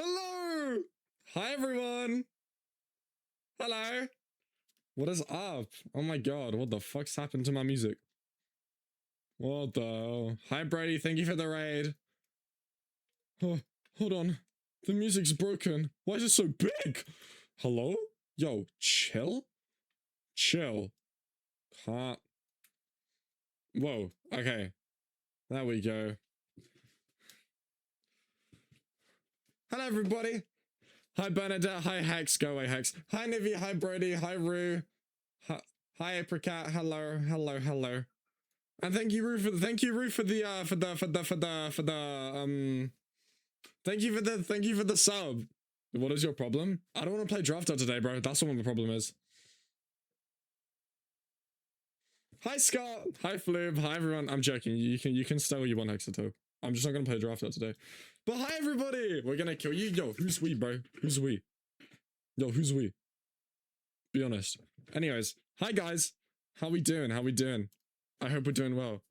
Hello! Hi, everyone! Hello! What is up? Oh my god, what the fuck's happened to my music? What the... Hi, Brady, thank you for the raid. Oh, hold on. The music's broken. Why is it so big? Hello? Yo, chill? Chill. Huh? Whoa, okay. There we go. Hello, everybody! Hi, Bernadette. Hi, Hex. Go away, Hex. Hi, Nivi. Hi, Brody. Hi, Rue. Hi, Apricot. Hello, hello, hello. And thank you, Rue, for the thank you for the sub. What is your problem? I don't want to play Drafter today, bro. That's what the problem is. Hi, Scott. Hi, Floob. Hi, everyone. I'm joking. You can stay where you want, Hexato. I'm just not gonna play Drafter today. But hi, everybody. We're gonna kill you. Yo, who's we, bro? Who's we? Yo, who's we? Be honest. Anyways, hi guys. How we doing? How we doing? I hope we're doing well.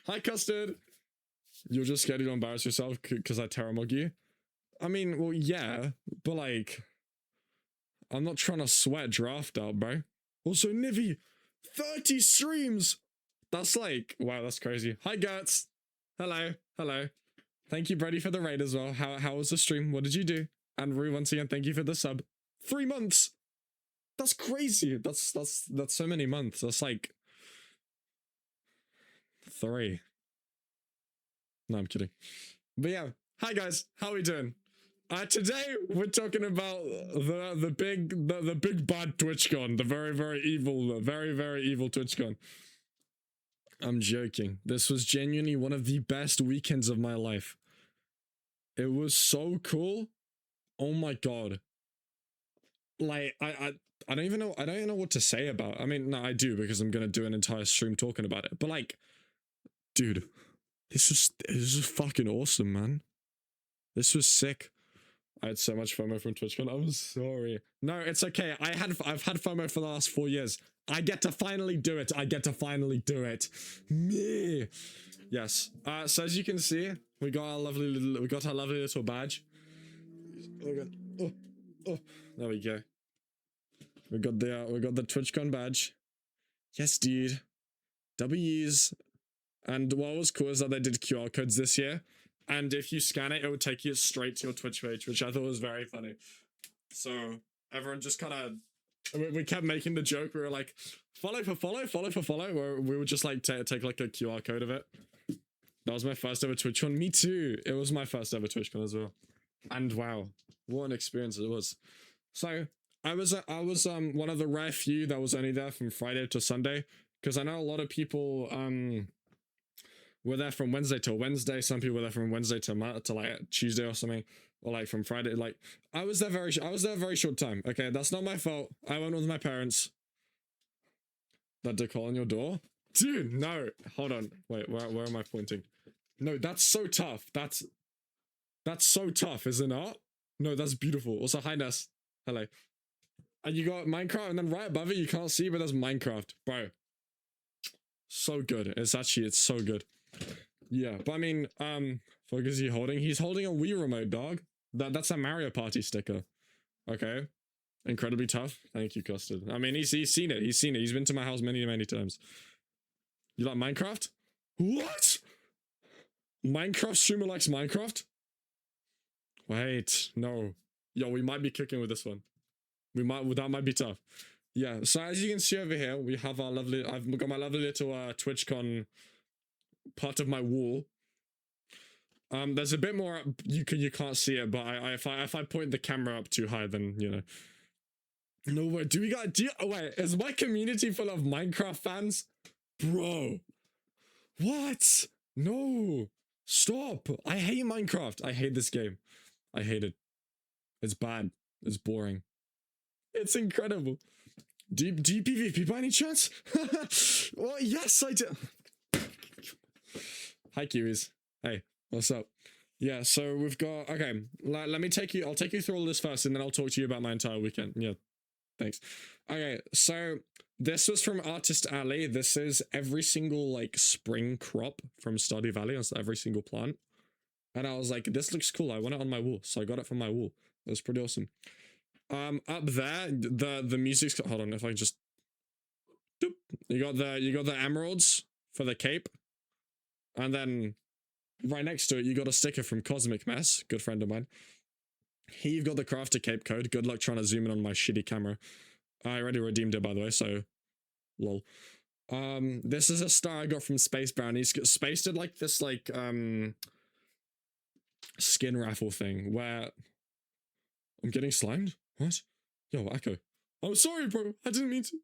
Hi, Custard. You're just scared to embarrass yourself because I terramog you? I mean, well, yeah, but like, I'm not trying to sweat draft out, bro. Also, Nivi, 30 streams! That's like, wow, that's crazy. Hi, Gertz. Hello, hello. Thank you, Brady, for the raid as well. How was the stream? What did you do? And Rue, once again, thank you for the sub. 3 months! That's crazy. That's so many months. That's like 3. No, I'm kidding. But yeah, hi guys, how we doing? Today we're talking about the big bad Twitchcon, the very evil Twitchcon. I'm joking. This was genuinely one of the best weekends of my life. It was so cool. Oh my god. Like I don't even know what to say about it. I mean, no, I do, because I'm gonna do an entire stream talking about it. But like, dude, this was fucking awesome, man. This was sick. I had so much FOMO from TwitchCon. I'm sorry. No, it's okay. I've had FOMO for the last 4 years. I get to finally do it. I get to finally do it. Me. Yes. So as you can see, we got our lovely little badge. Oh god. Oh. There we go. We got the TwitchCon badge. Yes, dude. W's. And what was cool is that they did QR codes this year. And if you scan it, it would take you straight to your Twitch page, which I thought was very funny. So everyone just kind of, we kept making the joke. We were like, follow for follow, where we would just like take like a QR code of it. That was my first ever TwitchCon. Me too. It was my first ever TwitchCon as well. And wow, what an experience it was. So I was one of the rare few that was only there from Friday to Sunday, because I know a lot of people were there from Wednesday till Wednesday. Some people were there from Wednesday to like Tuesday or something, or like from Friday. Like I was there a very short time. Okay, that's not my fault. I went with my parents. That did call on your door, dude. No, hold on. Wait, where am I pointing? No, that's so tough. That's so tough, is it not? No, that's beautiful. Also, hi Ness. Hello. And you got Minecraft, and then right above it, you can't see, but there's Minecraft, bro. So good. It's so good. Yeah, but I mean, what is he holding? He's holding a Wii remote, dog. That's a Mario Party sticker. Okay. Incredibly tough. Thank you, Custard. I mean, he's seen it. He's seen it. He's been to my house many times. You like Minecraft? What? Minecraft streamer likes Minecraft? Wait, no. Yo, we might be cooking with this one. That might be tough. Yeah, so as you can see over here, we have our lovely, I've got my lovely little TwitchCon part of my wall. There's a bit more, you can't see it, but if I point the camera up too high, then, you know. No way, wait, is my community full of Minecraft fans? Bro. What? No. Stop. I hate Minecraft. I hate this game. I hate it. It's bad. It's boring. It's incredible. Do you PvP by any chance? Well, yes, I do. Hi, Kiwis. Hey, what's up? Yeah, so we've got, okay, let me I'll take you through all this first, and then I'll talk to you about my entire weekend. Yeah, thanks. Okay, so this was from Artist Alley. This is every single, like, spring crop from Stardew Valley. That's every single plant. And I was like, this looks cool. I want it on my wall. So I got it from my wall. It was pretty awesome. Up there, the music's, hold on, if I just, doop, you got the emeralds for the cape. And then right next to it, you got a sticker from Cosmic Mess, good friend of mine. He got the crafter cape code. Good luck trying to zoom in on my shitty camera. I already redeemed it, by the way, so lol. This is a star I got from Space Brownies. Space did like this like skin raffle thing where I'm getting slimed. What? Yo, Echo. I'm sorry, bro. I didn't mean to.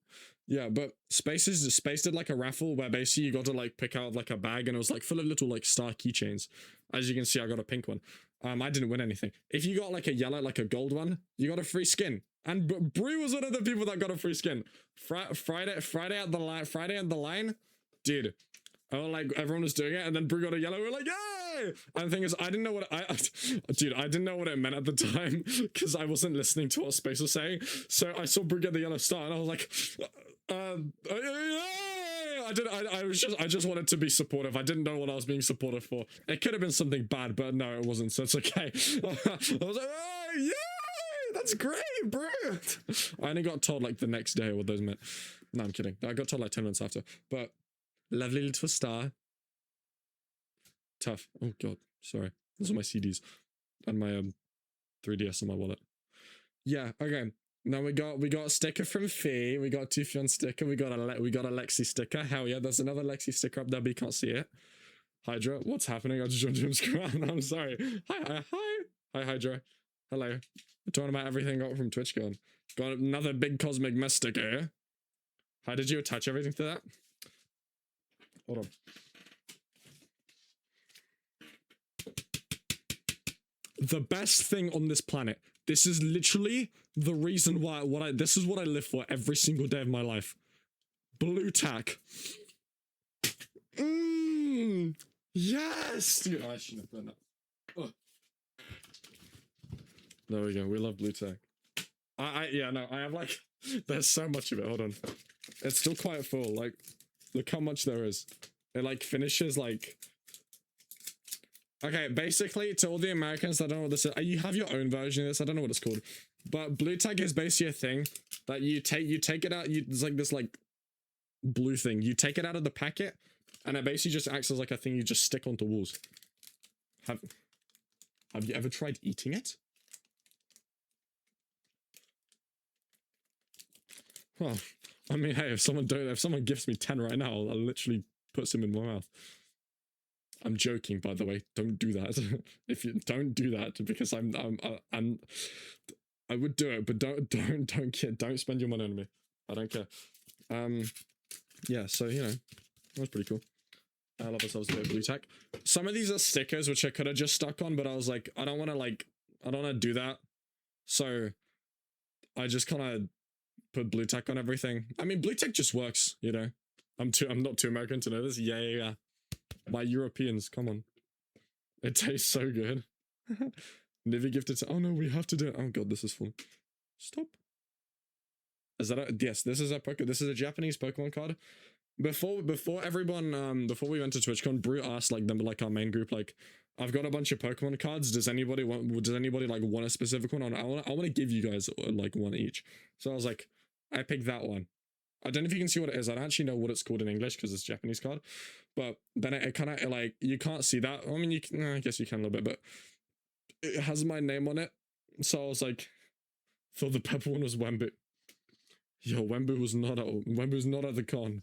Yeah, but Space did like a raffle where basically you got to like pick out like a bag and it was like full of little like star keychains. As you can see, I got a pink one. I didn't win anything. If you got like a yellow, like a gold one, you got a free skin. And Brie was one of the people that got a free skin. Friday at the line, dude. Oh, like everyone was doing it, and then Brie got a yellow. We were like, yay! And the thing is, I didn't know what I didn't know what it meant at the time because I wasn't listening to what Space was saying. So I saw Brie get the yellow star, and I was like, I just wanted to be supportive. I didn't know what I was being supportive for. It could have been something bad, but no, it wasn't. So it's okay. I was like, oh, yay! That's great, bro. I only got told like the next day what those meant. No, I'm kidding. I got told like 10 minutes after. But lovely little star. Tough. Oh god, sorry. Those are my CDs and my 3DS in my wallet. Yeah. Okay. Now we got a sticker from Fee. We got a Tufion sticker. We got a Lexi sticker. Hell yeah! There's another Lexi sticker up there, but you can't see it. Hydra, what's happening? I just joined Jim's crowd. I'm sorry. Hi, Hydra. Hello. We're talking about everything got from Twitchcon. Got another big cosmic mess sticker here. How did you attach everything to that? Hold on. The best thing on this planet. This is literally the reason why this is what I live for every single day of my life. Blue tack. Yes! Dude, I shouldn't have done that. Oh. There we go. We love blue tack. Yeah, no, I have like, there's so much of it. Hold on. It's still quite full. Like, look how much there is. It like finishes like, okay, basically to all the Americans that don't know what this is, you have your own version of this. I don't know what it's called, but blue tag is basically a thing that you take it out. It's like this like blue thing. You take it out of the packet and it basically just acts as like a thing you just stick onto walls. Have you ever tried eating it? Well, I mean, hey, if someone gives me 10 right now, I'll literally put some in my mouth. I'm joking, by the way. Don't do that. If you don't do that, because I would do it, but don't spend your money on me. I don't care. Yeah. So you know, that was pretty cool. I love ourselves a bit of blue tack. Some of these are stickers which I could have just stuck on, but I was like, I don't want to do that. So I just kind of put blue tack on everything. I mean, blue tack just works, you know. I'm not too American to know this. Yeah. My Europeans, come on. It tastes so good. Never gifted to, oh no, we have to do it. Oh god, this is full. Stop. Is that yes, this is a Japanese Pokemon card. Before everyone, before we went to TwitchCon, Brew asked like them, like our main group, like, I've got a bunch of Pokemon cards. Does anybody like want a specific one? I want to give you guys like one each. So I was like, I picked that one. I don't know if you can see what it is. I don't actually know what it's called in English because it's a Japanese card. But then it kind of like, you can't see that. I mean, you can, I guess you can a little bit, but it has my name on it. So I was like, thought the pepper one was Wembu. Yo, Wembu's not at the con.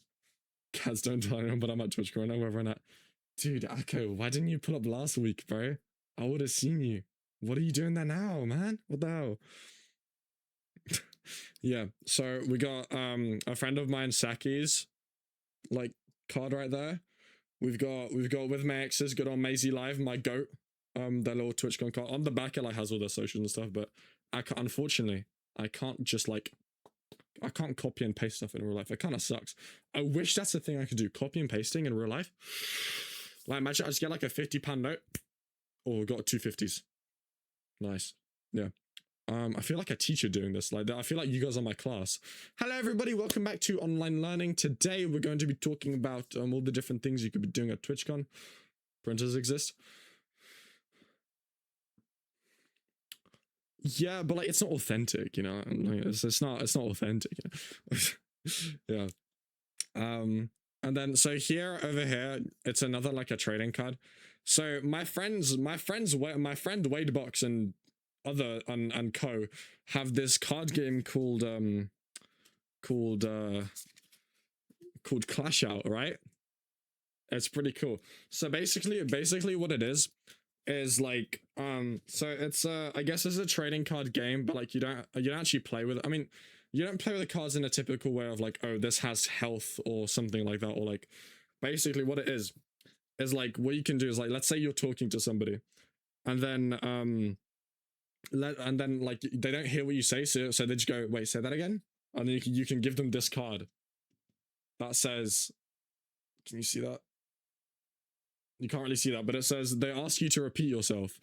Cats don't tell anyone, but I'm at TwitchCon. I know where I'm at. Dude, Akko, why didn't you pull up last week, bro? I would have seen you. What are you doing there now, man? What the hell? Yeah, so we got a friend of mine, Saki's like card right there. We've got with my exes, good on Maisie Live, my goat. Their little TwitchCon card. On the back it like has all their socials and stuff, but unfortunately I can't just like, I can't copy and paste stuff in real life. It kind of sucks. I wish that's the thing I could do, copy and pasting in real life. Like imagine I just get like a £50 note. Oh, we got 2 50s. Nice. Yeah. I feel like a teacher doing this. Like I feel like you guys are my class. Hello everybody, welcome back to Online Learning. Today we're going to be talking about all the different things you could be doing at TwitchCon. Printers exist. Yeah, but like it's not authentic, you know. Like, it's not authentic. You know? Yeah. And then so here over here, it's another like a trading card. So my friend Wadebox and other and co have this card game called called Clash Out, right? It's pretty cool. So basically what it is like so it's I guess it's a trading card game, but like you don't actually play with it. I mean, you don't play with the cards in a typical way of like, oh, this has health or something like that, or like basically what it is like what you can do is like, let's say you're talking to somebody and then like they don't hear what you say, so they just go, wait, say that again, and then you can give them this card that says, can you see that? You can't really see that, but it says they ask you to repeat yourself.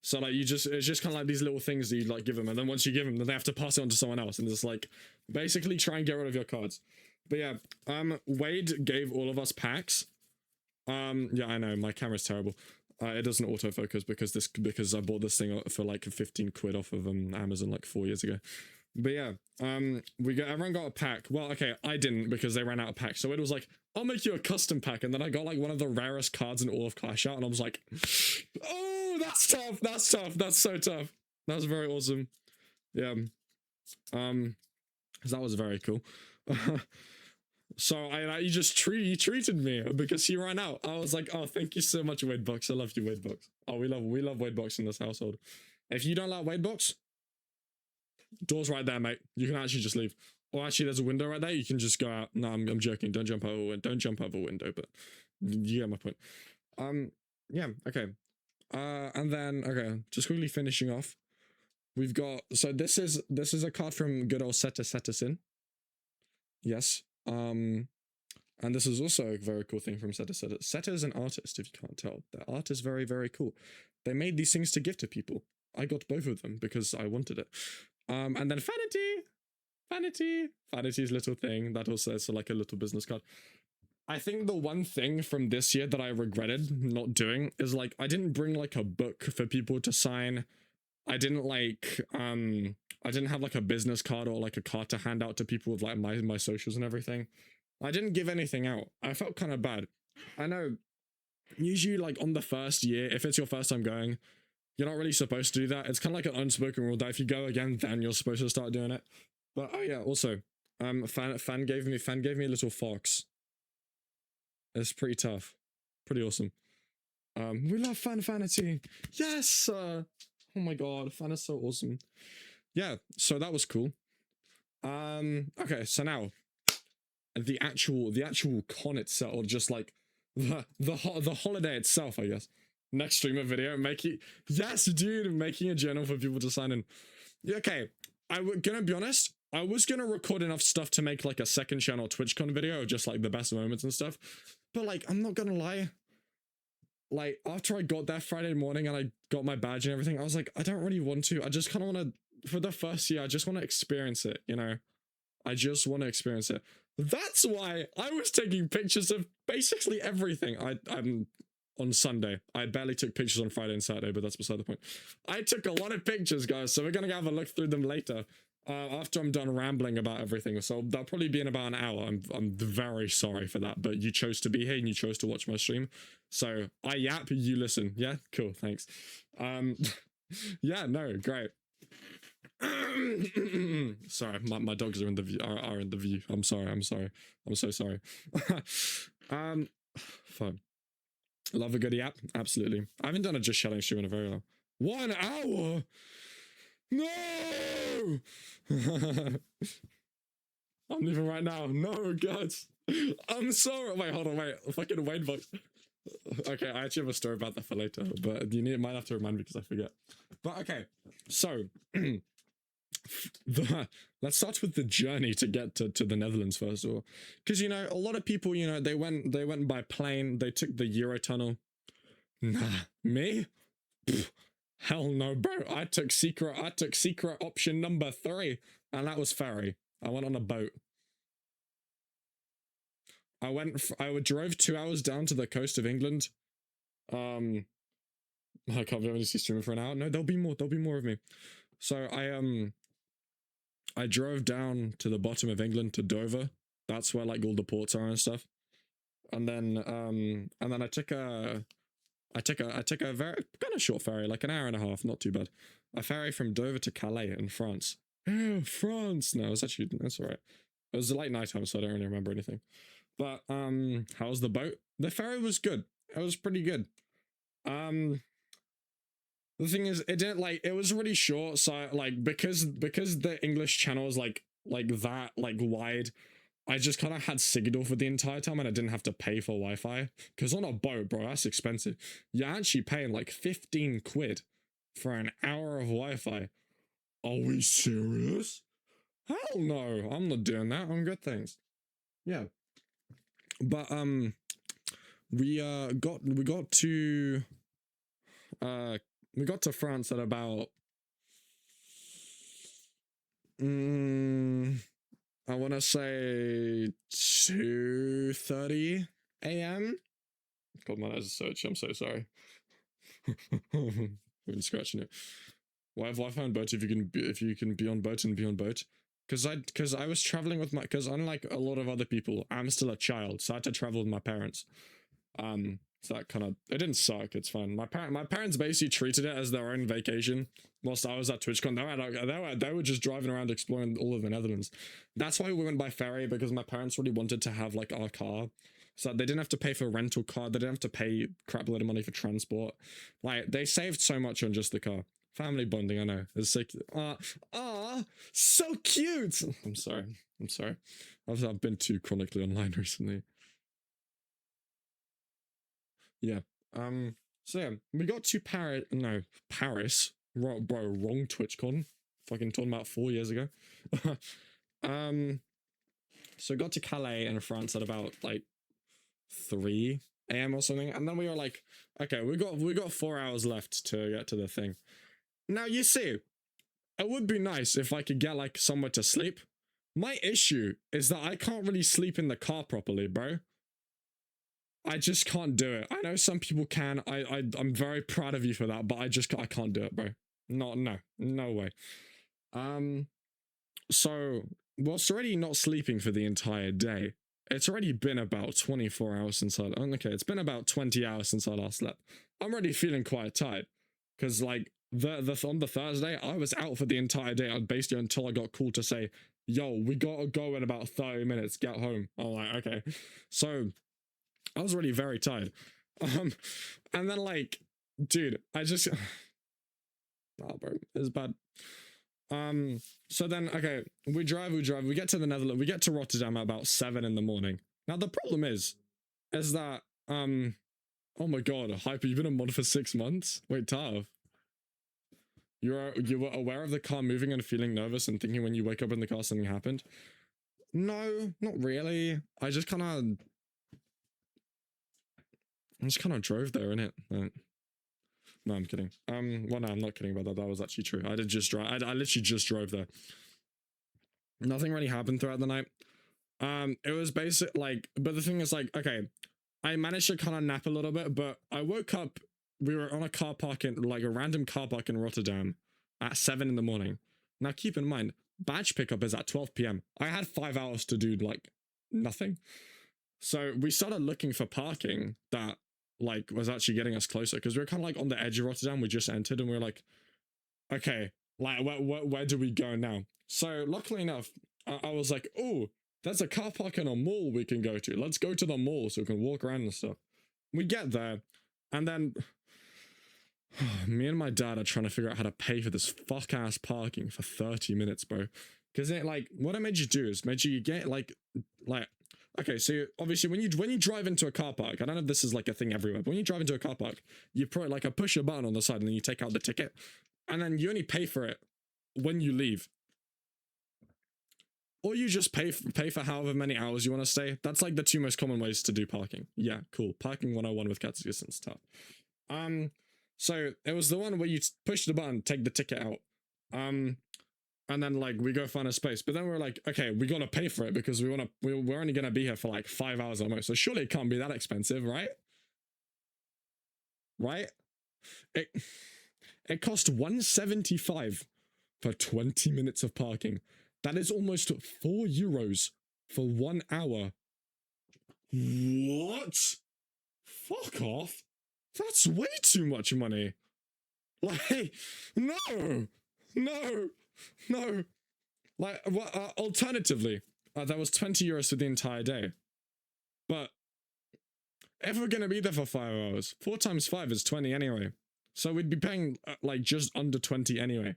So like it's just kind of like these little things that you like give them, and then once you give them, then they have to pass it on to someone else, and just like basically try and get rid of your cards. But yeah, Wade gave all of us packs. Yeah, I know my camera's terrible. It doesn't autofocus because I bought this thing for like 15 quid off of Amazon like 4 years ago. But yeah, everyone got a pack. Well, okay, I didn't because they ran out of packs. So it was like, I'll make you a custom pack, and then I got like one of the rarest cards in all of Clash Out, and I was like, oh, that's tough. That's tough. That's so tough. That was very awesome. Yeah. That was very cool. So you treated me because he ran out. I was like, oh, thank you so much, Wadebox. I love you, Wadebox. Oh, we love Wadebox in this household. If you don't like Wadebox, door's right there, mate. You can actually just leave. Or actually, there's a window right there. You can just go out. No, I'm joking. Don't jump over. Don't jump over a window. But you get my point. Yeah. Okay. And then okay, just quickly finishing off. We've got, so this is a card from good old KatsExistance. Yes. And this is also a very cool thing from KatsExistance. Seta is an artist, if you can't tell. Their art is very, very cool. They made these things to give to people. I got both of them because I wanted it. And then Vanity's little thing that also is like a little business card. I think the one thing from this year that I regretted not doing is like, I didn't bring like a book for people to sign. I didn't like, I didn't have like a business card or like a card to hand out to people with like my socials and everything. I didn't give anything out. I felt kind of bad. I know usually like on the first year, if it's your first time going, you're not really supposed to do that. It's kind of like an unspoken rule that if you go again, then you're supposed to start doing it. But oh yeah, also, fan gave me a little fox. It's pretty tough, pretty awesome. We love fanity. Yes. Oh my god, fan is so awesome. Yeah, so that was cool. Okay, so now the actual con itself, or just like the holiday itself, I guess. Next streamer video, yes, dude, making a journal for people to sign in. Okay, gonna be honest, I was gonna record enough stuff to make like a second channel Twitchcon video, just like the best moments and stuff. But like, I'm not gonna lie. Like, after I got there Friday morning and I got my badge and everything, I was like, I don't really want to. I just kind of want to, for the first year, I just want to experience it, you know? I just want to experience it. That's why I was taking pictures of basically everything. I'm on Sunday. I barely took pictures on Friday and Saturday, but that's beside the point. I took a lot of pictures, guys, so we're gonna have a look through them later. After I'm done rambling about everything, so that'll probably be in about an hour. I'm very sorry for that, but you chose to be here and you chose to watch my stream, so I yap, you listen. Yeah, cool, thanks. Yeah, no, great. Sorry, my dogs are in the view. Are in the view. I'm sorry. I'm so sorry. Fun. Love a good yap. Absolutely. I haven't done a just shouting stream in a very long. 1 hour. No. I'm leaving right now. No, guys. I'm sorry. Wait, hold on. Wait. Fucking Wadebox. Okay, I actually have a story about that for later, but you might have to remind me because I forget. But okay, so let's start with the journey to get to the Netherlands first of all, because you know a lot of people, you know, they went by plane, they took the Eurotunnel. Nah, me? Pfft, hell no, bro. I took secret option number 3, and that was ferry. I went on a boat. I drove 2 hours down to the coast of England. I can't believe I just streaming for an hour. No, there'll be more of me. So I drove down to the bottom of England to Dover. That's where like all the ports are and stuff. And then I took a very kind of short ferry, like an hour and a half, not too bad. A ferry from Dover to Calais in France. Oh, France! No, that's alright. It was like nighttime, so I don't really remember anything. But how was the boat? The ferry was good. It was pretty good. The thing is, it didn't like, it was really short, so like because the English channel is like that like wide, I just kind of had signal for the entire time and I didn't have to pay for Wi-Fi. Because on a boat, bro, that's expensive. You're actually paying like 15 quid for an hour of Wi-Fi. Are we serious? Hell no, I'm not doing that. I'm good, thanks. Yeah. But we got to France at about I want to say 2:30 a.m. God, my eyes are so itchy. I'm so sorry. I've been scratching it. Why have Wi-Fi on boat if you can be on boat and be on boat? Because I was traveling with because unlike a lot of other people, I'm still a child, so I had to travel with my parents. So that kind of, it didn't suck. It's fine. My parents basically treated it as their own vacation. Whilst I was at Twitchcon, they were just driving around exploring all of the Netherlands. That's why we went by ferry, because my parents really wanted to have like our car, so they didn't have to pay for a rental car. They didn't have to pay crap load of money for transport. Like they saved so much on just the car. Family bonding, I know. It's like, so cute. I'm sorry. I've been too chronically online recently. Yeah. So yeah, we got to Paris. Bro, wrong TwitchCon. Fucking talking about 4 years ago. So got to Calais in France at about like 3 a.m. or something, and then we were like, okay, we got 4 hours left to get to the thing. Now you see, it would be nice if I could get like somewhere to sleep. My issue is that I can't really sleep in the car properly, bro. I just can't do it. I know some people can. I'm very proud of you for that, but I can't do it, bro. No way. So whilst already not sleeping for the entire day, it's already been about 24 hours since okay, it's been about 20 hours since I last slept. I'm already feeling quite tired, because like on the Thursday, I was out for the entire day, basically until I got called to say, yo, we gotta go in about 30 minutes, get home. I'm like, okay. So I was already very tired. And then like, dude, I just oh bro, it's bad. So then okay, we drive, we get to the Netherlands, we get to Rotterdam at about 7 in the morning. Now the problem is that oh my god, Hyper, you've been a mod for 6 months? Wait, Tav. You were aware of the car moving and feeling nervous and thinking when you wake up in the car something happened? No, not really. I just kind of drove there, innit? No, I'm kidding. Well, no, I'm not kidding about that. That was actually true. I did just drive. I literally just drove there. Nothing really happened throughout the night. It was basic, like, but the thing is, like, okay, I managed to kind of nap a little bit, but I woke up. We were on a car park like a random car park in Rotterdam at 7 in the morning. Now, keep in mind, badge pickup is at 12 p.m. I had 5 hours to do like nothing. So we started looking for parking that like was actually getting us closer, because we were kind of like on the edge of Rotterdam. We just entered and we were like, okay, like where do we go now? So luckily enough, I was like, oh, there's a car park in a mall we can go to. Let's go to the mall so we can walk around and stuff. We get there, and then me and my dad are trying to figure out how to pay for this fuck ass parking for 30 minutes, bro. Because it like, what it made you do is made you get like okay, so obviously when you drive into a car park, I don't know if this is like a thing everywhere, but when you drive into a car park, you put like a push a button on the side and then you take out the ticket, and then you only pay for it when you leave. Or you just pay for however many hours you want to stay. That's like the 2 most common ways to do parking. Yeah, cool. Parking 101 with KatsExistance stuff. So it was the one where you push the button, take the ticket out. And then like we go find a space, but then we're like, okay, we gotta pay for it because we're only gonna be here for like 5 hours at most. So surely it can't be that expensive, right? Right? It cost 175 for 20 minutes of parking. That is almost €4 for 1 hour. What? Fuck off. That's way too much money. Like, no. Like, alternatively, that was €20 for the entire day. But if we're gonna be there for 5 hours, 4 times 5 is 20 anyway. So we'd be paying like just under 20 anyway.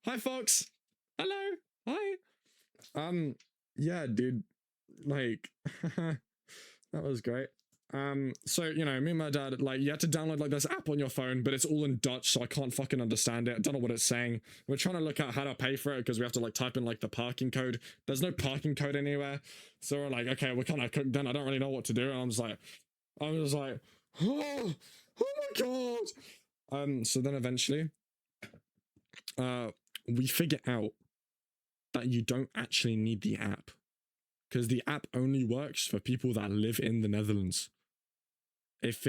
Hi, folks. Hello. Hi. Yeah, dude. Like, that was great. So, you know, me and my dad, like, you had to download, like, this app on your phone, but it's all in Dutch, so I can't fucking understand it. I don't know what it's saying. We're trying to look at how to pay for it, because we have to, like, type in, like, the parking code. There's no parking code anywhere. So we're like, okay, we kind of cook then. I don't really know what to do. And I'm just like, oh my god. So then eventually, we figure out that you don't actually need the app, because the app only works for people that live in the Netherlands. If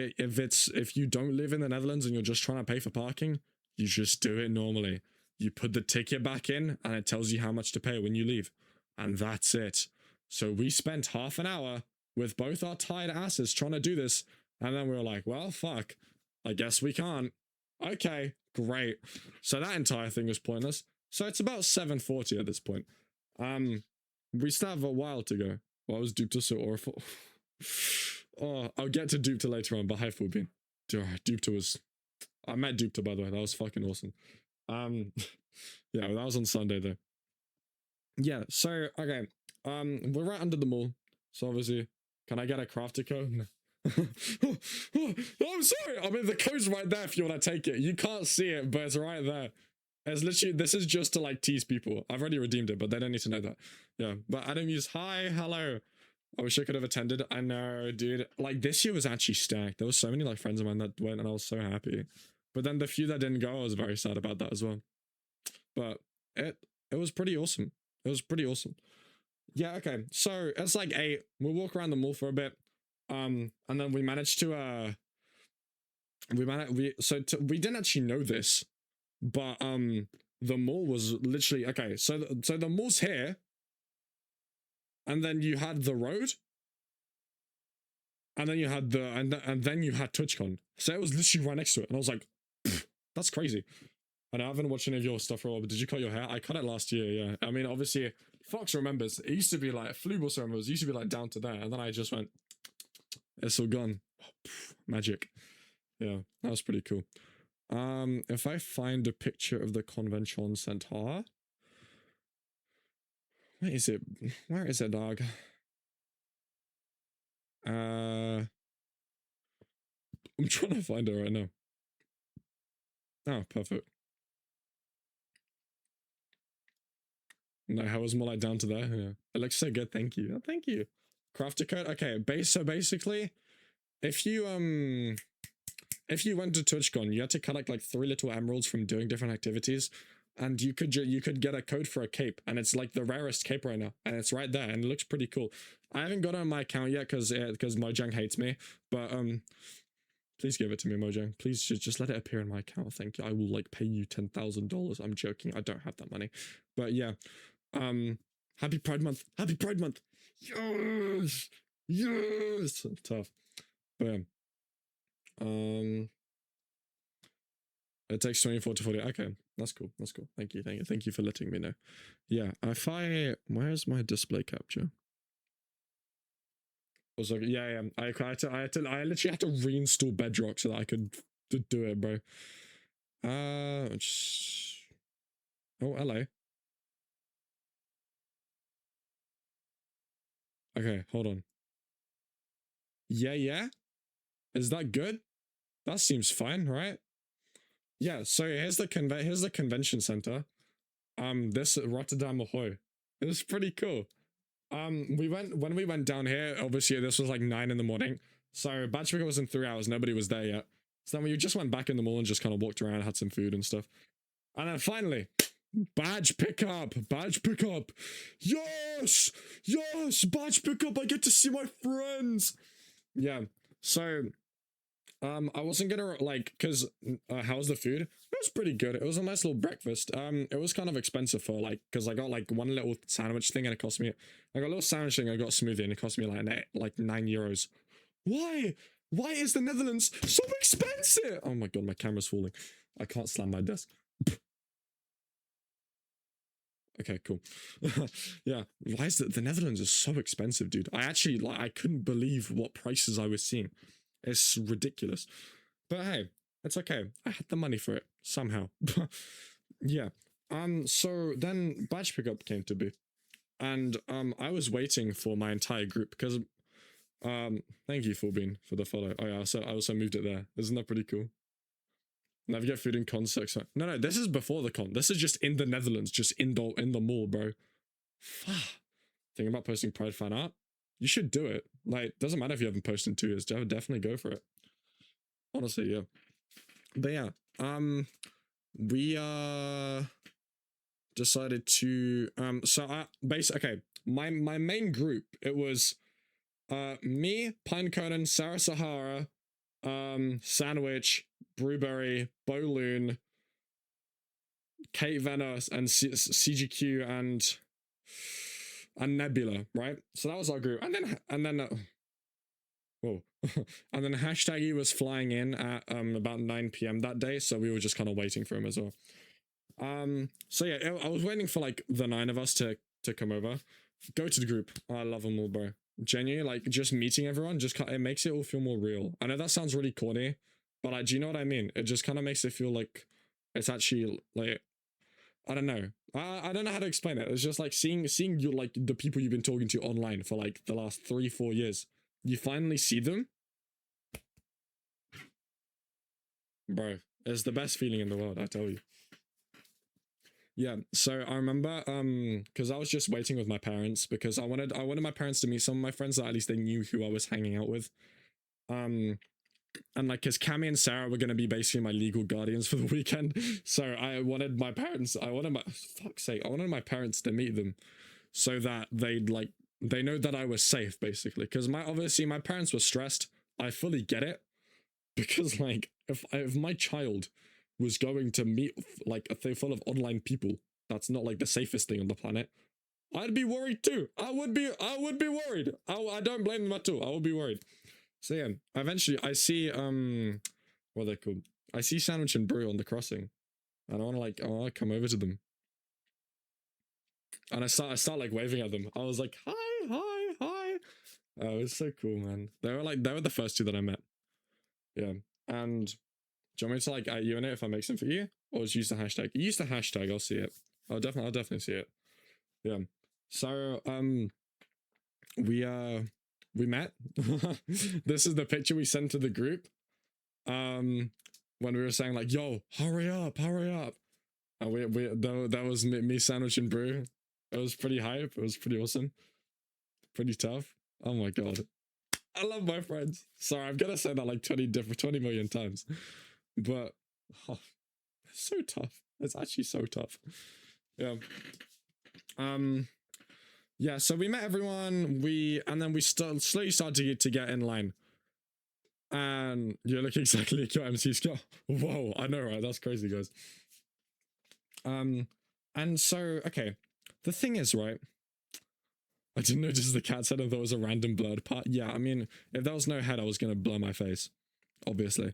you don't live in the Netherlands and you're just trying to pay for parking, you just do it normally. You put the ticket back in and it tells you how much to pay when you leave. And that's it. So we spent half an hour with both our tired asses trying to do this. And then we were like, well, fuck, I guess we can't. Okay, great. So that entire thing was pointless. So it's about 7:40 at this point. We still have a while to go. Well, was Dupta so awful? Oh, I'll get to Dupta later on, but hi, Fulbin. Dupta was... I met Dupta, by the way. That was fucking awesome. Yeah, that was on Sunday, though. Yeah, so, okay. We're right under the mall. So, obviously, can I get a crafter code? No. Oh, I'm sorry. I mean, the code's right there if you want to take it. You can't see it, but it's right there. It's literally, this is just to, like, tease people. I've already redeemed it, but they don't need to know that. Yeah, but Adam used, hi, hello. I wish I could have attended. I know, dude. Like, this year was actually stacked. There was so many, like, friends of mine that went, and I was so happy. But then the few that didn't go, I was very sad about that as well. But it was pretty awesome. It was pretty awesome. Yeah, okay. So, it's like 8. We'll walk around the mall for a bit. And then we managed to, we didn't actually know this. But, the mall was literally, okay, so the mall's here. And then you had the road. And then you had and then you had Twitchcon. So it was literally right next to it. And I was like, that's crazy. And I haven't watched any of your stuff for a while, but did you cut your hair? I cut it last year, yeah. I mean, obviously, Fox remembers. It used to be like, Flube also remembers. It used to be like down to there. And then I just went, it's all gone. Magic. Yeah, that was pretty cool. If I find a picture of the convention center... Where is it? Where is it, dog? I'm trying to find it right now. Oh, perfect. No, how was more like down to there? Yeah. It looks so good, thank you. Oh, thank you. Crafter code? Okay, so basically, if you went to TwitchCon, you had to collect like 3 little emeralds from doing different activities. And you could get a code for a cape, and it's like the rarest cape right now, and it's right there, and it looks pretty cool. I haven't got it on my account yet because Mojang hates me, but please give it to me, Mojang. Please just let it appear in my account. Thank you. I will like pay you $10,000. I'm joking. I don't have that money, but yeah. Happy Pride Month. Happy Pride Month. Yes. Tough, but yeah. It takes 24 to 40. Okay, that's cool. That's cool. Thank you for letting me know. Yeah, where's my display capture? Also, yeah. I literally had to reinstall Bedrock so that I could do it, bro. Oh, hello. Okay, hold on. Yeah. Is that good? That seems fine, right? Yeah, so here's the convention center. This Rotterdam Ahoy. It was pretty cool. When we went down here, obviously this was like 9 in the morning. So badge pickup was in 3 hours, nobody was there yet. So then we just went back in the mall and just kind of walked around, had some food and stuff. And then finally, badge pickup. Yes, badge pickup. I get to see my friends. Yeah. So I wasn't gonna like, cause how was the food? It was pretty good. It was a nice little breakfast. It was kind of expensive for like, cause I got like one little sandwich thing and it cost me. I got a little sandwich thing. I got a smoothie and it cost me like €9. Why? Why is the Netherlands so expensive? Oh my god, my camera's falling. I can't slam my desk. Okay, cool. Yeah, why is the Netherlands is so expensive, dude? I actually like I couldn't believe what prices I was seeing. It's ridiculous. But hey, it's okay. I had the money for it somehow. Yeah. So then badge pickup came to be. And I was waiting for my entire group because thank you Fullbean for the follow. Oh yeah, I also moved it there. Isn't that pretty cool? Navigate food in context. No, this is before the con. This is just in the Netherlands, just in the mall, bro. Thinking about posting Pride fan art? You should do it. Like, doesn't matter if you haven't posted in 2 years. Definitely go for it. Honestly, yeah. But yeah, we decided to so I okay. My main group, it was me, Pine Conan, Sarah Sahara, Sandwich, Brewberry, Boloon, Kate Venus, and CGQ and Nebula, right? So that was our group, and then whoa, and then Hashtaggy was flying in at about 9 p.m. that day, so we were just kind of waiting for him as well. So yeah, I was waiting for like the 9 of us to come over, go to the group. Oh, I love them all, bro. Genuinely, like just meeting everyone, just it makes it all feel more real. I know that sounds really corny, but like, do you know what I mean? It just kind of makes it feel like it's actually like, I don't know. I don't know how to explain it. It's just like seeing you, like the people you've been talking to online for like the last 3-4 years. You finally see them, bro. It's the best feeling in the world, I tell you. Yeah, so I remember because I was just waiting with my parents because I wanted my parents to meet some of my friends that at least they knew who I was hanging out with. And like because Cammy and Sarah were gonna be basically my legal guardians for the weekend. So I wanted my parents I wanted my parents to meet them so that they know that I was safe basically. Because obviously my parents were stressed. I fully get it. Because like if my child was going to meet like a thing full of online people, that's not like the safest thing on the planet, I'd be worried too. I would be worried. I don't blame them at all. I would be worried. So yeah, eventually I see what are they called? I see Sandwich and Brew on the crossing, and I want to come over to them, and I start like waving at them. I was like, hi. Oh, it was so cool, man. They were the first 2 that I met. Yeah, and do you want me to like at you in it if I make some for you, or just use the hashtag? Use the hashtag. I'll see it. I'll definitely see it. Yeah. So we met. This is the picture we sent to the group. When we were saying like, "Yo, hurry up!" And that was me, Sandwich and Brew. It was pretty hype. It was pretty awesome. Pretty tough. Oh my god. I love my friends. Sorry, I'm gonna say that like 20 million times. But it's so tough. It's actually so tough. Yeah. Yeah, so we met everyone, and then we slowly started to get in line. And you look exactly like your MC skill. Whoa, I know, right? That's crazy, guys. And so, okay. The thing is, right? I didn't notice the cat's head and thought it was a random blurred part. Yeah, I mean, if there was no head, I was gonna blur my face. Obviously.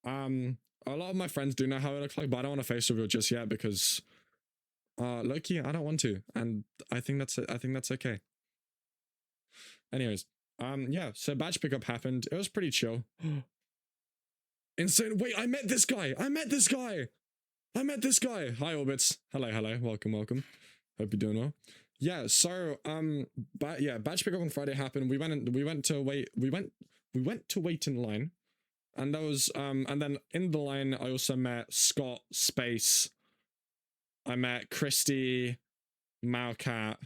A lot of my friends do know how it looks like, but I don't want to face reveal just yet because low-key, I don't want to, and I think that's okay. Anyways, yeah, so badge pickup happened. It was pretty chill. Insane. Wait, I met this guy. Hi, Orbits. Hello. Welcome. Hope you're doing well. Yeah, so badge pickup on Friday happened. We went to wait in line. And that was and then in the line I also met Scott, Space. I met Christy, Malcat.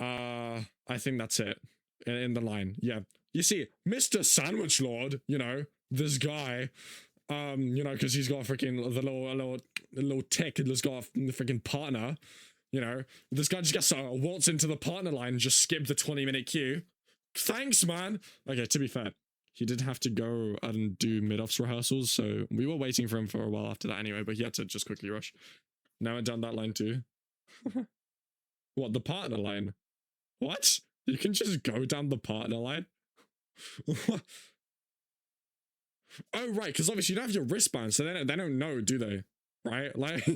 I think that's it. In the line. Yeah. You see, Mr. Sandwich Lord, you know, this guy, you know, because he's got a freaking a little tick and he's got a freaking partner, you know. This guy just gets to waltz into the partner line and just skip the 20-minute queue. Thanks, man. Okay, to be fair, he did have to go and do mid-offs rehearsals, so we were waiting for him for a while after that anyway, but he had to just quickly rush. Now went down that line too. What, the partner line? What? You can just go down the partner line? Oh, right, because obviously you don't have your wristband, so they don't know, do they? Right? Like,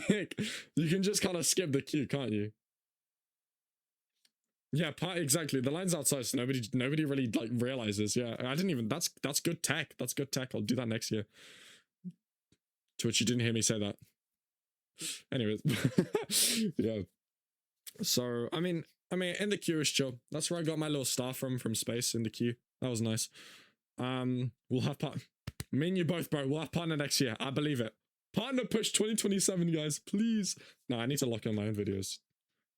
you can just kind of skip the queue, can't you? Yeah, exactly. The line's outside, so nobody really like realizes. Yeah, I didn't even. That's good tech. That's good tech. I'll do that next year. Twitch, you didn't hear me say that. Anyways, yeah. So I mean, in the queue is chill. That's where I got my little star from space in the queue. That was nice. We'll have me and you both, bro. We'll have partner next year. I believe it. Partner push 2027, guys. Please. No, I need to lock in my own videos.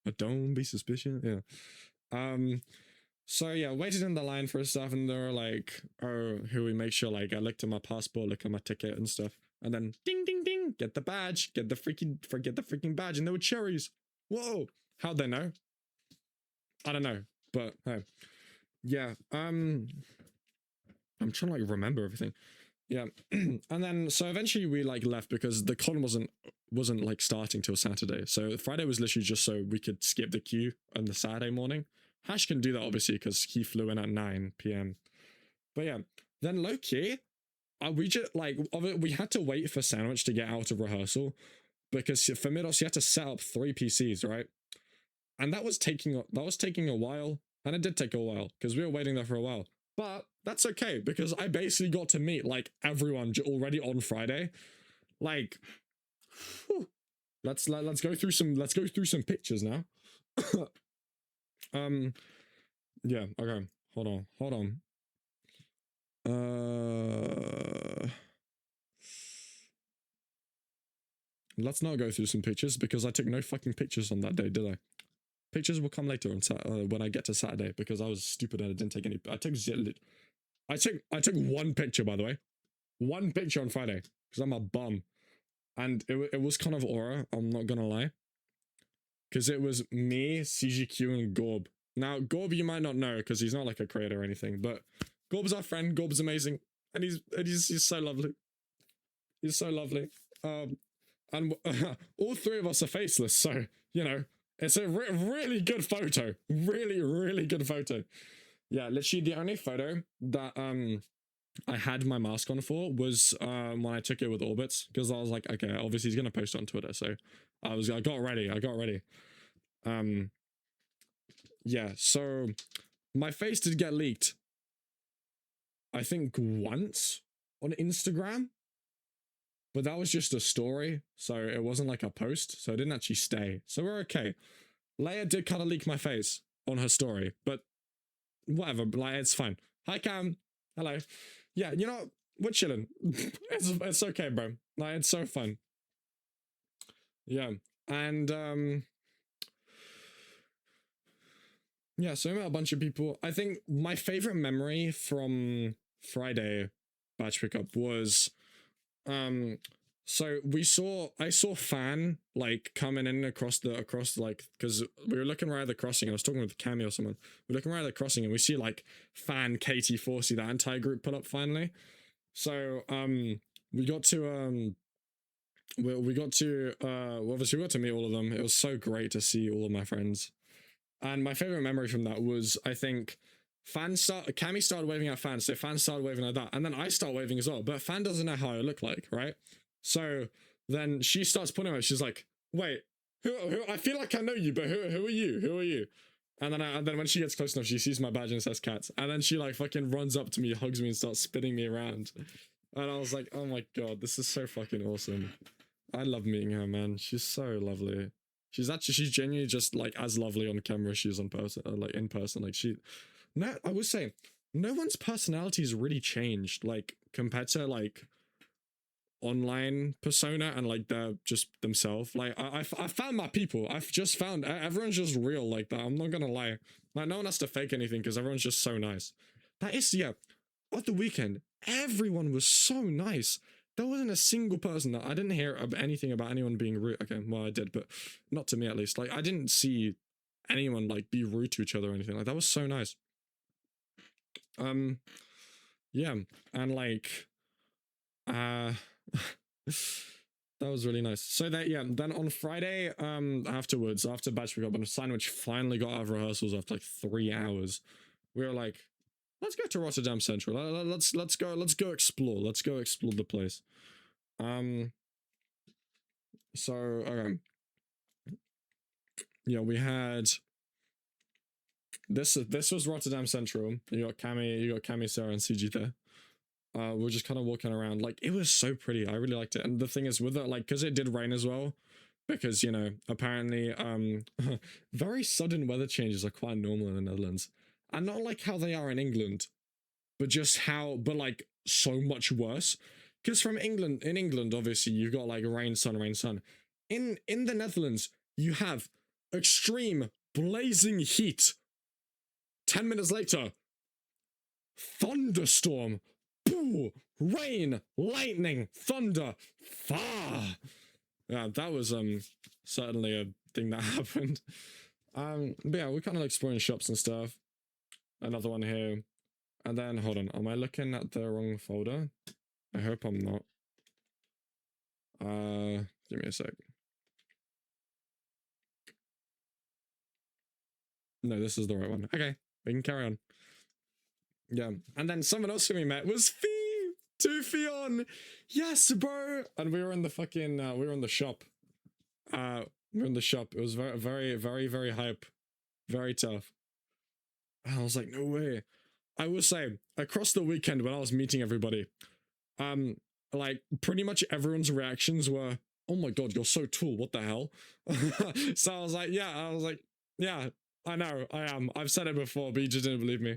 But don't be suspicious. Yeah. So yeah, waited in the line for stuff, and they were like, "Oh, who we make sure like I looked at my passport, look at my ticket and stuff, and then ding ding ding, get the badge, get the freaking badge," and they were cherries. Whoa, how'd they know? I don't know, but hey, yeah. I'm trying to like remember everything. Yeah, and then so eventually we like left because the con wasn't like starting till Saturday. So Friday was literally just so we could skip the queue on the Saturday morning. Hash can do that obviously because he flew in at 9 p.m. But yeah, then low key, we just like we had to wait for Sandwich to get out of rehearsal because for Midos you had to set up 3 PCs, right? And that was taking a while, and it did take a while because we were waiting there for a while. But that's okay because I basically got to meet like everyone already on Friday. Like, whew. let's go through some pictures now. Yeah, okay. Hold on. Let's not go through some pictures because I took no fucking pictures on that day, did I? Pictures will come later on when I get to Saturday because I was stupid and I didn't take any. I took one picture, by the way. One picture on Friday because I'm a bum. And it was kind of aura, I'm not gonna lie. Because it was me, CGQ, and Gorb. Now, Gorb you might not know because he's not like a creator or anything, but Gorb's our friend, Gorb's amazing. And he's so lovely. He's so lovely. And all 3 of us are faceless, so, you know, it's a really good photo. Really, really good photo. Yeah, literally the only photo that I had my mask on for was when I took it with Orbits, because I was like, okay, obviously he's gonna post it on Twitter, so I got ready. Yeah, so my face did get leaked, I think once on Instagram, but that was just a story, so it wasn't like a post, so it didn't actually stay, so we're okay. Leia did kind of leak my face on her story, but whatever, like, it's fine. Hi Cam, hello. Yeah, you know, we're chilling. it's okay, bro. Like, it's so fun. Yeah, and yeah, so I met a bunch of people. I think my favorite memory from Friday batch pickup was so I saw Fan like coming in across like, because we were looking right at the crossing. I was talking with Cammy or someone. We're looking right at the crossing and we see like Fan, Katie, Forsey, that entire group pull up finally. So we got to obviously we got to meet all of them. It was so great to see all of my friends. And my favorite memory from that was, I think, Cammy started waving at Fan, so Fan started waving like that, and then I start waving as well, but Fan doesn't know how I look like, right? So then she starts pointing at, she's like, wait, who I feel like I know you, but who are you? And then when she gets close enough, she sees my badge and it says Cats, and then she like fucking runs up to me, hugs me, and starts spinning me around. And I was like, oh my god, this is so fucking awesome. I love meeting her, man. She's so lovely. She's genuinely just like as lovely on camera as she is on person, like in person. Like I would say no one's personality has really changed, like compared to like online persona and like they're just themselves. Like I found my people. I've just found everyone's just real like that. I'm not gonna lie. Like no one has to fake anything because everyone's just so nice. That is, yeah. At the weekend, everyone was so nice. There wasn't a single person that I didn't hear anything about anyone being rude. Okay, well I did, but not to me at least. Like I didn't see anyone like be rude to each other or anything. Like that was so nice. yeah, and like, that was really nice. So that, yeah, then on Friday, afterwards, after batch pickup and Sandwich finally got out of rehearsals after like 3 hours, we were like, let's go to Rotterdam Central. Let's go explore. Let's go explore the place. So okay. Yeah, we had this was Rotterdam Central. You got Cammy, Sarah, and CG there. We're just kind of walking around. Like, it was so pretty. I really liked it. And the thing is with it, like, because it did rain as well, because, you know, apparently very sudden weather changes are quite normal in the Netherlands, and not like how they are in England, but like so much worse. Because in England obviously you've got like rain sun. In the Netherlands you have extreme blazing heat. 10 minutes later, thunderstorm, boo, rain, lightning, thunder, far. Yeah, that was certainly a thing that happened. But yeah, we're kind of exploring shops and stuff. Another one here. And then, hold on, am I looking at the wrong folder? I hope I'm not. Give me a sec. No, this is the right one. Okay, we can carry on. Yeah, and then someone else who we met was Fee! 2Fion! Yes, bro! And we were in the fucking, we were in the shop. We were in the shop. It was very hype. Very tough. I was like, no way. I will say, across the weekend when I was meeting everybody, like, pretty much everyone's reactions were, oh my god, you're so tall, what the hell? So I was like, yeah, I know, I am. I've said it before, but you just didn't believe me.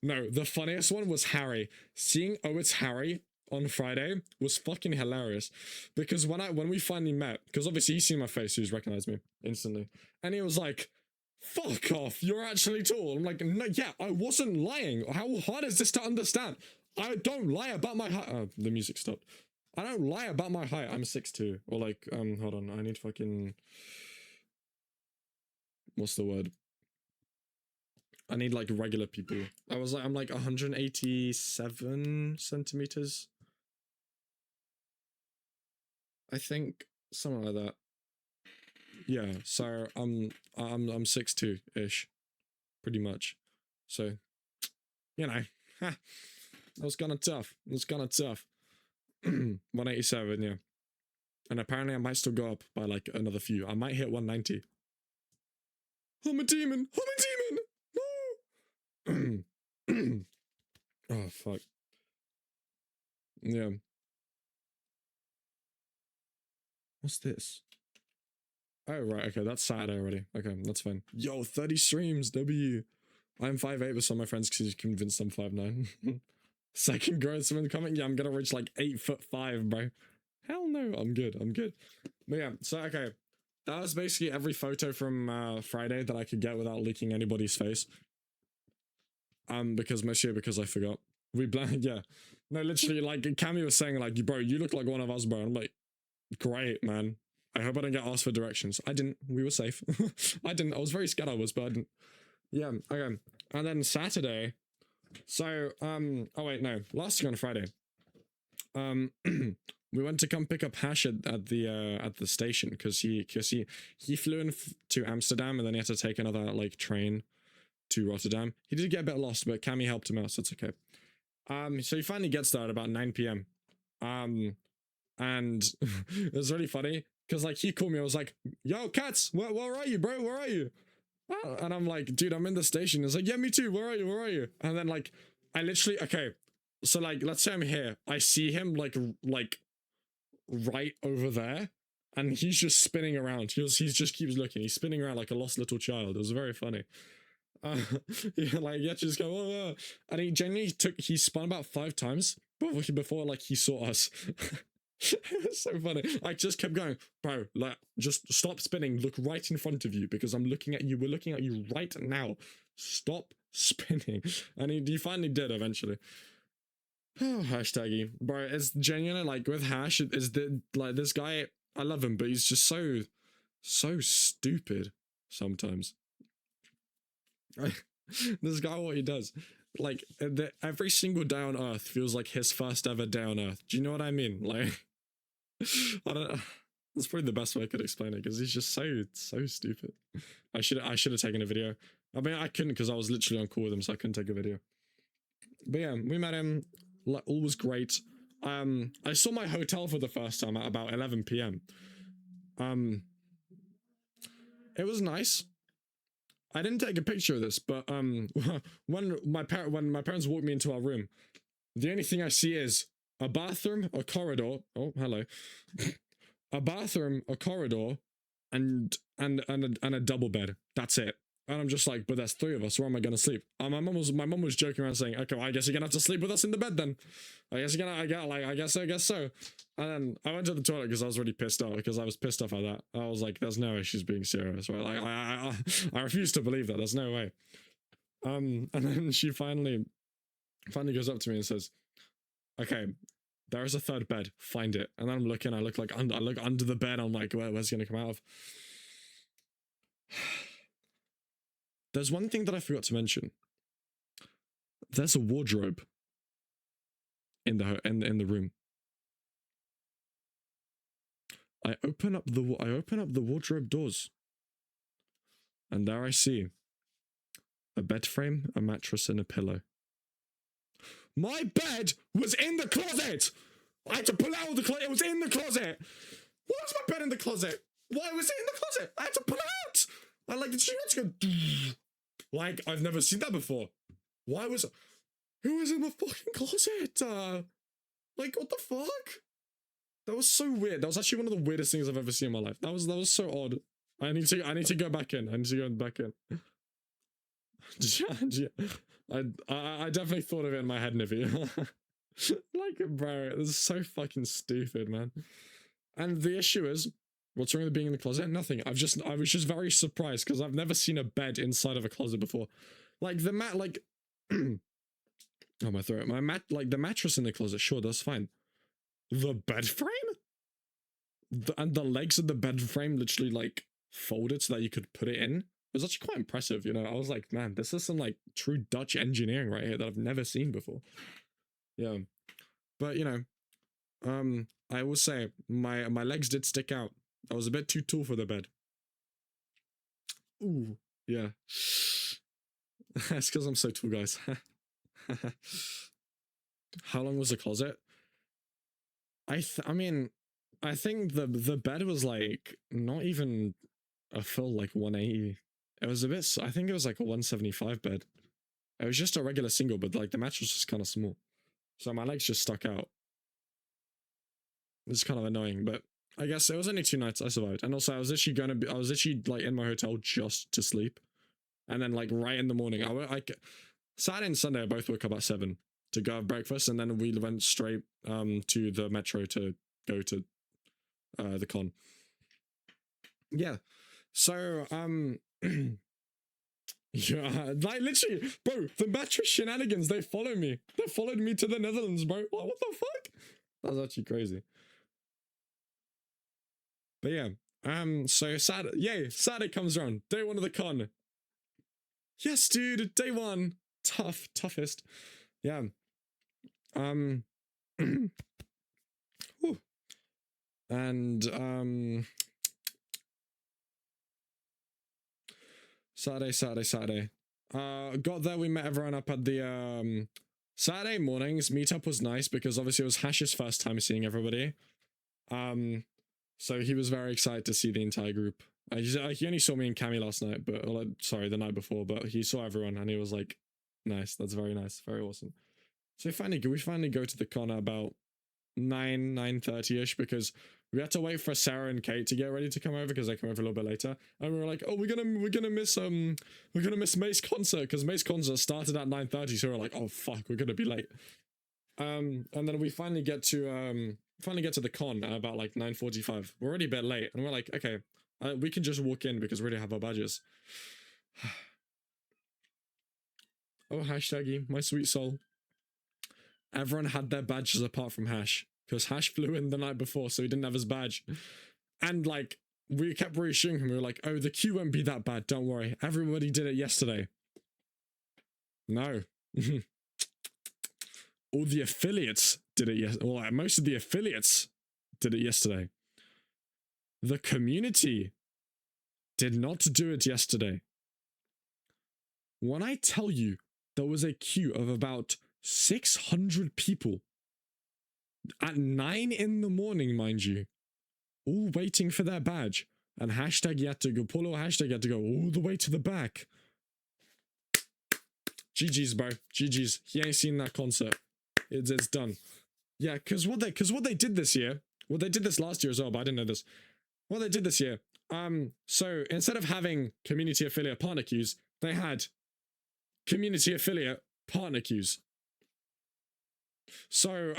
No, the funniest one was Harry. Seeing, oh, it's Harry on Friday was fucking hilarious. Because when we finally met, because obviously he's seen my face, he's recognized me instantly. And he was like, fuck off, you're actually tall. I'm like, no, yeah, I wasn't lying. How hard is this to understand? I don't lie about my height. Oh, the music stopped. I don't lie about my height. I'm 6'2". Or like, hold on, I need fucking... What's the word? I need like regular people. I'm like 187 centimeters. I think something like that. Yeah, so I'm 6'2"-ish, pretty much. So, you know, that was kind of tough. 187, yeah. And apparently I might still go up by like another few. I might hit 190. I'm a demon! No! Oh, fuck. Yeah. What's this? Oh, right, okay, that's Saturday already. Okay, that's fine. Yo, 30 streams, W. I'm 5'8", but some of my friends convinced I'm 5'9". Second growth someone coming? Yeah, I'm gonna reach like 8'5", bro. Hell no, I'm good. But yeah, so okay. That was basically every photo from Friday that I could get without leaking anybody's face. Because I forgot. Yeah. No, literally, like, Cammy was saying, like, bro, you look like one of us, bro. I'm like, great, man. I hope I don't get asked for directions. I didn't. We were safe. I didn't. I was very scared I was, but I didn't. Yeah, okay. And then Saturday. So, oh wait, no. Last thing on Friday. We went to come pick up Hash at the station because he flew in to Amsterdam and then he had to take another like train to Rotterdam. He did get a bit lost, but Cammy helped him out, so it's okay. So he finally gets there at about 9 p.m. And it was really funny because like he called me. I was like, "Yo, Kats, where are you, bro? Where are you?" And I'm like, "Dude, I'm in the station." He's like, "Yeah, me too. Where are you?" And then like, I literally, okay, so like, let's say I'm here. I see him like right over there, and he's just spinning around. He just keeps looking. He's spinning around like a lost little child. It was very funny. Yeah, like yeah, just go, oh, oh. And he genuinely he spun about 5 times before like he saw us. It's so funny. I just kept going, bro, like just stop spinning, look right in front of you because I'm looking at you. We're looking at you right now. Stop spinning. And he finally did eventually. Oh, hashtaggy, bro. It's genuinely like with Hash, is the like this guy, I love him, but he's just so stupid sometimes. This guy, what he does, like every single day on Earth feels like his first ever day on Earth. Do you know what I mean? Like, I don't. That's probably the best way I could explain it because he's just so stupid. I should have taken a video. I mean, I couldn't because I was literally on call with him, so I couldn't take a video. But yeah, we met him. All was great. I saw my hotel for the first time at about 11 p.m. It was nice. I didn't take a picture of this, but when my parents walked me into our room, the only thing I see is a bathroom, a corridor. Oh, hello. A bathroom, a corridor, and a double bed. That's it. And I'm just like, but there's three of us. Where am I gonna sleep? My mom was joking around saying, okay, well, I guess you're gonna have to sleep with us in the bed then. I guess you're gonna, I guess so. And then I went to the toilet because I was really pissed off because I was pissed off at that. I was like, there's no way she's being serious, right? Like, I refuse to believe that. There's no way. And then she finally goes up to me and says, okay, there is a third bed. Find it. And then I'm looking. I look under the bed. I'm like, where's it gonna come out of? There's one thing that I forgot to mention. There's a wardrobe in the room. I open up the wardrobe doors, and there I see a bed frame, a mattress, and a pillow. My bed was in the closet. I had to pull out the closet. It was in the closet. Why was my bed in the closet? Why was it in the closet? I had to pull it out. I like the sheets go. Like, I've never seen that before. Who was in the fucking closet? Like, what the fuck? That was so weird. That was actually one of the weirdest things I've ever seen in my life. That was so odd. I need to go back in. I definitely thought of it in my head, Nivi. Like, bro, this is so fucking stupid, man. And the issue is, what's wrong with being in the closet? Nothing. I was just very surprised because I've never seen a bed inside of a closet before. Like the oh, my throat. Like the mattress in the closet, sure, that's fine. The bed frame? And the legs of the bed frame literally like folded so that you could put it in. It was actually quite impressive, you know. I was like, man, this is some like true Dutch engineering right here that I've never seen before. Yeah. But you know, I will say my legs did stick out. I was a bit too tall for the bed. Ooh, yeah. That's because I'm so tall, guys. How long was the closet? I mean, I think the bed was like not even a full like 180. It was a bit. I think it was like a 175 bed. It was just a regular single, but like the mattress was just kind of small, so my legs just stuck out. It's kind of annoying, but I guess it was only 2 nights. I survived, and also I was literally like in my hotel just to sleep, and then like right in the morning, Saturday and Sunday I both woke up at 7 to go have breakfast, and then we went straight to the metro to go to the con. Yeah, so yeah, like literally, bro, the mattress shenanigans, they follow me. They followed me to the Netherlands, bro. What the fuck? That's actually crazy. But yeah, so Saturday comes around, day 1 of the con. Yes, dude, day 1, toughest. Yeah. And Saturday. Got there, we met everyone up at the Saturday mornings. Meetup was nice because obviously it was Hash's first time seeing everybody. So he was very excited to see the entire group. He only saw me and Cammy last night, but sorry, the night before, but he saw everyone and he was like, nice, that's very nice, very awesome. So we finally go to the con at about 9:30ish because we had to wait for Sarah and Kate to get ready to come over because they come over a little bit later, and we were like, oh, we're gonna miss May's concert because May's concert started at 9:30, so we were like, oh fuck, we're gonna be late. And then we finally get to the con at about like 9:45. We're already a bit late, and we're like, okay, we can just walk in because we already have our badges. Oh, Hashtaggy, my sweet soul. Everyone had their badges apart from Hash, because Hash flew in the night before, so he didn't have his badge. And like, we kept reassuring him, we were like, oh, the queue won't be that bad, don't worry. Everybody did it yesterday. No. All the affiliates did it yesterday. Well, most of the affiliates did it yesterday. The community did not do it yesterday. When I tell you there was a queue of about 600 people at 9 in the morning, mind you, all waiting for their badge, and hashtag you had to go, Polo hashtag you had to go all the way to the back. GG's, bro. GG's. He ain't seen that concert. It's done. Yeah, because what they did this year, well, they did this last year as well, but I didn't know this. What they did this year, so instead of having community affiliate partner queues, they had community affiliate partner queues. So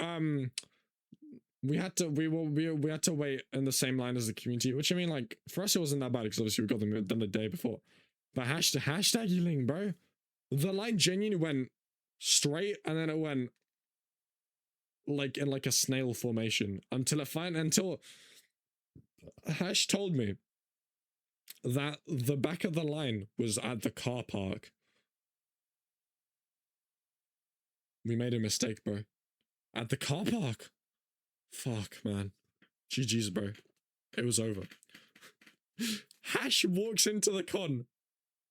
we had to wait in the same line as the community, which I mean, like, for us it wasn't that bad because obviously we got them done the day before. But hashtag Eling, bro, the line genuinely went straight and then it went like in like a snail formation until Hash told me that the back of the line was at the car park. We made a mistake, bro. At the car park. Fuck, man. GG's, bro. It was over. Hash walks into the con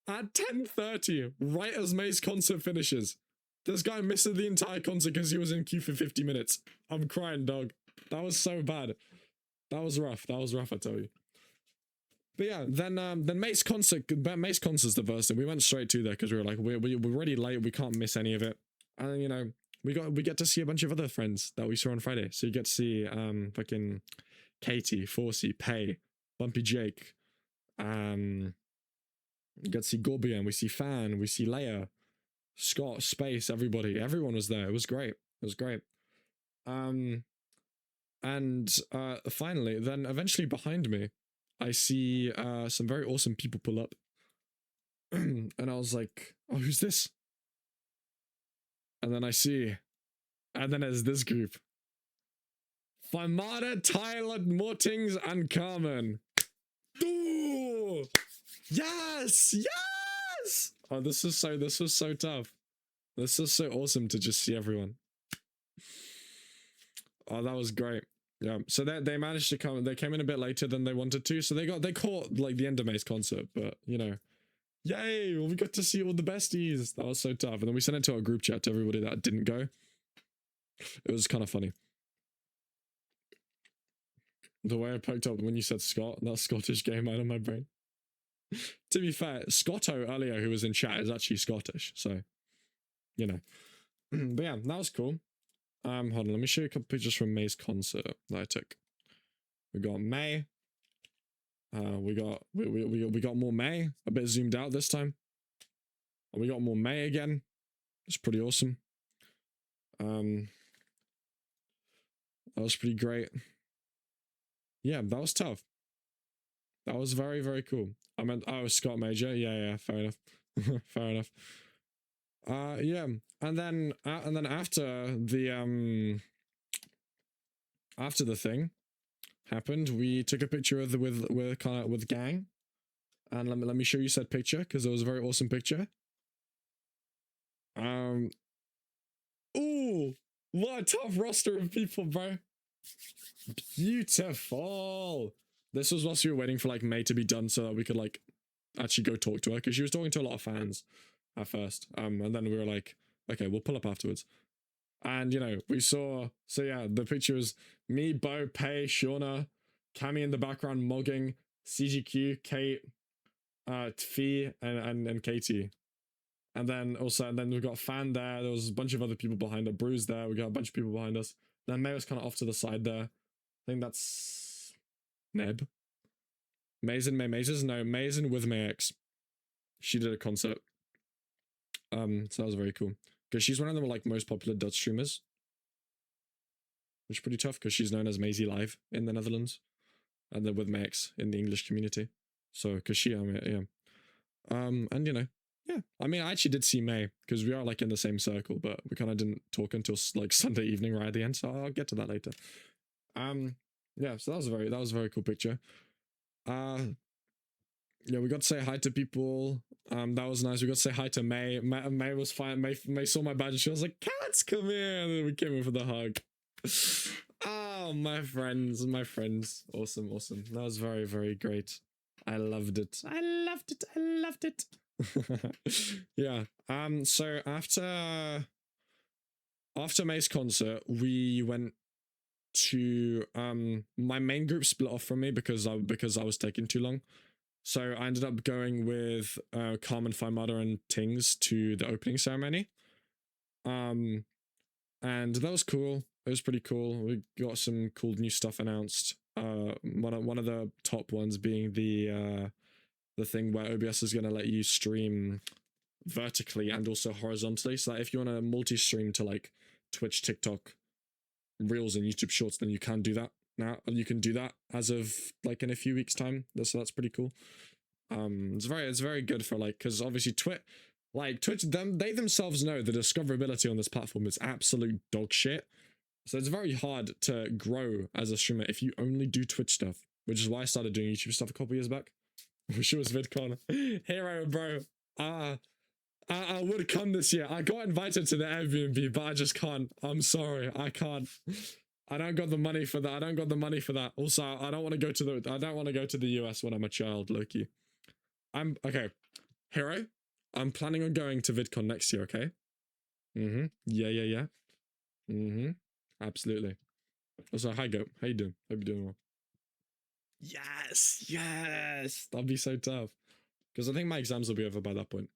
at 10:30, right as May's concert finishes. This guy missed the entire concert because he was in queue for 50 minutes. I'm crying, dog. That was so bad. That was rough. That was rough, I tell you. But yeah, then May's concert's the first thing. We went straight to there because we were like, we're already late. We can't miss any of it. And you know, we get to see a bunch of other friends that we saw on Friday. So you get to see fucking Katie, Forsey, Pay, Bumpy Jake. You get to see Gorbian. We see Fan. We see Leia, Scott, Space. Everybody. Everyone was there. It was great. It was great. And finally, then eventually behind me, I see some very awesome people pull up. And I was like, oh, who's this? And then and then there's this group. Famada, Tyler, Mortings, and Carmen. Ooh! Yes! Yes! Oh, this was so tough. This was so awesome to just see everyone. Oh, that was great. Yeah, so they managed to come. They came in a bit later than they wanted to, so they caught like the end of May's concert. But you know, yay! Well, we got to see all the besties. That was so tough. And then we sent it to our group chat to everybody that didn't go. It was kind of funny. The way I poked up when you said Scott, that Scottish came out of my brain. To be fair, Scotto earlier, who was in chat, is actually Scottish, so you know. But yeah, that was cool. Hold on, let me show you a couple pictures from May's concert that I took. We got May. We got more May, a bit zoomed out this time. And we got more May again. It's pretty awesome. That was pretty great. Yeah, that was tough. That was very, very cool. I meant, oh, Scott Major. Yeah, fair enough. Fair enough. Yeah, and then after the thing happened, we took a picture with gang, and let me show you said picture because it was a very awesome picture. Ooh, what a tough roster of people, bro. Beautiful. This was whilst we were waiting for like May to be done so that we could like actually go talk to her because she was talking to a lot of fans at first. And then we were like, okay, we'll pull up afterwards. And you know, we saw, so yeah, the picture was me, Bo, Pei, Shauna, Cammy in the background mogging, CGQ, Kate, Tfi, and Katie. And then we've got Fan there. There was a bunch of other people behind her. Bruce there. We got a bunch of people behind us. Then May was kind of off to the side there. I think that's Neb. Mason May Mazes? No, Mason with May X. She did a concert. So that was very cool. Because she's one of the like most popular Dutch streamers. Which is pretty tough because she's known as Maisie Live in the Netherlands. And then with May X in the English community. So, because she, yeah. And you know, yeah. I mean, I actually did see May because we are like in the same circle, but we kind of didn't talk until like Sunday evening right at the end. So I'll get to that later. Yeah, so that was a very cool picture. yeah, we got to say hi to people. That was nice. We got to say hi to May. May was fine. May saw my badge and she was like, "Cats, come here!" And then we came in for the hug. Oh, my friends, my friends. Awesome, awesome. That was very, very great. I loved it. I loved it. I loved it. Yeah. So after May's concert, we went to my main group split off from me because I was taking too long. So I ended up going with Carmen, Faimada, and Tings to the opening ceremony. And that was cool. It was pretty cool. We got some cool new stuff announced. One of the top ones being the thing where OBS is gonna let you stream vertically and also horizontally. So that if you want to multi-stream to like Twitch, TikTok, Reels, and YouTube Shorts, then you can do that now. You can do that as of like in a few weeks' time. So that's pretty cool. It's very good for like, because obviously Twitch, they themselves know the discoverability on this platform is absolute dog shit. So it's very hard to grow as a streamer if you only do Twitch stuff, which is why I started doing YouTube stuff a couple years back. Wish it was VidCon. Hero, bro. I would come this year. I got invited to the Airbnb, but I just can't. I'm sorry, I can't. I don't got the money for that. Also, I don't want to go to the US when I'm a child, Loki. I'm okay. Hero, I'm planning on going to VidCon next year, okay? Yeah. Absolutely. Also, hi Goat. How you doing? Hope you're doing well. Yes. That'd be so tough. Because I think my exams will be over by that point.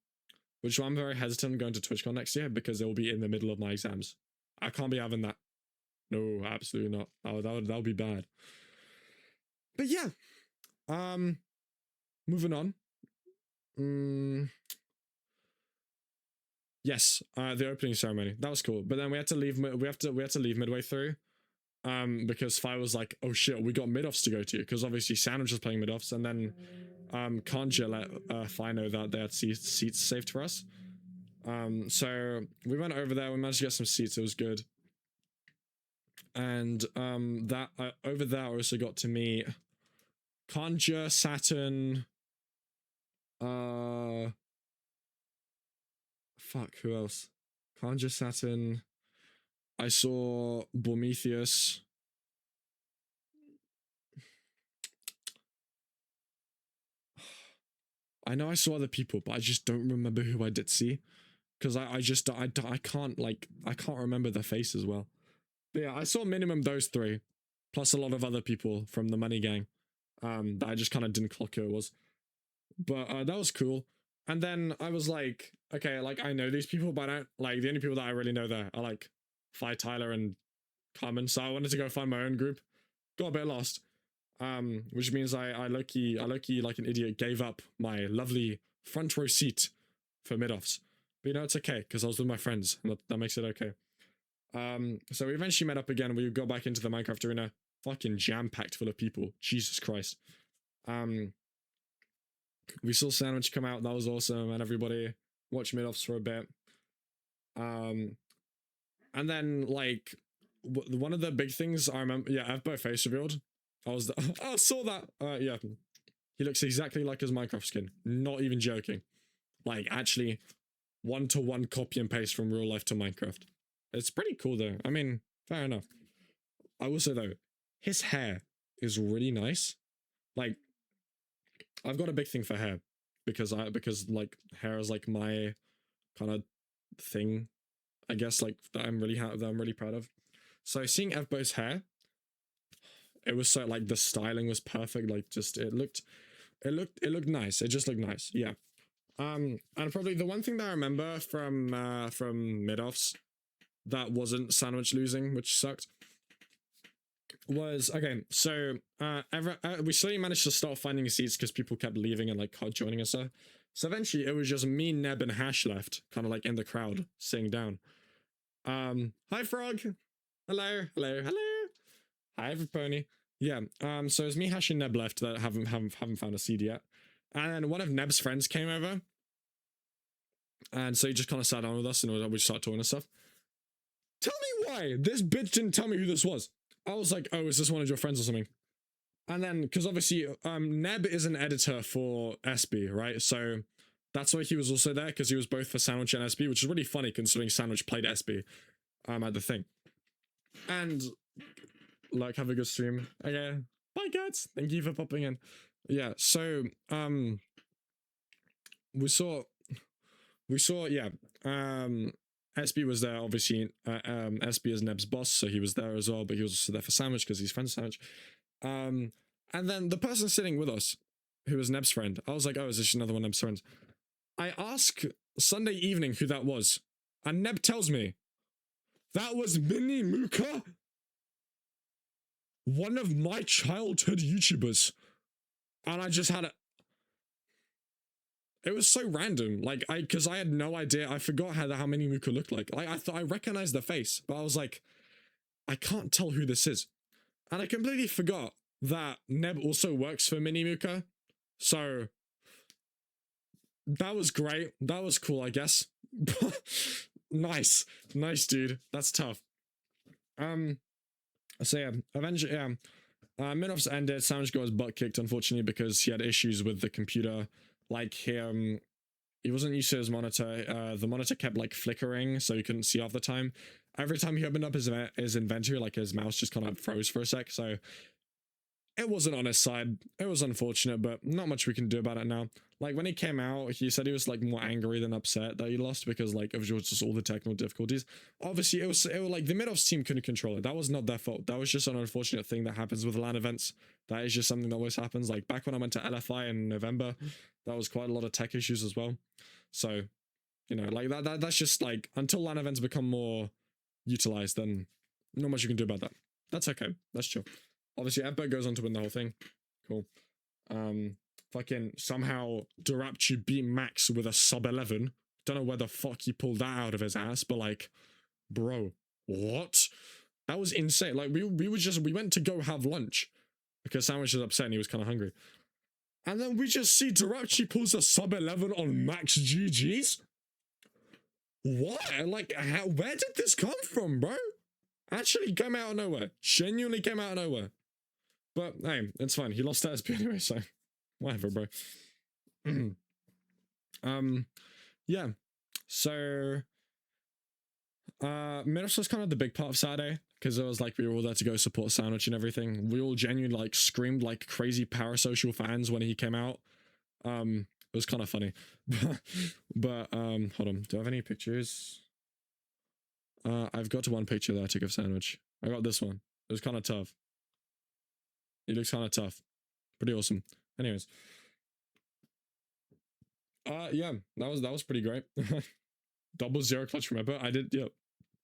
Which I'm very hesitant going to TwitchCon next year because it will be in the middle of my exams. I can't be having that. No, absolutely not. Oh, that would be bad. But yeah. Moving on. Yes, the opening ceremony. That was cool. But then we had to leave midway through. Because Fi was like, "Oh shit, we got mid-offs to go to," because obviously Sandwich was playing mid-offs, and then Conjure let Fi know that they had seats saved for us. So we went over there, we managed to get some seats, it was good. And that over there I also got to meet Conjure, Saturn, fuck, who else? Conjure, Saturn, I saw Bormetheus. I know I saw other people, but I just don't remember who I did see. Because I can't remember their face as well. But yeah, I saw minimum those three, plus a lot of other people from the Money Gang, that I just kind of didn't clock who it was. But that was cool. And then I was like, okay, like I know these people, but I don't, like the only people that I really know there are like Fi, Tyler, and Carmen. So I wanted to go find my own group. Got a bit lost. Which means I low-key like an idiot gave up my lovely front row seat for mid-offs. But you know, it's okay, because I was with my friends, and that makes it okay. So we eventually met up again. We got back into the Minecraft arena, fucking jam-packed full of people. Jesus Christ. We saw Sandwich come out, that was awesome, and everybody watched mid-offs for a bit. And then, like, one of the big things I remember, yeah, Evbo face revealed. I saw that. Yeah, he looks exactly like his Minecraft skin. Not even joking. Like, actually, 1-to-1 copy and paste from real life to Minecraft. It's pretty cool though. I mean, fair enough. I will say though, his hair is really nice. Like, I've got a big thing for hair because like hair is like my kind of thing, I guess, like that I'm really proud of. So seeing Evbo's hair, it was so like the styling was perfect. Like just it looked nice. It just looked nice. Yeah. And probably the one thing that I remember from mid-offs that wasn't Sandwich losing, which sucked, was okay. So we slowly managed to start finding seats because people kept leaving and like joining us. So eventually it was just me, Neb, and Hash left, kind of like in the crowd, sitting down. Hi Frog. Hello. Hi Everpony. Yeah. So it's me, Hash, and Neb left that haven't found a seat yet. And then one of Neb's friends came over. And so he just kind of sat down with us and we started talking and stuff. Tell me why this bitch didn't tell me who this was. I was like, oh, is this one of your friends or something? And then, because obviously, Neb is an editor for SB, right? So that's why he was also there, because he was both for Sandwich and SB, which is really funny considering Sandwich played SB at the thing. And like, have a good stream. Okay, bye Kats. Thank you for popping in. Yeah, so we saw yeah, SB was there, obviously. SB is Neb's boss, so he was there as well, but he was also there for Sandwich because he's friends with Sandwich. And then the person sitting with us, who was Neb's friend, I was like, oh, is this another one of Neb's friends? I ask Sunday evening who that was, and Neb tells me that was Mini Muka, one of my childhood YouTubers. And I just had a... It was so random, like, because I had no idea. I forgot how Mini Muka looked like. I thought I recognized the face, but I was like, I can't tell who this is. And I completely forgot that Neb also works for Mini Muka. So that was great. That was cool, I guess. Nice, dude. That's tough. So yeah, eventually, yeah. Minoff's ended. Sandwich got his butt kicked, unfortunately, because he had issues with the computer. Like, he wasn't used to his monitor. The monitor kept like flickering, so he couldn't see half the time. Every time he opened up his inventory, like his mouse just kind of froze for a sec. So it wasn't on his side. It was unfortunate, but not much we can do about it now. Like, when he came out, he said he was like more angry than upset that he lost because like of just all the technical difficulties. Obviously, it was like the mid-offs team couldn't control it. That was not their fault. That was just an unfortunate thing that happens with LAN events. That is just something that always happens. Like back when I went to LFI in November, that was quite a lot of tech issues as well. So, you know, like that's just like, until LAN events become more utilized, then not much you can do about that. That's okay. That's chill. Obviously, Emperor goes on to win the whole thing. Cool. Fucking somehow Durapchi beat Max with a sub 11. Don't know where the fuck he pulled that out of his ass, but like, bro, what? That was insane. Like, we went to go have lunch because Sandwich was upset and he was kind of hungry. And then we just see Durapchi pulls a sub 11 on Max GG's. What? Like, where did this come from, bro? Actually came out of nowhere. Genuinely came out of nowhere. But hey, it's fine. He lost that SP anyway, so whatever, bro. Yeah. So Middles was kind of the big part of Saturday, because it was like we were all there to go support Sandwich and everything. We all genuinely like screamed like crazy parasocial fans when he came out. It was kind of funny. But hold on. Do I have any pictures? I've got one picture that I took of Sandwich. I got this one. It was kind of tough. He looks kind of tough. Pretty awesome. Anyways. Yeah, that was pretty great. Double zero clutch, remember? I did, yeah.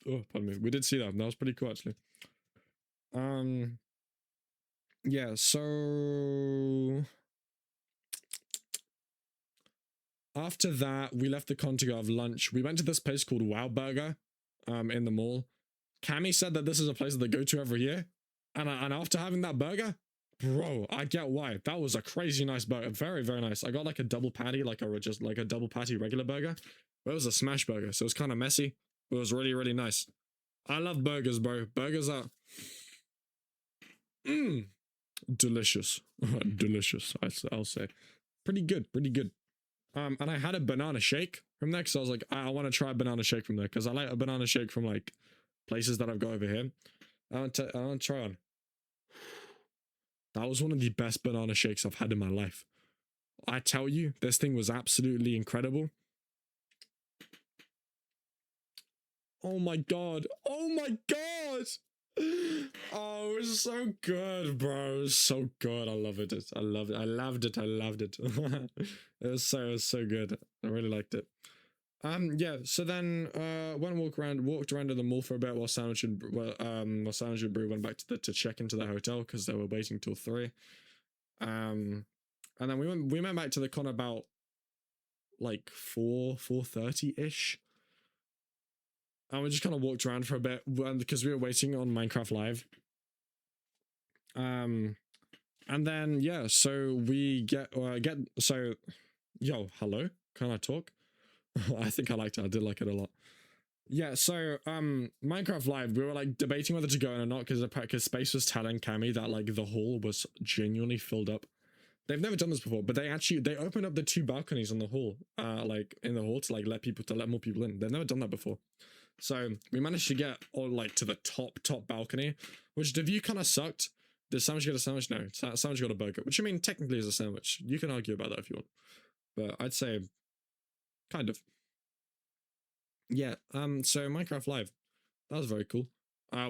Oh, pardon me. We did see that. That was pretty cool, actually. Yeah, so after that, we left the con to go have lunch. We went to this place called Wow Burger, in the mall. Cammy said that this is a place that they go to every year. And after having that burger, bro, I get why. That was a crazy nice burger. Very, very nice. I got like a double patty, like a double patty regular burger. But it was a smash burger, so it was kind of messy. But it was really, really nice. I love burgers, bro. Burgers are delicious. Delicious, I'll say. Pretty good, pretty good. And I had a banana shake from there, because I was like, I want to try a banana shake from there, because I like a banana shake from like places that I've got over here. I want to try one. That was one of the best banana shakes I've had in my life. I tell you, this thing was absolutely incredible. Oh my god. Oh my god. Oh, it was so good, bro. It was so good. I love it. I love it. I loved it. I loved it. It was so good. I really liked it. Yeah, so then walked around to the mall for a bit while Sandwich and Brew went back to check into the hotel because they were waiting till 3. And then we went back to the con about like 4:30-ish. And we just kind of walked around for a bit because we were waiting on Minecraft Live. And then yeah, so we so yo, hello, can I talk? I think I liked it. I did like it a lot. Yeah, so Minecraft Live, we were like debating whether to go in or not because Space was telling Cammy that like the hall was genuinely filled up. They've never done this before, but they opened up the 2 balconies on the hall, like in the hall to like let more people in. They've never done that before. So we managed to get all like to the top balcony, which the view kind of sucked. Did sandwich get a sandwich? No, sandwich got a burger, which I mean technically is a sandwich. You can argue about that if you want, but I'd say kind of. Yeah. So Minecraft Live, that was very cool.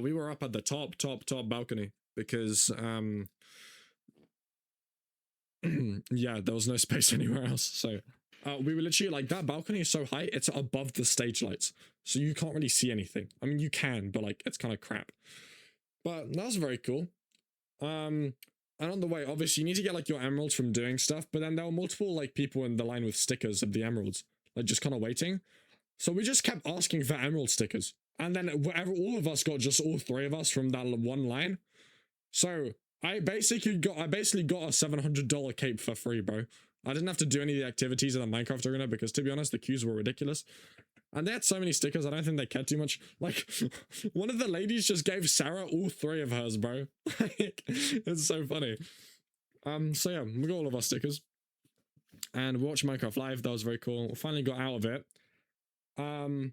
We were up at the top balcony because yeah, there was no space anywhere else. So we were literally like, that balcony is so high, it's above the stage lights. So you can't really see anything. I mean, you can, but like, it's kind of crap. But that was very cool. And on the way, obviously, you need to get like your emeralds from doing stuff. But then there were multiple like people in the line with stickers of the emeralds, like just kind of waiting. So we just kept asking for emerald stickers. And then whatever, all of us got just all 3 of us from that one line. So I basically got a $700 cape for free, bro. I didn't have to do any of the activities in the Minecraft arena because, to be honest, the queues were ridiculous. And they had so many stickers, I don't think they cared too much. Like, one of the ladies just gave Sarah all 3 of hers, bro. Like, it's so funny. So yeah, we got all of our stickers. And we watched Minecraft Live, that was very cool. We finally got out of it. And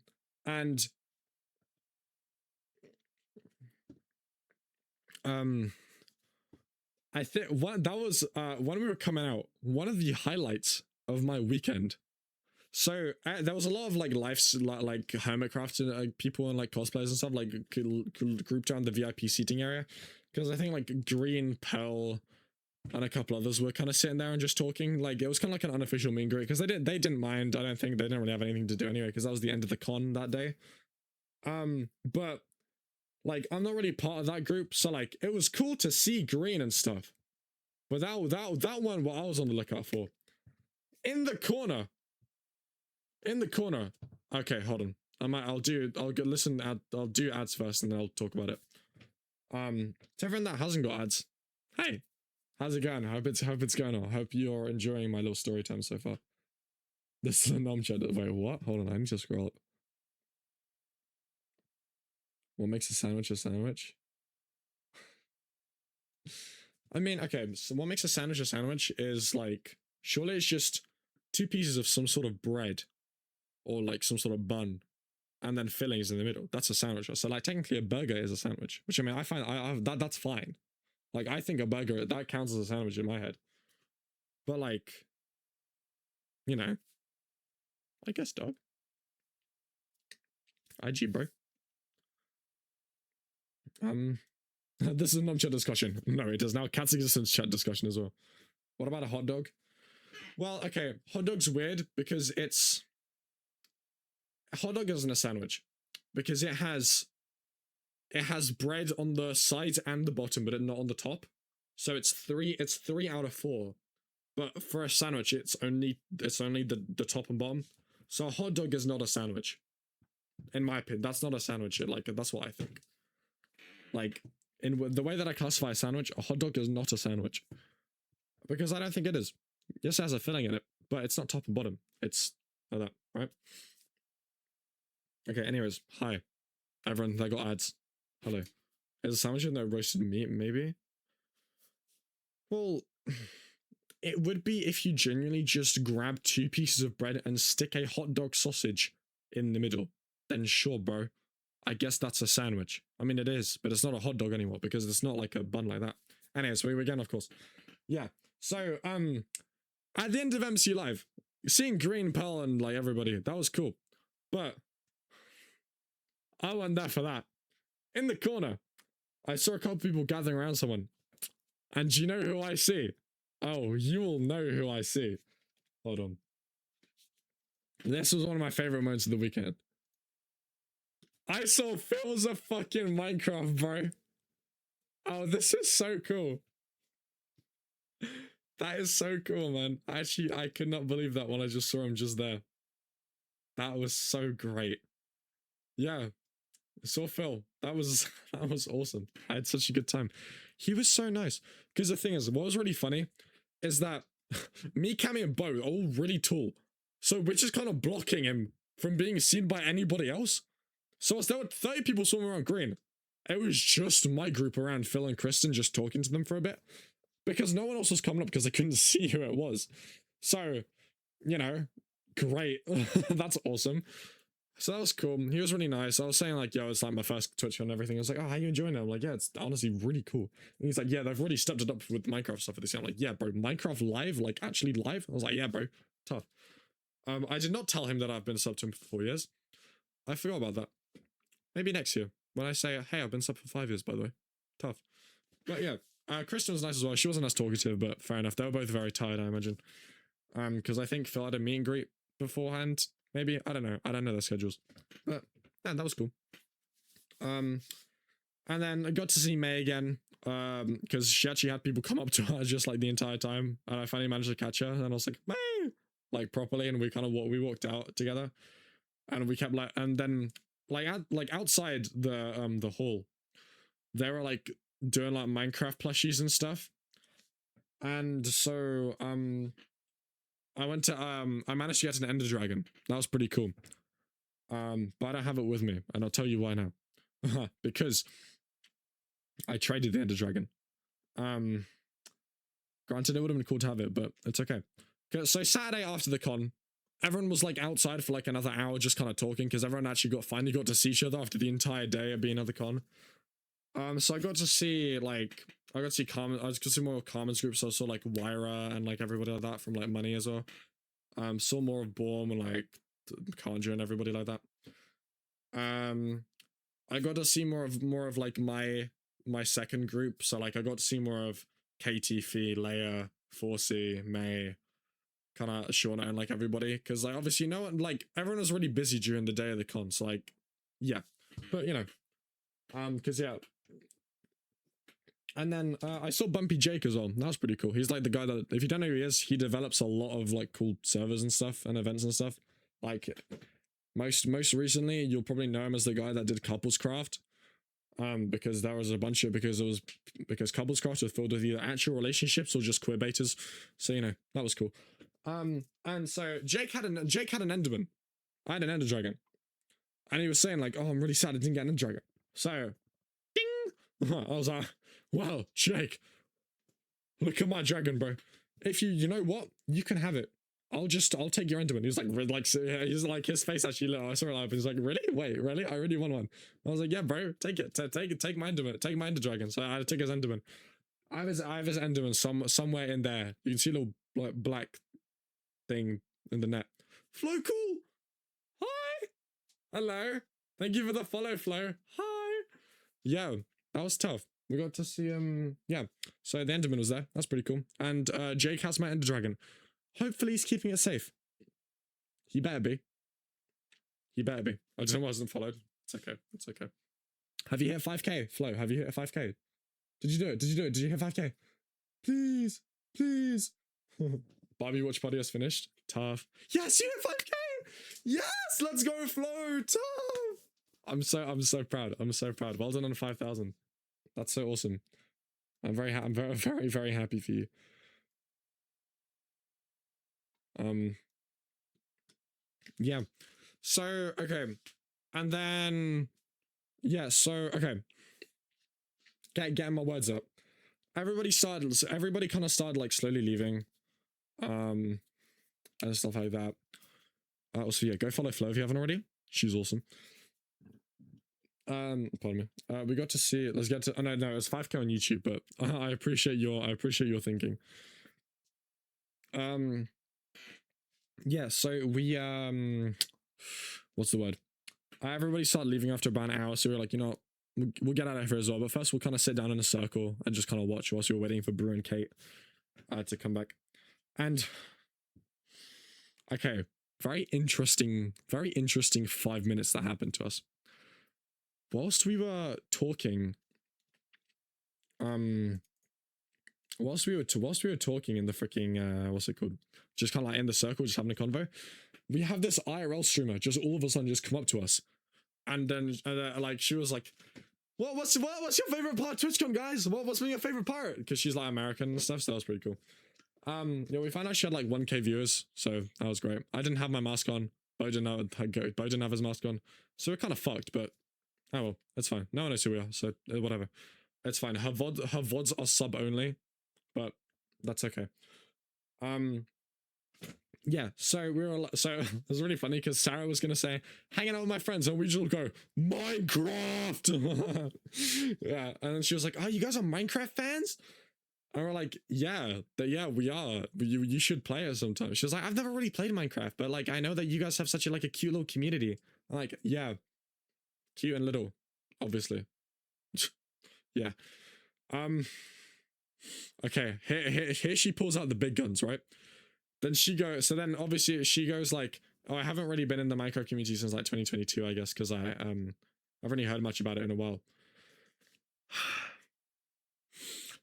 I think that was when we were coming out, one of the highlights of my weekend. So there was a lot of like like hermitcraft and people and like cosplayers and stuff like grouped around the VIP seating area, because I think like Green, Pearl, and a couple others were kind of sitting there and just talking. Like it was kind of like an unofficial meet and greet because they didn't mind. I don't think they didn't really have anything to do anyway because that was the end of the con that day. But like I'm not really part of that group, so like it was cool to see Green and stuff. But that one, what I was on the lookout for, in the corner. Okay, hold on. I'll do ads first and then I'll talk about it. To everyone that hasn't got ads, hey, how's it going? Hope it's going on. Hope you're enjoying my little story time so far. This is a nom chat. Wait, what? Hold on, I need to scroll up. What makes a sandwich a sandwich? I mean, okay, so what makes a sandwich is like, surely it's just 2 pieces of some sort of bread or like some sort of bun and then fillings in the middle. That's a sandwich. So like technically a burger is a sandwich, which I mean, I find that's fine. Like I think a burger, that counts as a sandwich in my head. But like, you know, I guess, dog. IG, bro. This is a non-chat discussion. No, it is now KatsExistance chat discussion as well. What about a hot dog? Well, okay, hot dog's weird because a hot dog isn't a sandwich because it has bread on the sides and the bottom, but not on the top. So it's 3 out of 4. But for a sandwich, it's only the top and bottom. So a hot dog is not a sandwich. In my opinion, that's not a sandwich. Like, that's what I think. Like, in the way that I classify a sandwich, a hot dog is not a sandwich. Because I don't think it is. Yes, it has a filling in it, but it's not top and bottom. It's like that, right? Okay, anyways, hi. Everyone that got ads. Hello. Is a sandwich in there roasted meat, maybe? Well, it would be if you genuinely just grab 2 pieces of bread and stick a hot dog sausage in the middle. Then sure, bro. I guess that's a sandwich. I mean, it is, but it's not a hot dog anymore because it's not like a bun like that. Anyways, we again, of course. Yeah. So, at the end of MC Live, seeing Green, Pearl, and like everybody, that was cool. But I went there for that. In the corner, I saw a couple people gathering around someone. And do you know who I see? Oh, you will know who I see. Hold on. This was one of my favorite moments of the weekend. I saw Phil's a fucking Minecraft, bro. Oh, this is so cool. That is so cool, man. Actually, I could not believe that when I just saw him just there. That was so great. Yeah. I saw Phil. That was awesome. I had such a good time. He was so nice. Because the thing is, what was really funny is that me, Cammy, and Bo are all really tall. So we're just kind of blocking him from being seen by anybody else. So there were 30 people swimming around green. It was just my group around Phil and Kristen, just talking to them for a bit. Because no one else was coming up because they couldn't see who it was. So, you know, great. That's awesome. So that was cool. He was really nice. I was saying like, yo, it's like my first Twitch and everything. I was like, oh, how you enjoying it? I'm like, yeah, it's honestly really cool. And he's like, yeah, they've already stepped it up with Minecraft stuff for this year. I'm like, yeah, bro, Minecraft live, like actually live? I was like, yeah, bro, tough. I did not tell him that I've been subbed to him for 4 years. I forgot about that. Maybe next year when I say, hey, I've been subbed for 5 years, by the way. Tough. But yeah, Kristen was nice as well. She wasn't as talkative, but fair enough. They were both very tired, I imagine. Because I think Phil had a meet and greet beforehand. Maybe, I don't know their schedules, but yeah, that was cool. And then I got to see May again, because she actually had people come up to her just like the entire time, and I finally managed to catch her, and I was like, May, like properly, and we kind of we walked out together, and we kept like, and then like outside the hall, they were like doing like Minecraft plushies and stuff, and so I went to I managed to get an Ender Dragon. That was pretty cool. But I don't have it with me, and I'll tell you why now. Because I traded the Ender Dragon. Granted, it would have been cool to have it, but it's okay. So Saturday after the con, everyone was like outside for like another hour just kind of talking, because everyone actually finally got to see each other after the entire day of being at the con. So I got to see like I got to see more of Carmen's group, so I saw like Wyra and like everybody like that from like Money as well. Saw more of Borm and like Conjure and everybody like that. I got to see more of like my second group, so like I got to see more of Katie, Fee, Leia, Forsey, May, kind of Shauna and like everybody, because like obviously no one, like everyone was really busy during the day of the con, so like yeah, but you know, because yeah. And then I saw Bumpy Jake as well. That was pretty cool. He's like the guy that, if you don't know who he is, he develops a lot of like cool servers and stuff and events and stuff. Like most recently, you'll probably know him as the guy that did Couples Craft. Because there was a bunch of because Couples Craft was filled with either actual relationships or just queer betas. So you know that was cool. And so Jake had an Enderman. I had an Ender Dragon, and he was saying like, "Oh, I'm really sad I didn't get an Ender Dragon." So, ding! I was like, wow, Jake, look at my dragon, bro. If you know what, you can have it. I'll take your Enderman. He's like his face actually lit up. I saw it live. He's like, really? Wait, really? I really want one. I was like, yeah, bro, take it. Take my Enderman. Take my Ender Dragon. So I took his Enderman. I have his Enderman somewhere in there. You can see a little like black thing in the net. Flo, cool. Hi. Hello. Thank you for the follow, Flo. Hi. Yeah, that was tough. We got to see yeah. So the Enderman was there. That's pretty cool. And Jake has my Ender Dragon. Hopefully he's keeping it safe. He better be. He better be. I just wasn't followed. It's okay. It's okay. Have you hit 5k, Flo? Have you hit 5k? Did you do it? Did you do it? Did you hit 5k? Please, please. Barbie Watch Party has finished. Tough. Yes, you hit 5k. Yes, let's go, Flo. Tough. I'm so proud. I'm so proud. Well done on 5,000. That's so awesome. I'm very happy for you. Yeah. So okay, and then yeah. So okay. Getting my words up. Everybody kind of started like slowly leaving, and stuff like that. Also, yeah, go follow Flo if you haven't already. She's awesome. Pardon me. We got to see it. Let's get to. Oh, no, it's 5k on YouTube, but I appreciate your thinking. Yeah. So we what's the word? Everybody started leaving after about an hour, so we were like, you know what? We'll get out of here as well. But first, we'll kind of sit down in a circle and just kind of watch whilst we were waiting for Brew and Kate to come back. And okay, very interesting 5 minutes that happened to us. Whilst we were talking, whilst we were talking in the freaking what's it called? Just kind of like in the circle, just having a convo. We have this IRL streamer just all of a sudden just come up to us, and then like she was like, what's your favorite part of TwitchCon, guys? What's been your favorite part? Because she's like American and stuff, so that was pretty cool. Yeah, we found out she had like 1k viewers, so that was great. I didn't have my mask on. Bo didn't have his mask on. So we're kind of fucked, but oh well, that's fine. No one knows who we are, so whatever. It's fine. Her VODs are sub only, but that's okay. Yeah, so we were so it was really funny because Sarah was gonna say hanging out with my friends and we just go Minecraft. Yeah, and then she was like, oh, you guys are Minecraft fans? And we're like, yeah, we are. You should play it sometime. She was like, I've never really played Minecraft, but like I know that you guys have such a like a cute little community. I'm like, yeah, cute and little, obviously. Yeah. Okay, here she pulls out the big guns, right? Then she goes, so then obviously she goes like, oh, I haven't really been in the Minecraft community since like 2022, I guess, because I've only heard much about it in a while.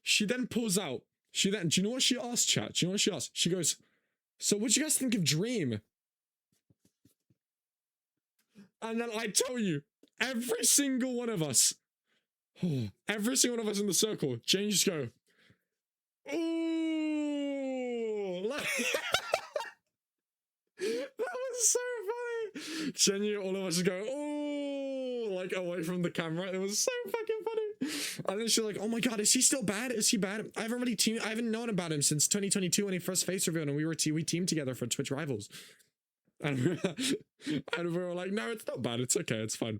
She then pulls out, do you know what she asked, chat? Do you know what she asked? She goes, so what'd you guys think of Dream? And then I tell you, every single one of us in the circle, Jane just go, ooh, like, that was so funny. Genuinely, all of us just go, ooh, like away from the camera. It was so fucking funny. And then she's like, oh my god, is he still bad? Is he bad? I haven't known about him since 2022 when he first face revealed and we teamed together for Twitch Rivals. And we were like, no, it's not bad. It's okay. It's fine.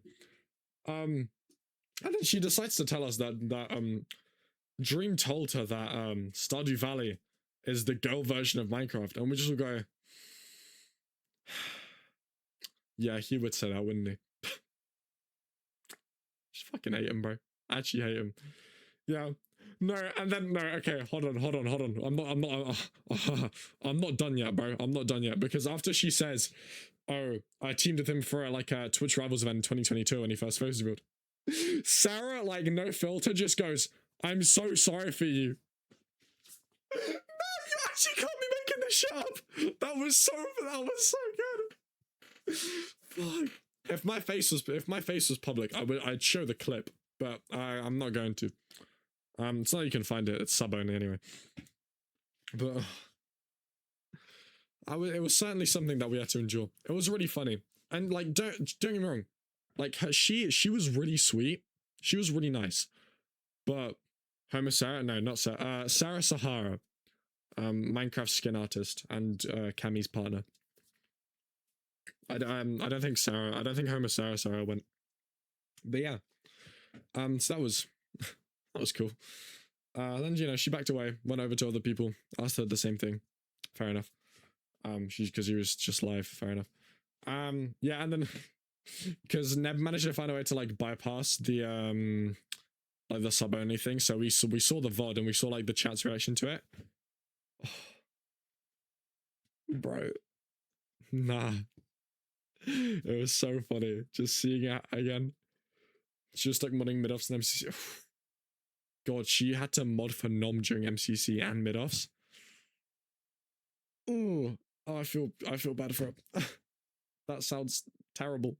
And then she decides to tell us that Dream told her that Stardew Valley is the girl version of Minecraft, and we just will go, yeah, he would say that, wouldn't he? Just fucking hate him, bro. I actually hate him. Yeah. No, and then no. Okay, hold on. I'm not done yet, bro. I'm not done yet because after she says, "Oh, I teamed with him for like a Twitch Rivals event in 2022 when he first revealed," Sarah, like no filter, just goes, "I'm so sorry for you." No, you actually can't be making this shit up. That was so good. Fuck. If my face was public, I'd show the clip, but I'm not going to. So you can find it. It's sub only anyway. But it was certainly something that we had to endure. It was really funny, and like don't get me wrong, like she was really sweet. She was really nice, but Sarah Sahara, Minecraft skin artist and Cammy's partner. I don't think Sarah went, but yeah, so that was cool. Then you know she backed away, went over to other people, asked her the same thing. Fair enough. Because he was just live. Fair enough. Yeah, and then because Neb managed to find a way to like bypass the like the sub only thing, so we saw the VOD and we saw like the chat's reaction to it. Bro, nah. It was so funny just seeing it again. She was like modding mid-offs and MCC. God, she had to mod for Nom during MCC and mid-offs. Ooh, oh, I feel bad for her. That sounds terrible.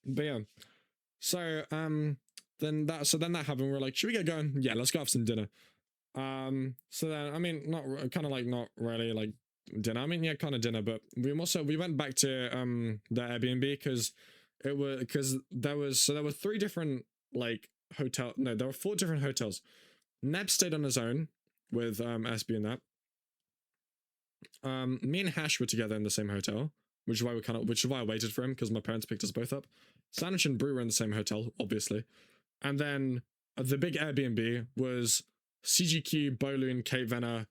But yeah, so then that happened. We're like, should we get going? Yeah, let's go have some dinner. So then I mean, not really like dinner. I mean, yeah, kind of dinner, but we went back to the Airbnb because there were 3 different like there were 4 different hotels. Neb stayed on his own with SB and that. Me and Hash were together in the same hotel, which is why I waited for him because my parents picked us both up. Sandwich and Brew were in the same hotel, obviously, and then the big Airbnb was CGQ, Boloon, Kate Venner,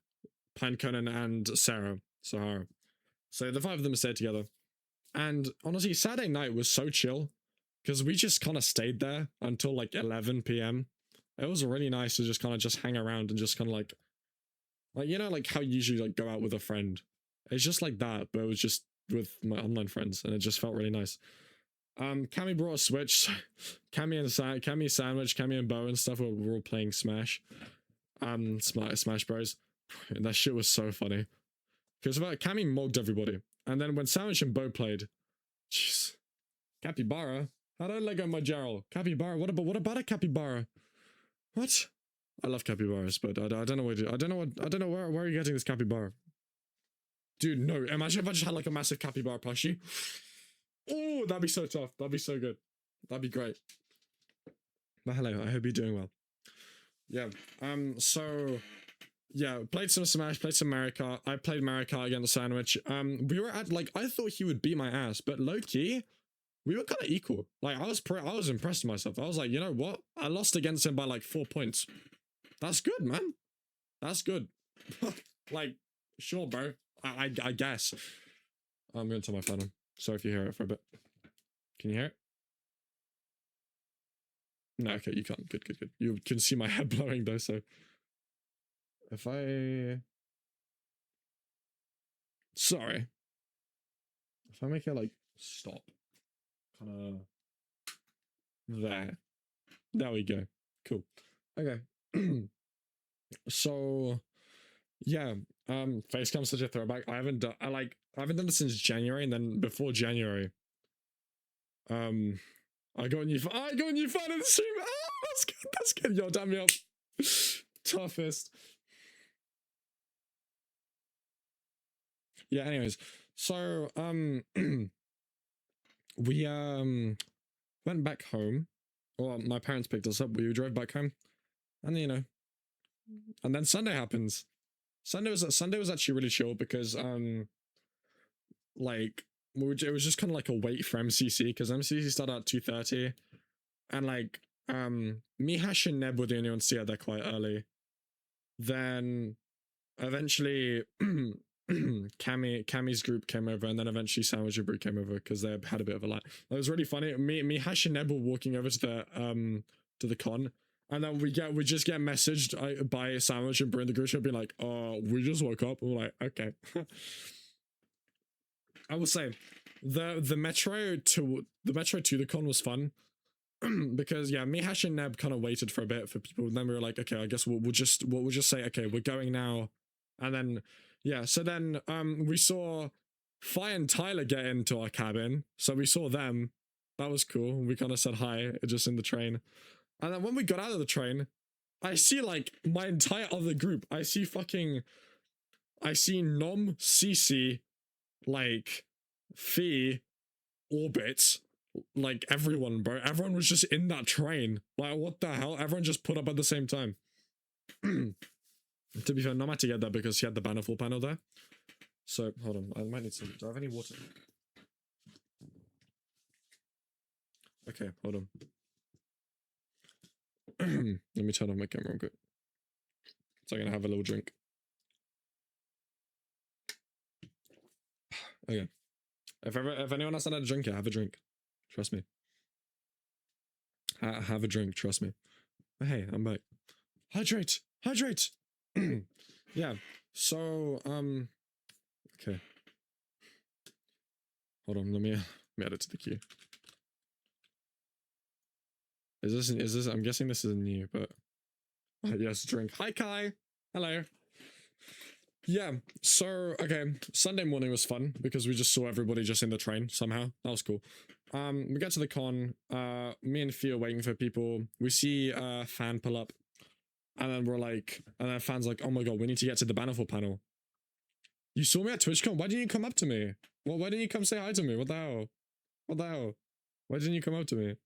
Pine Conan, and Sarah Sahara. So the 5 of them stayed together, and honestly, Saturday night was so chill because we just kind of stayed there until like 11 p.m. It was really nice to just kind of hang around and just kind of like you know, like how you usually like go out with a friend. It's just like that, but it was just with my online friends, and it just felt really nice. Cammy brought a Switch. So Cammy Sandwich, Cammy and Bo and stuff were all playing Smash. Smash Bros. And that shit was so funny. Because Cammy mogged everybody. And then when Sandwich and Bo played, jeez. Capybara? How do I Lego my Gerald? Capybara? What about a capybara? What? I love capybaras, but I don't know where are you getting this capybara? Dude, no. Imagine if I just had like a massive capybara plushie. Oh, that'd be so tough. That'd be so good. That'd be great. But hello, I hope you're doing well. Yeah. So yeah, played some Smash, played some Mario Kart. I played Mario Kart against the Sandwich. We were at like, I thought he would beat my ass, but low key, we were kind of equal. Like I was impressed with myself. I was like, you know what? I lost against him by like 4 points. That's good, man. That's good. Like, sure, bro. I guess. I'm going to turn my phone on. Sorry if you hear it for a bit. Can you hear it? No, okay, you can't. Good, good, good. You can see my head blowing though, so. If I... Sorry. If I make it like, stop. Kind of... There. There we go. Cool. Okay. So... Yeah, Facecam's such a throwback. I haven't done it since January, and then before January, I got a new phone in the stream. Oh, that's good. Yo, damn me up. Toughest. Yeah, anyways, so we went back home. Well, my parents picked us up. We drove back home, and you know, and then Sunday happens. Sunday was actually really chill because like it was just kind of like a wait for MCC because MCC started at 2:30, and like me, Hash, and Neb were the only ones to get there quite early. Then eventually Cammy's group came over, and then eventually Sandwich and Brew came over because they had a bit of a lie. It was really funny. Me, Hash, and Neb were walking over to the con. And then we just get messaged by Sandwich and Brew in the group chat being like, "Oh, we just woke up." And we're like, "Okay." I will say, the metro to the con was fun because yeah, me, Hash, and Neb kind of waited for a bit for people. And then we were like, "Okay, I guess we'll just say, okay, we're going now." And then yeah, so then we saw Fi and Tyler get into our cabin, so we saw them. That was cool. We kind of said hi just in the train. And then when we got out of the train, I see like my entire other group. I see Nom, CC, like Fee, Orbit, like everyone, bro. Everyone was just in that train. Like, what the hell? Everyone just put up at the same time. To be fair, Nom had to get there because he had the Bannerful panel there. So, hold on. I might need some. Do I have any water? Okay, hold on. Let me turn off my camera real quick. So I'm gonna have a little drink. Okay. If anyone has had a drink, have a drink. Trust me. Have a drink, trust me. But hey, I'm back. Hydrate! Hydrate! Yeah. So, okay. Hold on, let me add it to the queue. Is this, I'm guessing this is new, but yes, drink. Hi, Kai. Hello. Yeah, so, okay, Sunday morning was fun because we just saw everybody just in the train somehow. That was cool. We get to the con, me and Fee are waiting for people. We see Fan pull up, and then we're like, and then Fan's like, "Oh my god, we need to get to the Bannerful panel." You saw me at Twitchcon? Why didn't you come up to me? Well, why didn't you come say hi to me? What the hell? What the hell? Why didn't you come up to me?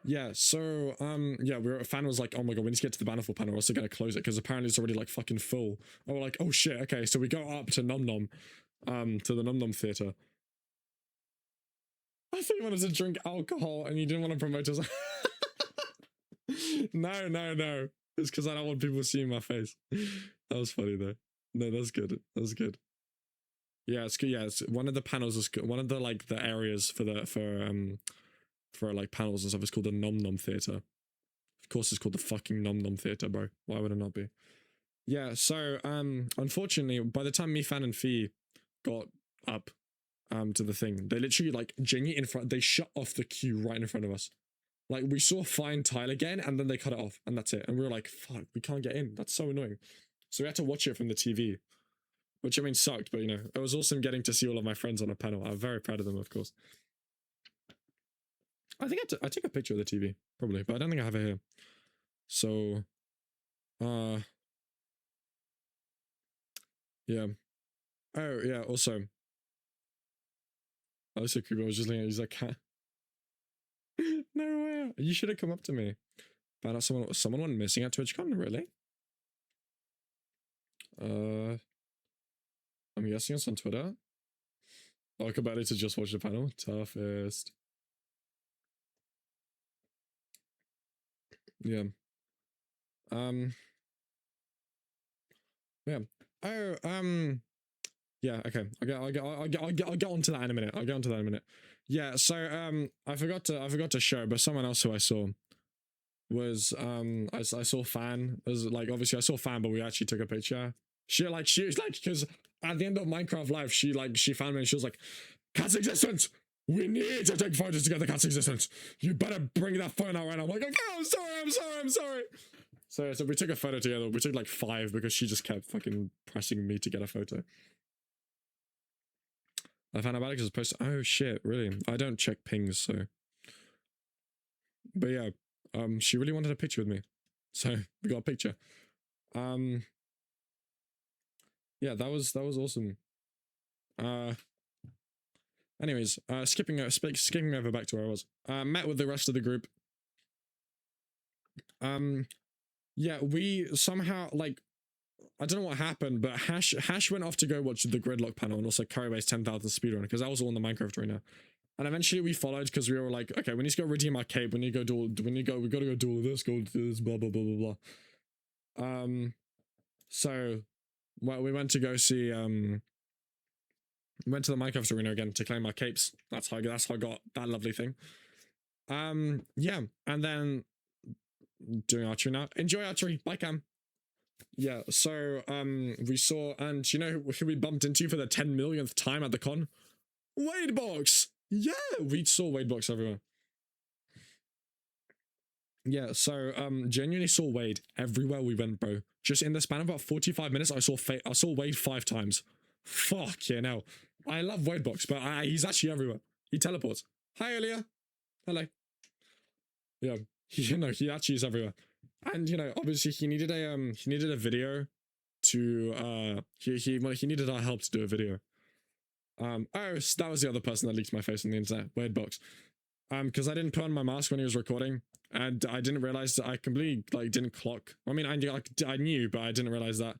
Yeah, so, yeah, Fan was like, "Oh my god, we need to get to the Bannerful panel, we're also gonna close it, because apparently it's already, like, fucking full." And we're like, "Oh shit, okay," so we go up to Nom Nom, to the Nom Nom Theatre. I thought you wanted to drink alcohol, and you didn't want to promote us. No. It's because I don't want people seeing my face. That was funny, though. No, that's good. That was good. Yeah, it's good. Yeah, it's one of the panels is good. One of the, like, the areas for like panels and stuff is called the Nom Nom Theatre. Of course, it's called the fucking Nom Nom Theatre, bro. Why would it not be? Yeah. So, unfortunately, by the time me, Fan, and Fee got up, to the thing, they literally like genuinely in front. They shut off the queue right in front of us. Like we saw Fine Tile again, and then they cut it off, and that's it. And we were like, "Fuck, we can't get in." That's so annoying. So we had to watch it from the TV. Which I mean sucked, but you know, it was awesome getting to see all of my friends on a panel. I'm very proud of them, of course. I think I took a picture of the TV, probably, but I don't think I have it here. So, yeah. Oh yeah, also. I was like, was just looking at, he's like, no way. You should have come up to me. Found out someone went missing at TwitchCon, really? I'm guessing it's on Twitter. Talk about it to just watch the panel. Toughest. Yeah. Yeah. Oh, yeah, okay. I'll get onto that in a minute. I'll get onto that in a minute. Yeah, so I forgot to show, but someone else who I saw was I saw Fan. It was like, obviously I saw Fan, but we actually took a picture. She was like, because at the end of Minecraft Live, she found me and she was like, KatsExistance, we need to take photos together, KatsExistance. You better bring that phone out right now. I'm like, oh, I'm sorry. So we took a photo together. We took like 5 because she just kept fucking pressing me to get a photo. I found out about it because it's posted. Oh shit, really? I don't check pings, so. But yeah, she really wanted a picture with me, so we got a picture. Yeah, that was awesome. Anyways, skipping over back to where I was. Met with the rest of the group. Yeah, we somehow, like, I don't know what happened, but Hash went off to go watch the Gridlock panel and also Currybase 10,000 speedrun because that was all in the Minecraft arena. And eventually we followed because we were like, okay, we need to go redeem our cape. We gotta go do all this, go do this, blah blah blah blah blah. So, well, we went to go see went to the Minecraft arena again to claim our capes. That's how I got that lovely thing. Yeah, and then doing archery now. Enjoy archery. Bye, Cam. Yeah, so we saw, and you know who we bumped into for the 10 millionth time at the con? Wadebox. Yeah, we saw Wadebox everywhere. Yeah, so genuinely saw Wade everywhere we went, bro. Just in the span of about 45 minutes, I saw Wade 5 times. Fuck yeah, now. I love Wadebox, but he's actually everywhere. He teleports. Hi, Elia. Hello. Yeah, he actually is everywhere. And obviously he needed a video to he needed our help to do a video. Oh, so that was the other person that leaked my face on the internet. Wadebox. Because I didn't put on my mask when he was recording, and I didn't realize that I completely didn't clock. I mean, I knew, but I didn't realize that.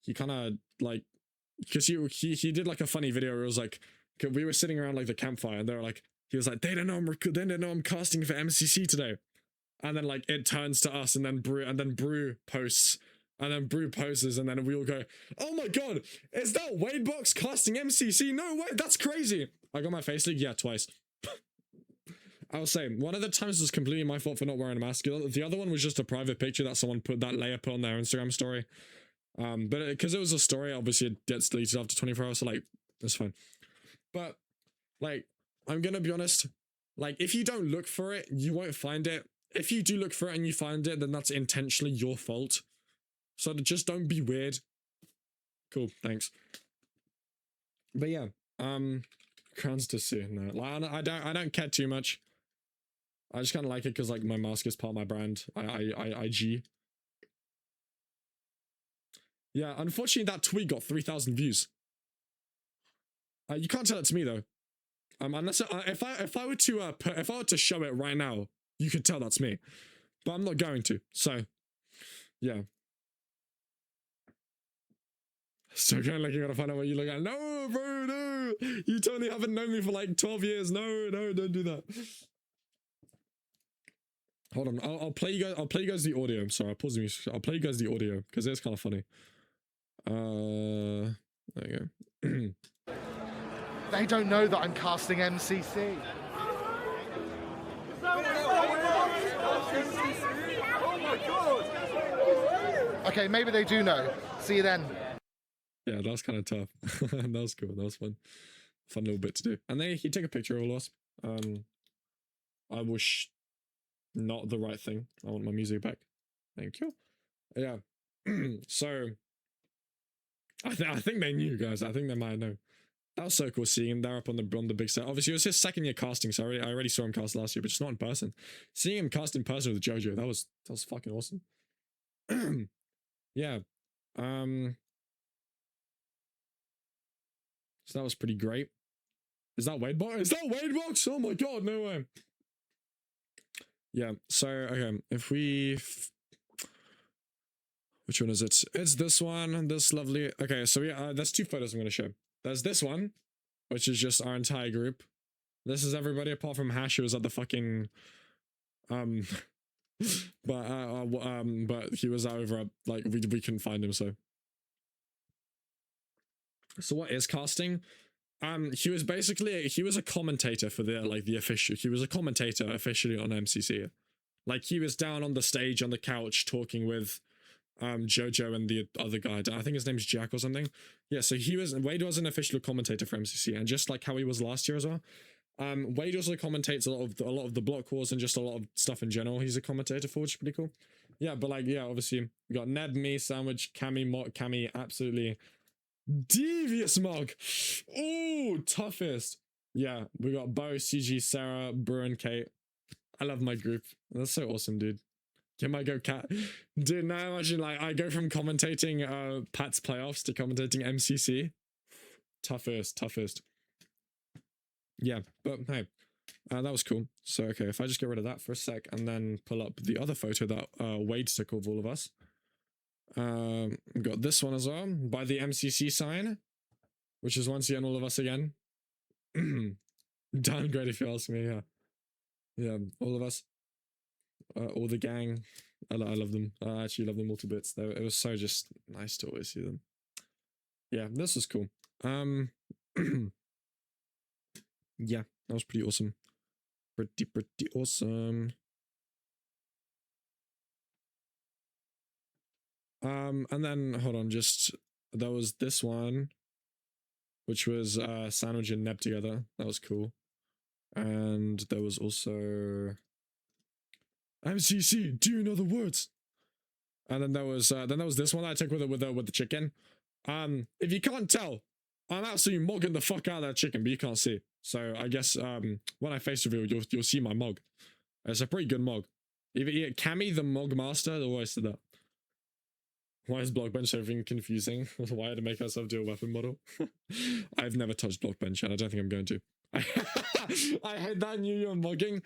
He kind of because he did like a funny video where it was like, we were sitting around like the campfire, and they were like, he was like, they don't know I'm casting for MCC today, and then like it turns to us, and then Brew posts. And then Brew poses, and then we all go, oh my god, is that Wadebox casting MCC? No way, that's crazy. I got my face leaked, yeah, twice. I'll say, one of the times was completely my fault for not wearing a mask. The other one was just a private picture that someone put on their Instagram story. But because it was a story, obviously it gets deleted after 24 hours, so like, that's fine. But, like, I'm gonna be honest, like, if you don't look for it, you won't find it. If you do look for it and you find it, then that's intentionally your fault. So just don't be weird. Cool, thanks. But yeah, crowns to see. No, like, I don't care too much. I just kind of like it because like my mask is part of my brand. IG. Yeah, unfortunately that tweet got 3,000 views. You can't tell it to me though. Unless if I were to show it right now, you could tell that's me. But I'm not going to. So, yeah. So kind of like you gotta find out what you look at. No, bro, no. You totally haven't known me for like 12 years. No, don't do that. Hold on, I'll play you guys the audio. I'm sorry, I'll play you guys the audio because it's kind of funny. There you go. They don't know that I'm casting MCC. Okay, maybe they do know. See you then. Yeah, that was kind of tough. That was cool. That was fun. Fun little bit to do. And then he took a picture of all us. I wish not the right thing. I want my music back. Thank you. Yeah. So I think they knew, guys. I think they might know. That was so cool seeing him there up on the big set. Obviously, it was his second year casting, so I already saw him cast last year, but just not in person. Seeing him cast in person with JoJo, that was fucking awesome. Yeah. So that was pretty great. Is that Wade box? Is that Wade box? Oh my god, no way. Yeah, so okay, if we which one is it? It's this one, this lovely. Okay, so yeah, there's two photos I'm gonna show. There's this one, which is just our entire group. This is everybody apart from Hash, who was at the fucking but he was over at, like, we couldn't find him. So what is casting? He was a commentator for the official. He was a commentator officially on MCC. Like, he was down on the stage on the couch talking with Jojo and the other guy. I think his name's Jack or something. Yeah, so Wade was an official commentator for MCC, and just like how he was last year as well. Wade also commentates a lot of the block wars and just a lot of stuff in general. He's a commentator for, which is pretty cool. Yeah, but like, yeah, obviously we got Neb, me, Sandwich, Cammy, absolutely devious mug. Oh, toughest. Yeah, we got Bo, CG, Sarah, Brew, and Kate. I love my group. That's so awesome, dude. Can I go Cat? Dude, now imagine, like, I go from commentating Pat's playoffs to commentating MCC. Toughest. Yeah, but hey, that was cool. So, okay, if I just get rid of that for a sec and then pull up the other photo that Wade took of all of us. Got this one as well, by the MCC sign, which is once again all of us again. Downgrade if you ask me, yeah. Yeah, all of us. All the gang. I love them. I actually love them all to bits. It was so just nice to always see them. Yeah, this was cool. Yeah, that was pretty awesome. Pretty awesome. And then hold on, there was this one, which was Sandwich and Neb together. That was cool. And there was also MCC, do you know the words? And then there was this one that I took with the chicken. If you can't tell, I'm absolutely mogging the fuck out of that chicken, but you can't see. So I guess when I face reveal, you'll see my mog. It's a pretty good mog. Even Cammy the mog master always said that. Why is Blockbench so confusing? Why to make ourselves do a weapon model? I've never touched Blockbench, and I don't think I'm going to. I hate that New Year mogging.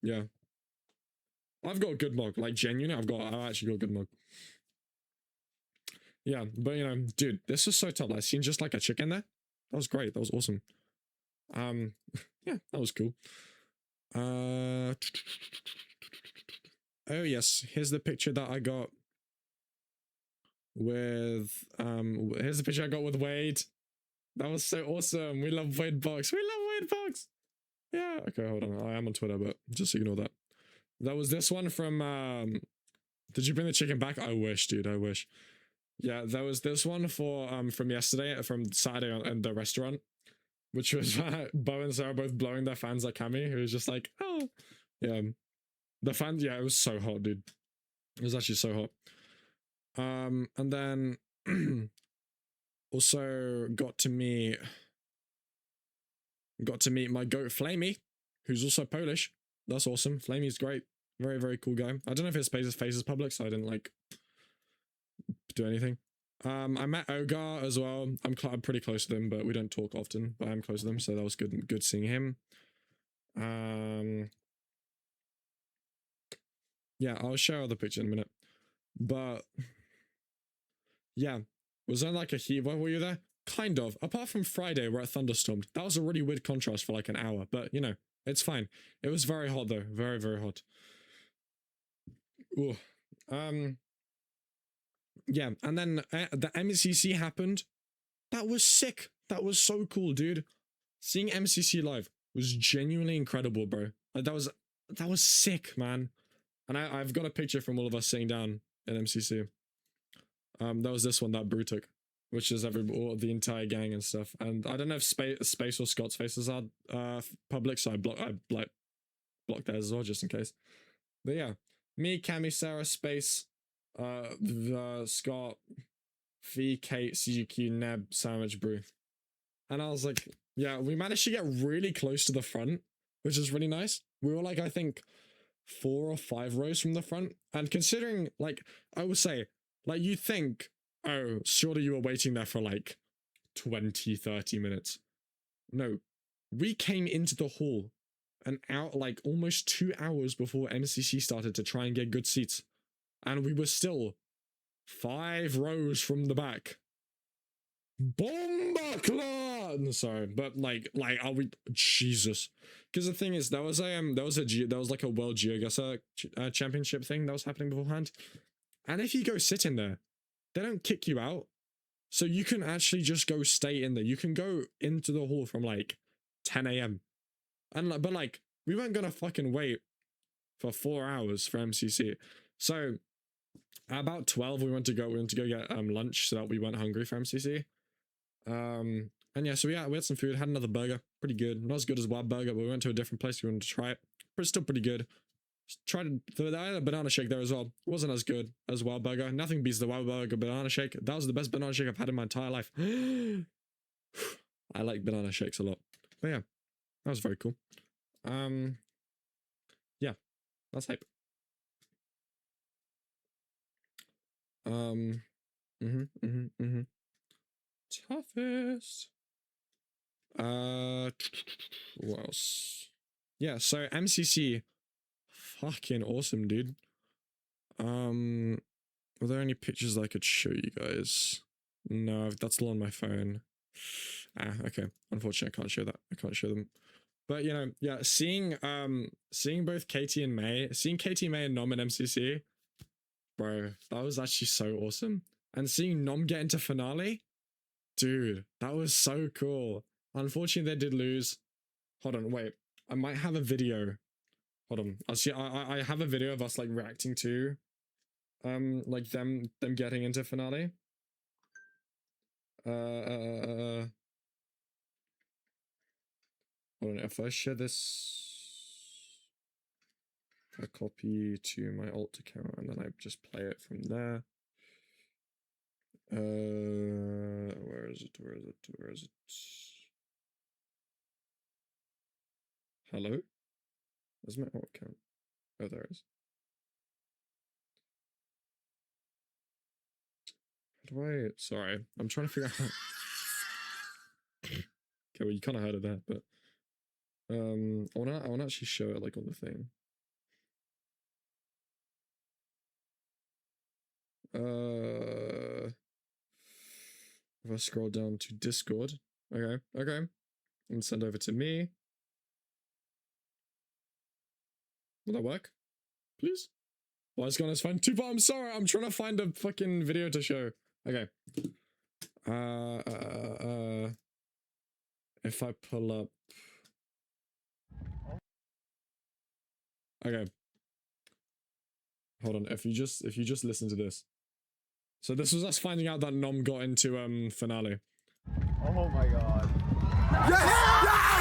Yeah. I've got a good mog, like genuinely, I've actually got a good mog. Yeah, but you know, dude, this was so tough. I seen just like a chicken there. That was great. That was awesome. Yeah, that was cool. Oh yes, here's the picture that I got with here's the picture I got with Wade. That was so awesome. We love Wade Box. We love Wade Box. Yeah, okay, hold on. I am on Twitter, but just ignore that. That was this one from did you bring the chicken back? I wish, dude, I wish. Yeah, there was this one from yesterday, from Saturday in the restaurant, which was Bo and Sarah both blowing their fans like Cammy, who was just like, oh, yeah. The fans, yeah, it was so hot, dude. It was actually so hot. And then also got to meet my goat Flamey, who's also Polish. That's awesome. Flamey's great. Very, very cool guy. I don't know if his face is public, so I didn't like do anything. I met Ogar as well. I'm pretty close to him, but we don't talk often, but I'm close to them, so that was good seeing him. Yeah, I'll share the picture in a minute. But yeah, was there like a heat wave? Were you there? Kind of. Apart from Friday, where it thunderstormed. That was a really weird contrast for like an hour, but you know, it's fine. It was very hot though. Very, very hot. Ooh. Yeah, and then the MCC happened. That was sick. That was so cool, dude. Seeing MCC live was genuinely incredible, bro. Like, that was sick, man. And I've got a picture from all of us sitting down at MCC. That was this one that Brew took, which is the entire gang and stuff. And I don't know if Space or Scott's faces are public, so I blocked theirs as well, just in case. But yeah, me, Cammy, Sarah, Space, Scott, Fee, Kate, CGQ, Neb, Sandwich, Brew. And I was like, yeah, we managed to get really close to the front, which is really nice. We were like, I think 4 or 5 rows from the front. And considering, like, I would say Like, you think, oh, surely you were waiting there for like 20, 30 minutes. No, we came into the hall an hour, like almost 2 hours before MCC started to try and get good seats. And we were still 5 rows from the back. Bomba clan! Sorry, but like, are we? Jesus. Because the thing is, there was like a World GeoGuessr championship thing that was happening beforehand. And if you go sit in there, they don't kick you out. So you can actually just go stay in there. You can go into the hall from like 10 a.m. And but like, we weren't gonna fucking wait for 4 hours for MCC. So at about 12, we went to go get lunch so that we weren't hungry for MCC. And yeah, so we had some food, had another burger, pretty good. Not as good as Wild Burger, but we went to a different place, we wanted to try it. But it's still pretty good. Tried I had a banana shake there as well. Wasn't as good as Wild Burger. Nothing beats the Wild Burger banana shake. That was the best banana shake I've had in my entire life. I like banana shakes a lot. But yeah, that was very cool. Yeah, that's hype. Toughest. What else? Yeah, so MCC, fucking awesome, dude. Were there any pictures I could show you guys? No, that's all on my phone. Okay. Unfortunately, I can't show that. I can't show them. But you know, yeah, seeing both Katie and May, seeing Katie, May, and Nom in MCC, bro, that was actually so awesome. And seeing Nom get into finale, dude, that was so cool. Unfortunately, they did lose. Hold on, wait. I might have a video. Hold on. I have a video of us like reacting to like them getting into finale. Hold on, if I share this, I copy to my alt account and then I just play it from there. Where is it? Where is it? Where is it? Hello? Where's my alt account? Oh, there it is. How do I? Sorry, I'm trying to figure out. Okay, well, you kind of heard of that, but I wanna actually show it like on the thing. If I scroll down to Discord, okay, and send over to me. Will that work? Please? Why is it gone as fine? Tuba, I'm sorry, I'm trying to find a fucking video to show. Okay. If I pull up. Okay. Hold on, if you just listen to this. So this was us finding out that Nom got into finale. Oh my god. Yes! Yes!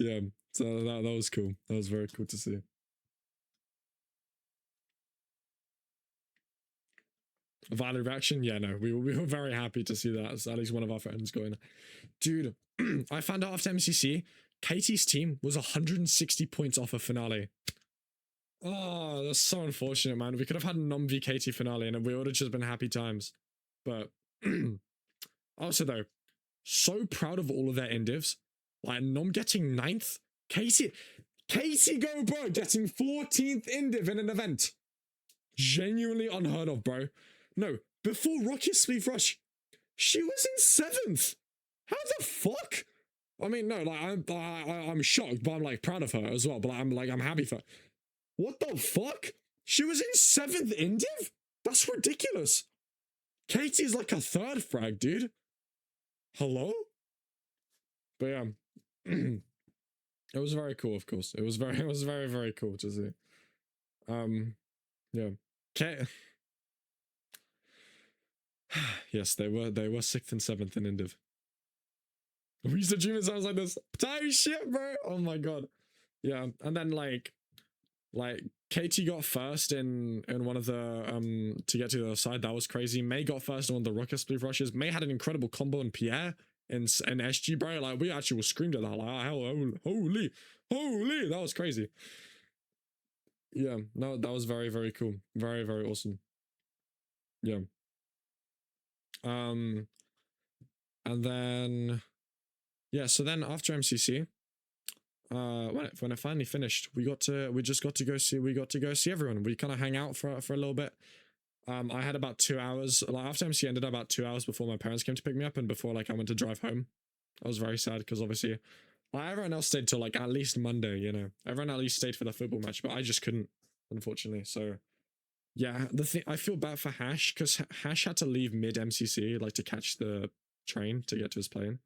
Yeah, so that was cool. That was very cool to see. Valid reaction? Yeah, no, we were very happy to see that. So at least one of our friends going. Dude, I found out after MCC, Katie's team was 160 points off a finale. Oh, that's so unfortunate, man. We could have had a Nom v Katie finale and we would have just been happy times. But also though, so proud of all of their indivs. Like Nom getting 9th. Katie go, bro, getting 14th indiv in an event. Genuinely unheard of, bro. No, before Rocket Sleeve Rush, she was in 7th. How the fuck? I mean, no, like I'm shocked, but I'm like proud of her as well. But I'm happy for her. What the fuck? She was in 7th indiv? That's ridiculous. Katie's like a 3rd frag, dude. Hello? But yeah, it was very cool. Of course, it was very very cool to see. Yeah. Yes, they were 6th and 7th in indiv. We used to dream it sounds like this. Tight shit, bro. Oh my god. Yeah, and then like Katie got first in one of the to get to the other side. That was crazy. May got first in one of the Rocket Sleeve rushes. May had an incredible combo on Pierre. in SG, bro. Like, we actually were screamed at that. Like, holy, that was crazy. Yeah, no, that was very, very cool. Very, very awesome. Yeah. And then, yeah, so then after MCC, when it finally finished, we got to go see everyone. We kind of hang out for a little bit. I had about 2 hours, like after MC ended about 2 hours before my parents came to pick me up and before like I went to drive home. I was very sad because obviously like, everyone else stayed till like at least Monday, you know. Everyone at least stayed for the football match, but I just couldn't, unfortunately. So yeah, the thing, I feel bad for Hash because Hash had to leave mid MCC like to catch the train to get to his plane.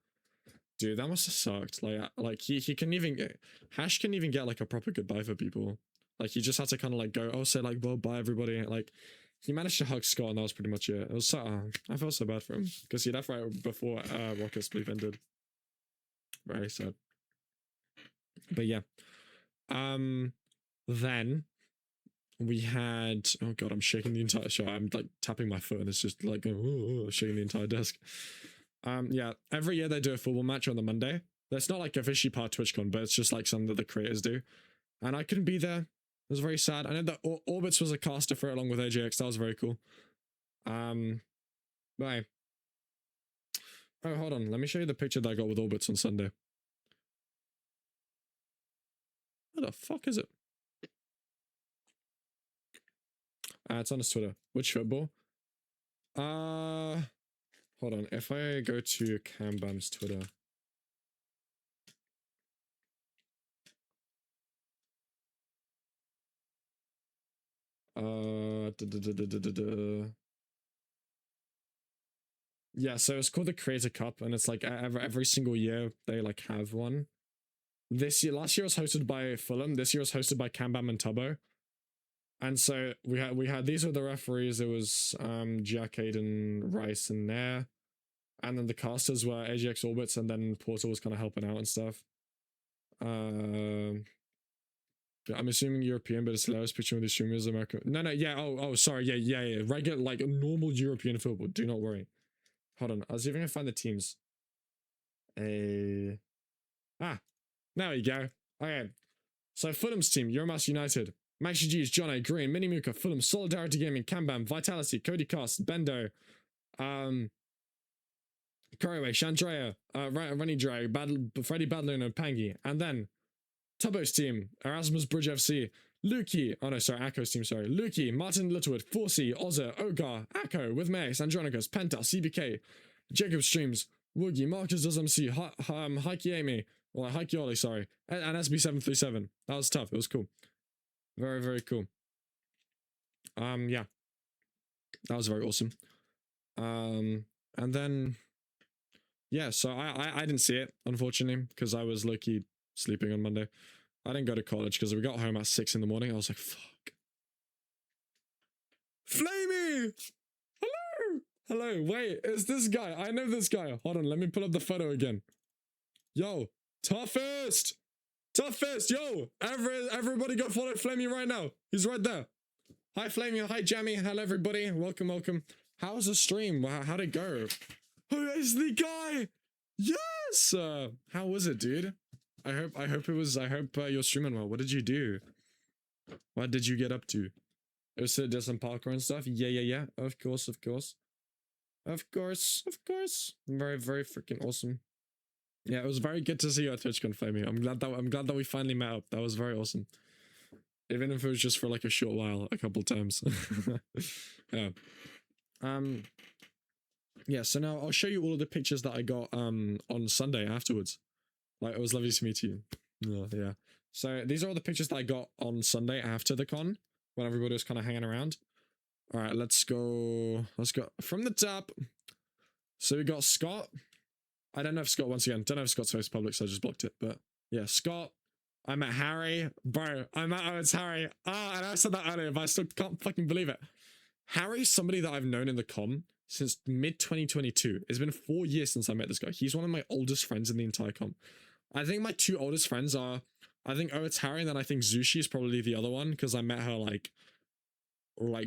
Dude, that must have sucked. Like he couldn't even get, Hash couldn't even get like a proper goodbye for people. Like he just had to kind of like go, oh, say like, well, bye everybody. Like he managed to hug Scott and that was pretty much it. It was so, I felt so bad for him because he left right before Rocket Spleef ended. Very sad. But yeah. Then we had, oh god, I'm shaking the entire show. I'm like tapping my foot and it's just like shaking the entire desk. Yeah, every year they do a football match on the Monday. That's not like officially part of TwitchCon, but it's just like something that the creators do. And I couldn't be there. It was very sad. I know that Orbits was a caster for it along with AJX. That was very cool. Bye. Oh, hold on. Let me show you the picture that I got with Orbits on Sunday. What the fuck is it? It's on his Twitter. Which football? Hold on. If I go to Cambam's Twitter. Yeah, so it's called the Creator Cup, and it's like every single year they like have one. Last year was hosted by Fulham. This year was hosted by Cambam and Tubbo. And so we had these were the referees. It was Jack, Aiden, Rice, and Nair. And then the casters were AGX Orbits, and then Portal was kind of helping out and stuff. I'm assuming European, but it's hilarious picture with the streamers American. No, yeah. Oh, sorry. Yeah. Regular, like normal European football. Do not worry. Hold on. I was even gonna find the teams. There we go. Okay. So Fulham's team, Euromass United. Maxi G's, John A, Green, Mini Muka, Fulham, Solidarity Gaming, Cambam, Vitality, Cody Cast, Bendo, Coroway, Chandrea, Runny Dre, Freddy Badluno, Pangy, and then Tubbo's team, Erasmus Bridge FC, Lukey, oh no, sorry, Akko's team, sorry, Lukey, Martin Littlewood, Forsey, Ozza, Ogar, Akko, with Max, Andronicus, Penta, CBK, Jacob Streams, Woogie, Marcus Does MC, Heike Amy, or Heike Ollie, sorry, and SB737. That was tough, it was cool. Very, very cool. Yeah. That was very awesome. And then, yeah, so I didn't see it, unfortunately, because I was low-key sleeping on Monday. I didn't go to college because we got home at 6 in the morning. I was like, fuck. Flamey! Hello, wait, it's this guy. I know this guy. Hold on, let me pull up the photo again. Yo, toughest, yo! Everybody go follow Flamey right now. He's right there. Hi, Flamey. Hi, Jammy. Hello, everybody. Welcome. How was the stream? How'd it go? Who is the guy? Yes! How was it, dude? I hope you're streaming well. What did you do? What did you get up to? It was to do some parkour and stuff? Yeah. Of course. Very, very freaking awesome. Yeah, it was very good to see you at TwitchCon, Flamey. I'm glad that we finally met up. That was very awesome. Even if it was just for like a short while, a couple times. Yeah. Yeah, so now I'll show you all of the pictures that I got on Sunday afterwards. Like, it was lovely to meet you. Yeah. So these are all the pictures that I got on Sunday after the con, when everybody was kind of hanging around. All right, let's go from the top. So we got Scott. I don't know if Scott, once again, don't know if Scott's face public, so I just blocked it. But yeah, Scott. I met Harry. Bro, it's Harry. And I said that earlier, but I still can't fucking believe it. Harry's somebody that I've known in the com since mid-2022. It's been 4 years since I met this guy. He's one of my oldest friends in the entire com. I think my 2 oldest friends are, it's Harry, and then I think Zushi is probably the other one, because I met her like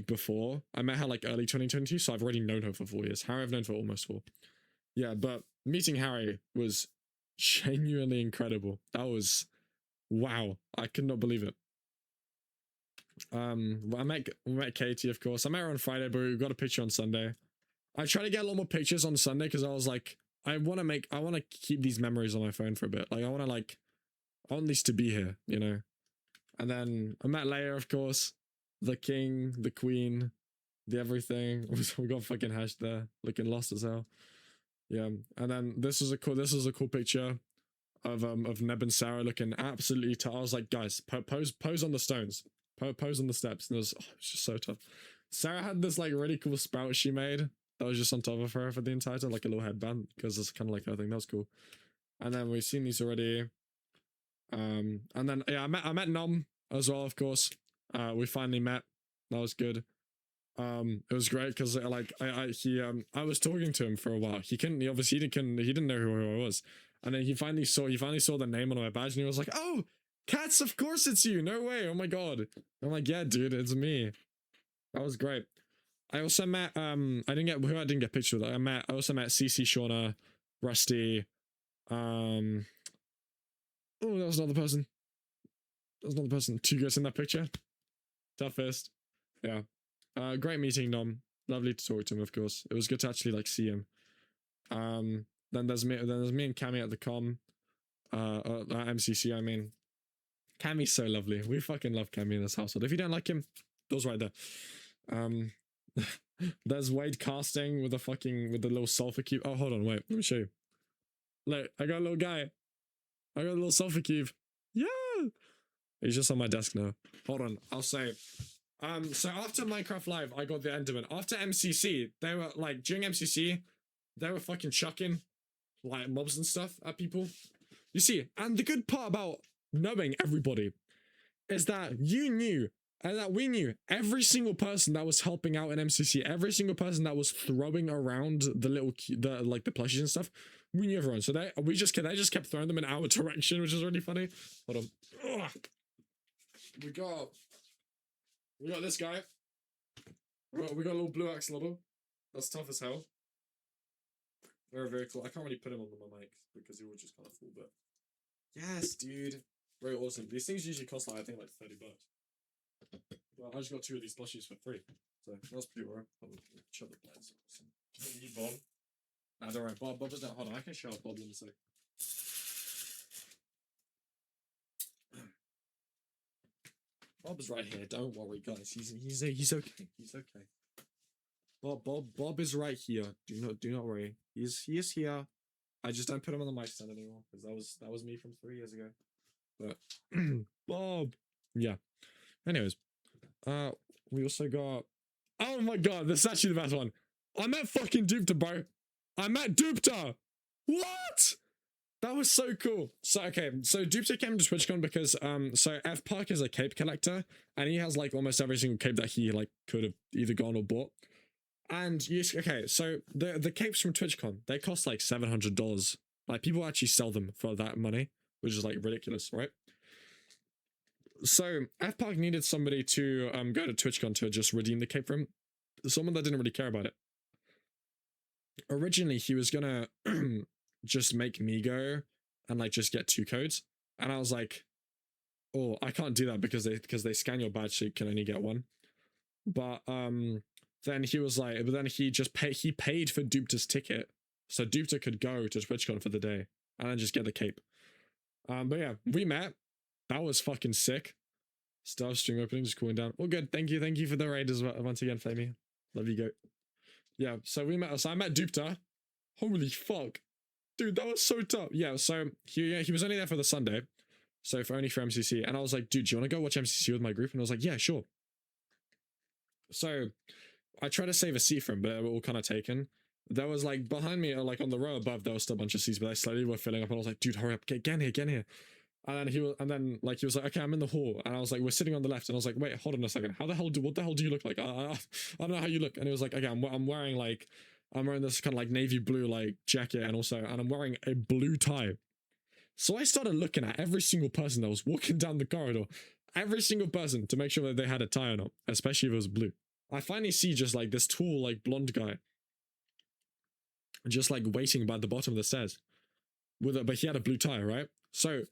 before. I met her like early 2022, so I've already known her for 4 years. Harry I've known for almost 4. Yeah, but meeting Harry was genuinely incredible. That was, wow. I could not believe it. I met Katie, of course. I met her on Friday, but we got a picture on Sunday. I try to get a lot more pictures on Sunday because I was like, I want to keep these memories on my phone for a bit. Like, I want these to be here, you know? And then I met Leia, of course, the king, the queen, the everything. We got fucking hashed there, looking lost as hell. Yeah. And then this was a cool picture of Neb and Sarah looking absolutely tough. I was like, guys, pose on the stones. Pose on the steps. And it was just so tough. Sarah had this like really cool sprout she made that was just on top of her for the entire time, like a little headband, because it's kind of like her thing. That was cool. And then we've seen these already. And then yeah, I met Nom as well, of course. We finally met. That was good. It was great because like I was talking to him for a while. He didn't know who I was. And then he finally saw the name on my badge and he was like, "Oh, Kats, of course it's you. No way. Oh my god." I'm like, "Yeah, dude, it's me." That was great. I also met I didn't get pictures with. I also met CC, Shauna, Rusty. Oh, that was another person. Two guys in that picture. Toughest. Yeah. Great meeting Nom. Lovely to talk to him, of course. It was good to actually like see him. Then there's me and Cammy at the com. MCC, I mean. Cammy's so lovely. We fucking love Cammy in this household. If you don't like him, those right there. There's Wade casting with the little sulfur cube. Oh, hold on, wait, let me show you. Look, I got a little guy. I got a little sulfur cube. Yeah! He's just on my desk now. Hold on, I'll say. So after Minecraft Live, I got the Enderman. After MCC, they were like, during MCC, they were fucking chucking like mobs and stuff at people. You see, and the good part about knowing everybody is that you knew and that we knew every single person that was helping out in MCC, every single person that was throwing around the plushies and stuff. We knew everyone, so they just kept throwing them in our direction, which is really funny. Hold on. Ugh. We got this guy. We got a little blue axolotl. That's tough as hell. Very, very cool. I can't really put him on my mic because he would just kind of fall, but yes, dude. Very awesome. These things usually cost like, I think like $30. Well, I just got 2 of these plushies for free. So that's pretty alright. Shut the plants. You Bob. Nah, don't worry. Bob is not. Hold on, I can show up Bob in a sec. Bob's right here. Don't worry, guys. He's okay. He's okay. Bob is right here. Do not worry. He is here. I just don't put him on the mic stand anymore because that was me from 3 years ago. But Bob. Yeah. Anyways, we also got. Oh my god, this is actually the best one. I met fucking Dupta, bro. I met Dupta. What? That was so cool. So okay, so Dupta came to TwitchCon because so F Park is a cape collector and he has like almost every single cape that he like could have either gone or bought. And okay, so the capes from TwitchCon, they cost like $700. Like people actually sell them for that money, which is like ridiculous, right? So F Park needed somebody to go to TwitchCon to just redeem the cape from someone that didn't really care about it. Originally, he was gonna just make me go and like just get 2 codes, and I was like, "Oh, I can't do that because they scan your badge, so you can only get 1." But then he was like, but then he paid for Dupta's ticket, so Dupta could go to TwitchCon for the day and then just get the cape. But yeah, we met. That was fucking sick. Star string opening, just cooling down. All good. Thank you for the raid as well. Once again, Flamey. Love you, goat. Yeah, so I met Dupta. Holy fuck. Dude, that was so tough. Yeah, so he was only there for the Sunday. So only for MCC. And I was like, dude, do you want to go watch MCC with my group? And I was like, yeah, sure. So I tried to save a seat for him, but they were all kind of taken. There was like behind me, like on the row above, there was still a bunch of seats, but they slowly were filling up. And I was like, dude, hurry up, get in here. And then he was like, okay, I'm in the hall. And I was like, we're sitting on the left. And I was like, wait, hold on a second. What the hell do you look like? I don't know how you look. And he was like, okay, I'm wearing this kind of like navy blue like jacket and I'm wearing a blue tie. So I started looking at every single person that was walking down the corridor, every single person to make sure that they had a tie or not, especially if it was blue. I finally see just like this tall, like blonde guy. just like waiting by the bottom of the stairs. But he had a blue tie, right? So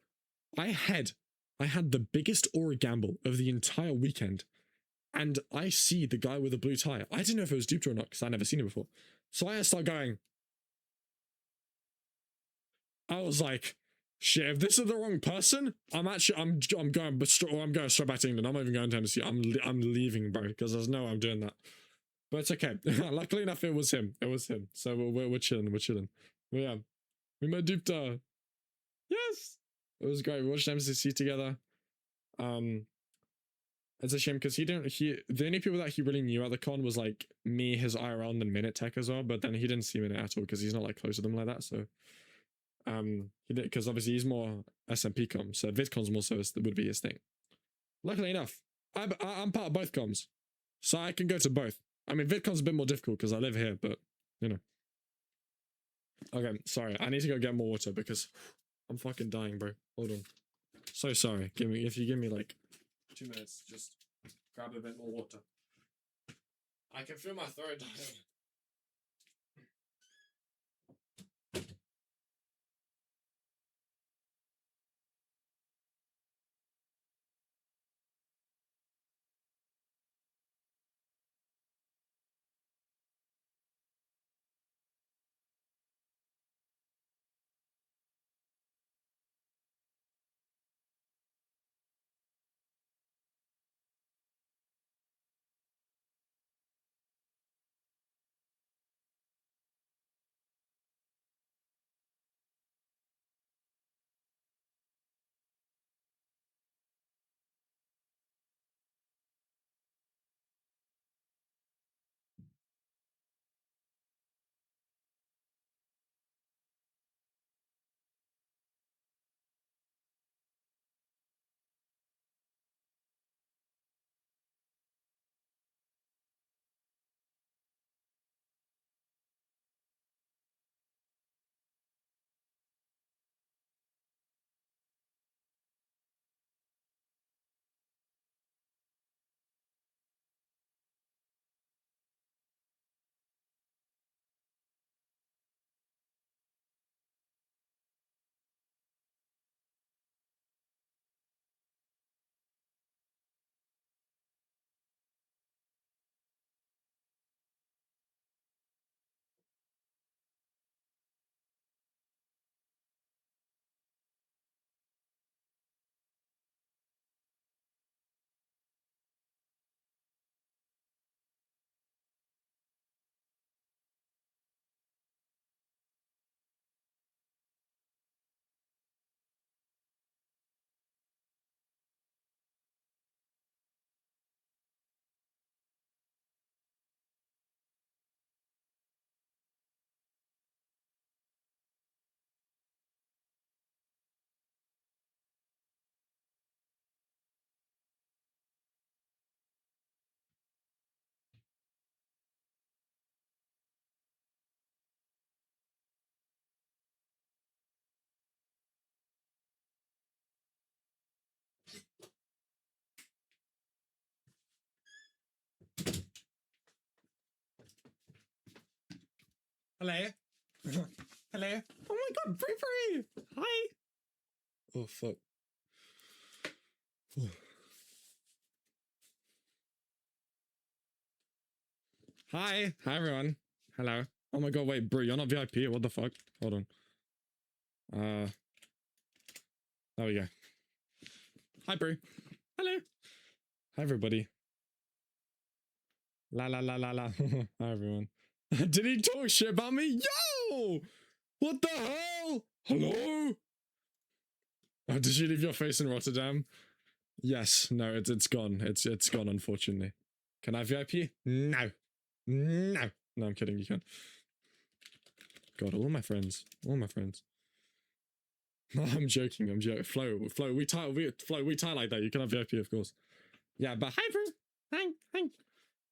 I had the biggest aura gamble of the entire weekend. And I see the guy with the blue tie. I didn't know if it was duped or not because I'd never seen it before. So I start going. I was like, shit, if this is the wrong person, I'm going straight back to England. I'm not even going to Tennessee. I'm leaving, bro, because there's no way I'm doing that. But it's okay. Luckily enough, it was him. It was him. So we're chilling. We're chilling. But yeah, we met Dupta. Yes, it was great. We watched MCC together. It's a shame because the only people that he really knew at the con was like me, his IRL, and Minute Tech as well. But then he didn't see Minute at all because he's not like close to them like that. So he did, because obviously he's more SMP comms, so VidCons more so would be his thing. Luckily enough, I'm part of both comms, so I can go to both. I mean, VidCon's a bit more difficult because I live here, but you know. Okay, sorry, I need to go get more water because I'm fucking dying, bro. Hold on. So sorry. If you give me like 2 minutes, just grab a bit more water. I can feel my throat dying. Hello. Hello. Oh my god, Free! Hi! Oh fuck. Hi. Hi everyone. Hello. Oh my god, wait, bro, you're not VIP. What the fuck? Hold on. There we go. Hi, bro. Hello. Hi, everybody. La la la la la. Hi, everyone. Did he talk shit about me? Yo! What the hell? Hello? Oh, did you leave your face in Rotterdam? Yes. No, it's gone. It's gone, unfortunately. Can I VIP? No. No. No, I'm kidding. You can. God, all my friends. All my friends. No, I'm joking. I'm joking. Flo, we tie like that. You can have VIP, of course. Yeah, but hi, bro. Hi.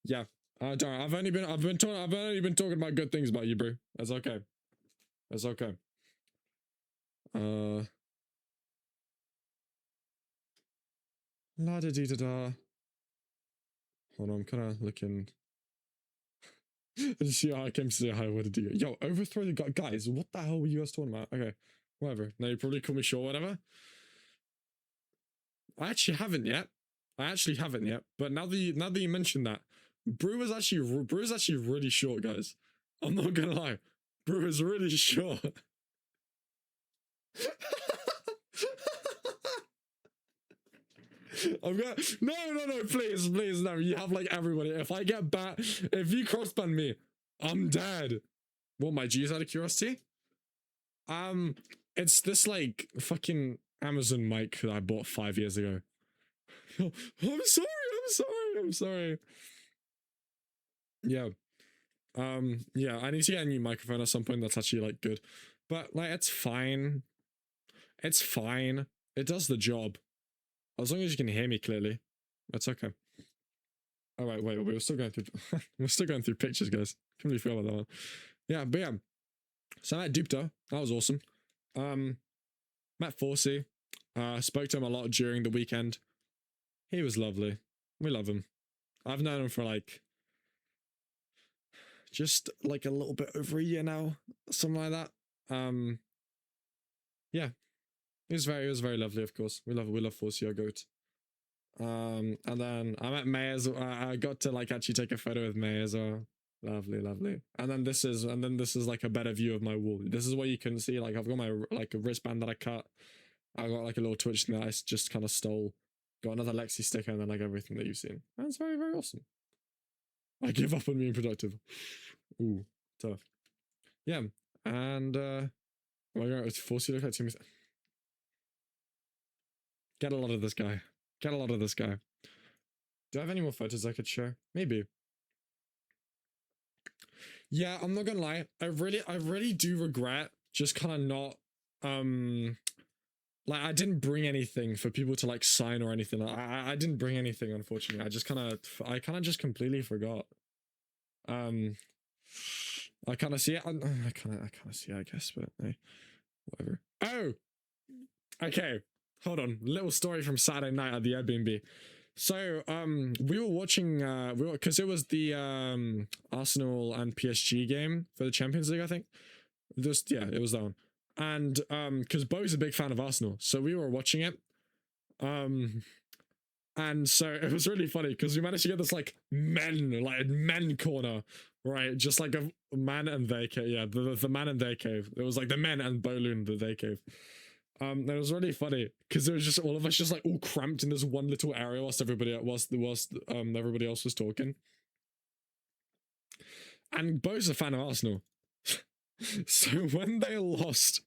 Yeah. Don't worry, I've only been talking about good things about you, bro. That's okay. That's okay. La da dee da da. Hold on, I'm kind of looking. I came to say hi. What did you? Yo, overthrow the guy. Guys, what the hell were you guys talking about? Okay, whatever. No, you probably call me short, whatever. I actually haven't yet. But now that you mentioned that, Brew is actually really short, guys. I'm not gonna lie. Brew is really short. I'm gonna no, please, no. You have like everybody. If I get bat, if you crossban me, I'm dead. What, my G's out of curiosity? It's this like fucking Amazon mic that I bought 5 years ago. I'm sorry. Yeah. Yeah, I need to get a new microphone at some point that's actually like good. But like it's fine. It does the job. As long as you can hear me clearly. That's okay. Oh wait, we're still going through we're still going through pictures, guys. Completely forgot about that one. Yeah, but yeah. So I met Dupta. That was awesome. Met Forsey. Spoke to him a lot during the weekend. He was lovely. We love him. I've known him for like just like a little bit over a year now, something like that. Yeah, it was very lovely. Of course, we love Forsey, our goat. And then I met May as well. I got to like actually take a photo with May as well. Lovely. And then this is like a better view of my wall. This is what you can see. Like I've got my like a wristband that I cut. I got like a little Twitch thing that I just kind of stole. Got another Lexi sticker and then like everything that you've seen. And it's very awesome. I give up on being productive. Ooh, tough. Yeah, and oh my god, it's forced you to look at Timmy. Get a lot of this guy. Do I have any more photos I could share? Maybe. Yeah, I'm not gonna lie. I really do regret just kind of not like I didn't bring anything for people to like sign or anything. I didn't bring anything, unfortunately. I kind of just completely forgot. I kind of see it. I kind of see it, I guess, but hey, whatever. Oh, okay. Hold on. Little story from Saturday night at the Airbnb. So, we were watching, because it was the Arsenal and PSG game for the Champions League, I think. Yeah, it was that one. And because Bo's a big fan of Arsenal, so we were watching it. And so it was really funny because we managed to get this like men corner, right? Just like a man and their cave. Yeah, the man and their cave. It was like the men and Bolun, the their cave. It was really funny because it was just all of us just like all cramped in this one little area whilst everybody else was talking. And Bo's a fan of Arsenal. So when they lost,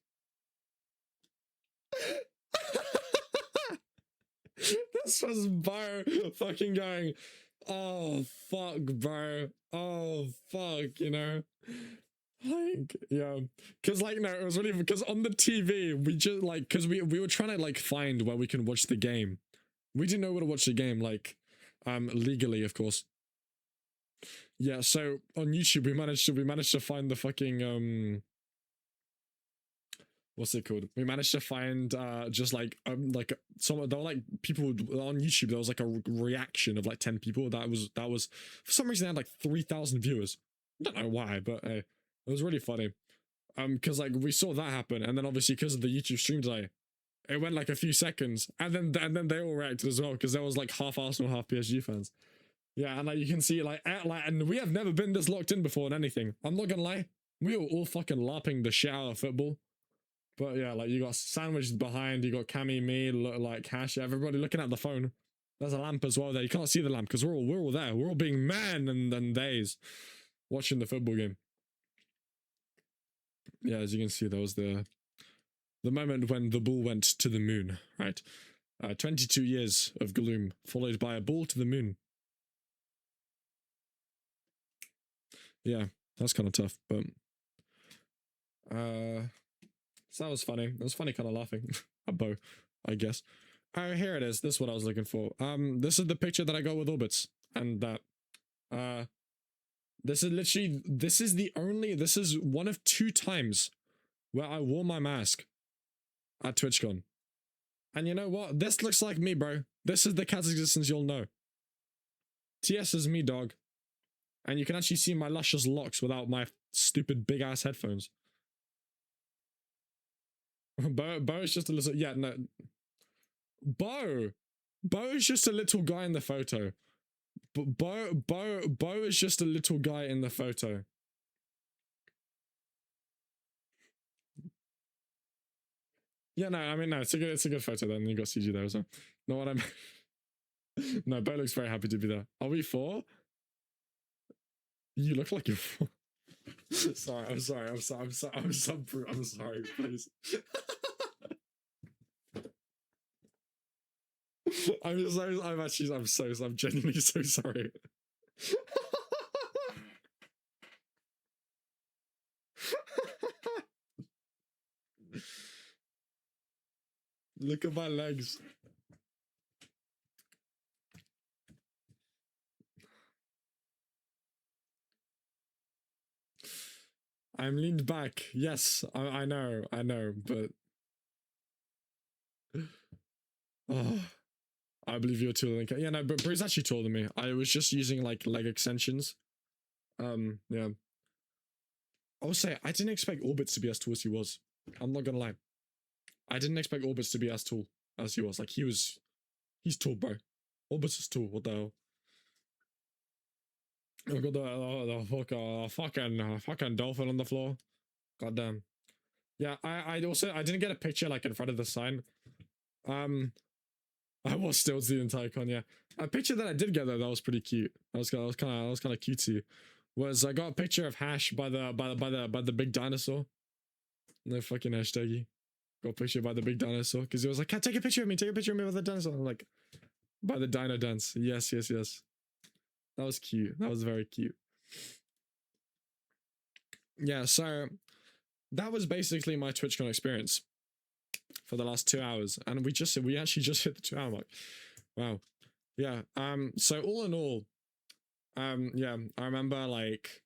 this was Bo fucking going, oh fuck, bro, oh fuck, you know, like, yeah, because like, no, it was really, because on the TV we just like, because we were trying to like find where we can watch the game. We didn't know where to watch the game, like legally, of course. Yeah, so on YouTube we managed to find the fucking what's it called? We managed to find just like some, there were like people on YouTube. There was like a reaction of like 10 people. That was for some reason they had like 3,000 viewers. I don't know why, but hey, it was really funny. Because like we saw that happen, and then obviously because of the YouTube stream delay, it went like a few seconds, and then they all reacted as well because there was like half Arsenal, half PSG fans. Yeah, and like you can see like and we have never been this locked in before in anything. I'm not gonna lie, we were all fucking lapping the shit out of football. But yeah, like you got sandwiches behind, you got Cammy, me, like Cash, everybody looking at the phone. There's a lamp as well there. You can't see the lamp because we're all there. We're all being men and days watching the football game. Yeah, as you can see, that was the moment when the ball went to the moon, right? 22 years of gloom followed by a ball to the moon. Yeah, that's kind of tough, but so that was funny. It was funny kind of laughing at Bo, I guess. Oh, here it is. This is what I was looking for. This is the picture that I got with Orbits. And that, this is literally, this is one of 2 times where I wore my mask at Twitchcon. And you know what? This looks like me, bro. This is the KatsExistance you'll know. TS is me, dog. And you can actually see my luscious locks without my stupid big ass headphones. Bo is just a little, yeah, no. Bo is just a little guy in the photo. Bo is just a little guy in the photo. Yeah, no, I mean, no, it's a good photo then. You got CG there as well. Know what I mean? No, Bo looks very happy to be there. Are we 4? You look like you're 4. Sorry, I'm sorry, please. I'm genuinely so sorry. Look at my legs. I'm leaned back. Yes, I know, but oh, I believe you're taller than yeah, no, but Bree's actually taller than me. I was just using like leg extensions. Yeah. I will say I didn't expect Orbits to be as tall as he was. I'm not gonna lie. I didn't expect Orbits to be as tall as he was. Like he's tall, bro. Orbits is tall. What the hell? I got the fucking dolphin on the floor. Goddamn. Yeah, I also I didn't get a picture like in front of the sign. I was still the entire con, yeah. A picture that I did get though, that was pretty cute. That was kind of cutesy. Was I got a picture of Hash by the big dinosaur. No fucking hashtaggy. Got a picture by the big dinosaur because he was like, take a picture of me with the dinosaur. I'm like, by the dino dance. Yes. That was cute. That was very cute. Yeah, so that was basically my TwitchCon experience for the last 2 hours, and we actually just hit the 2 hour mark. Wow. Yeah. So all in all, yeah, I remember like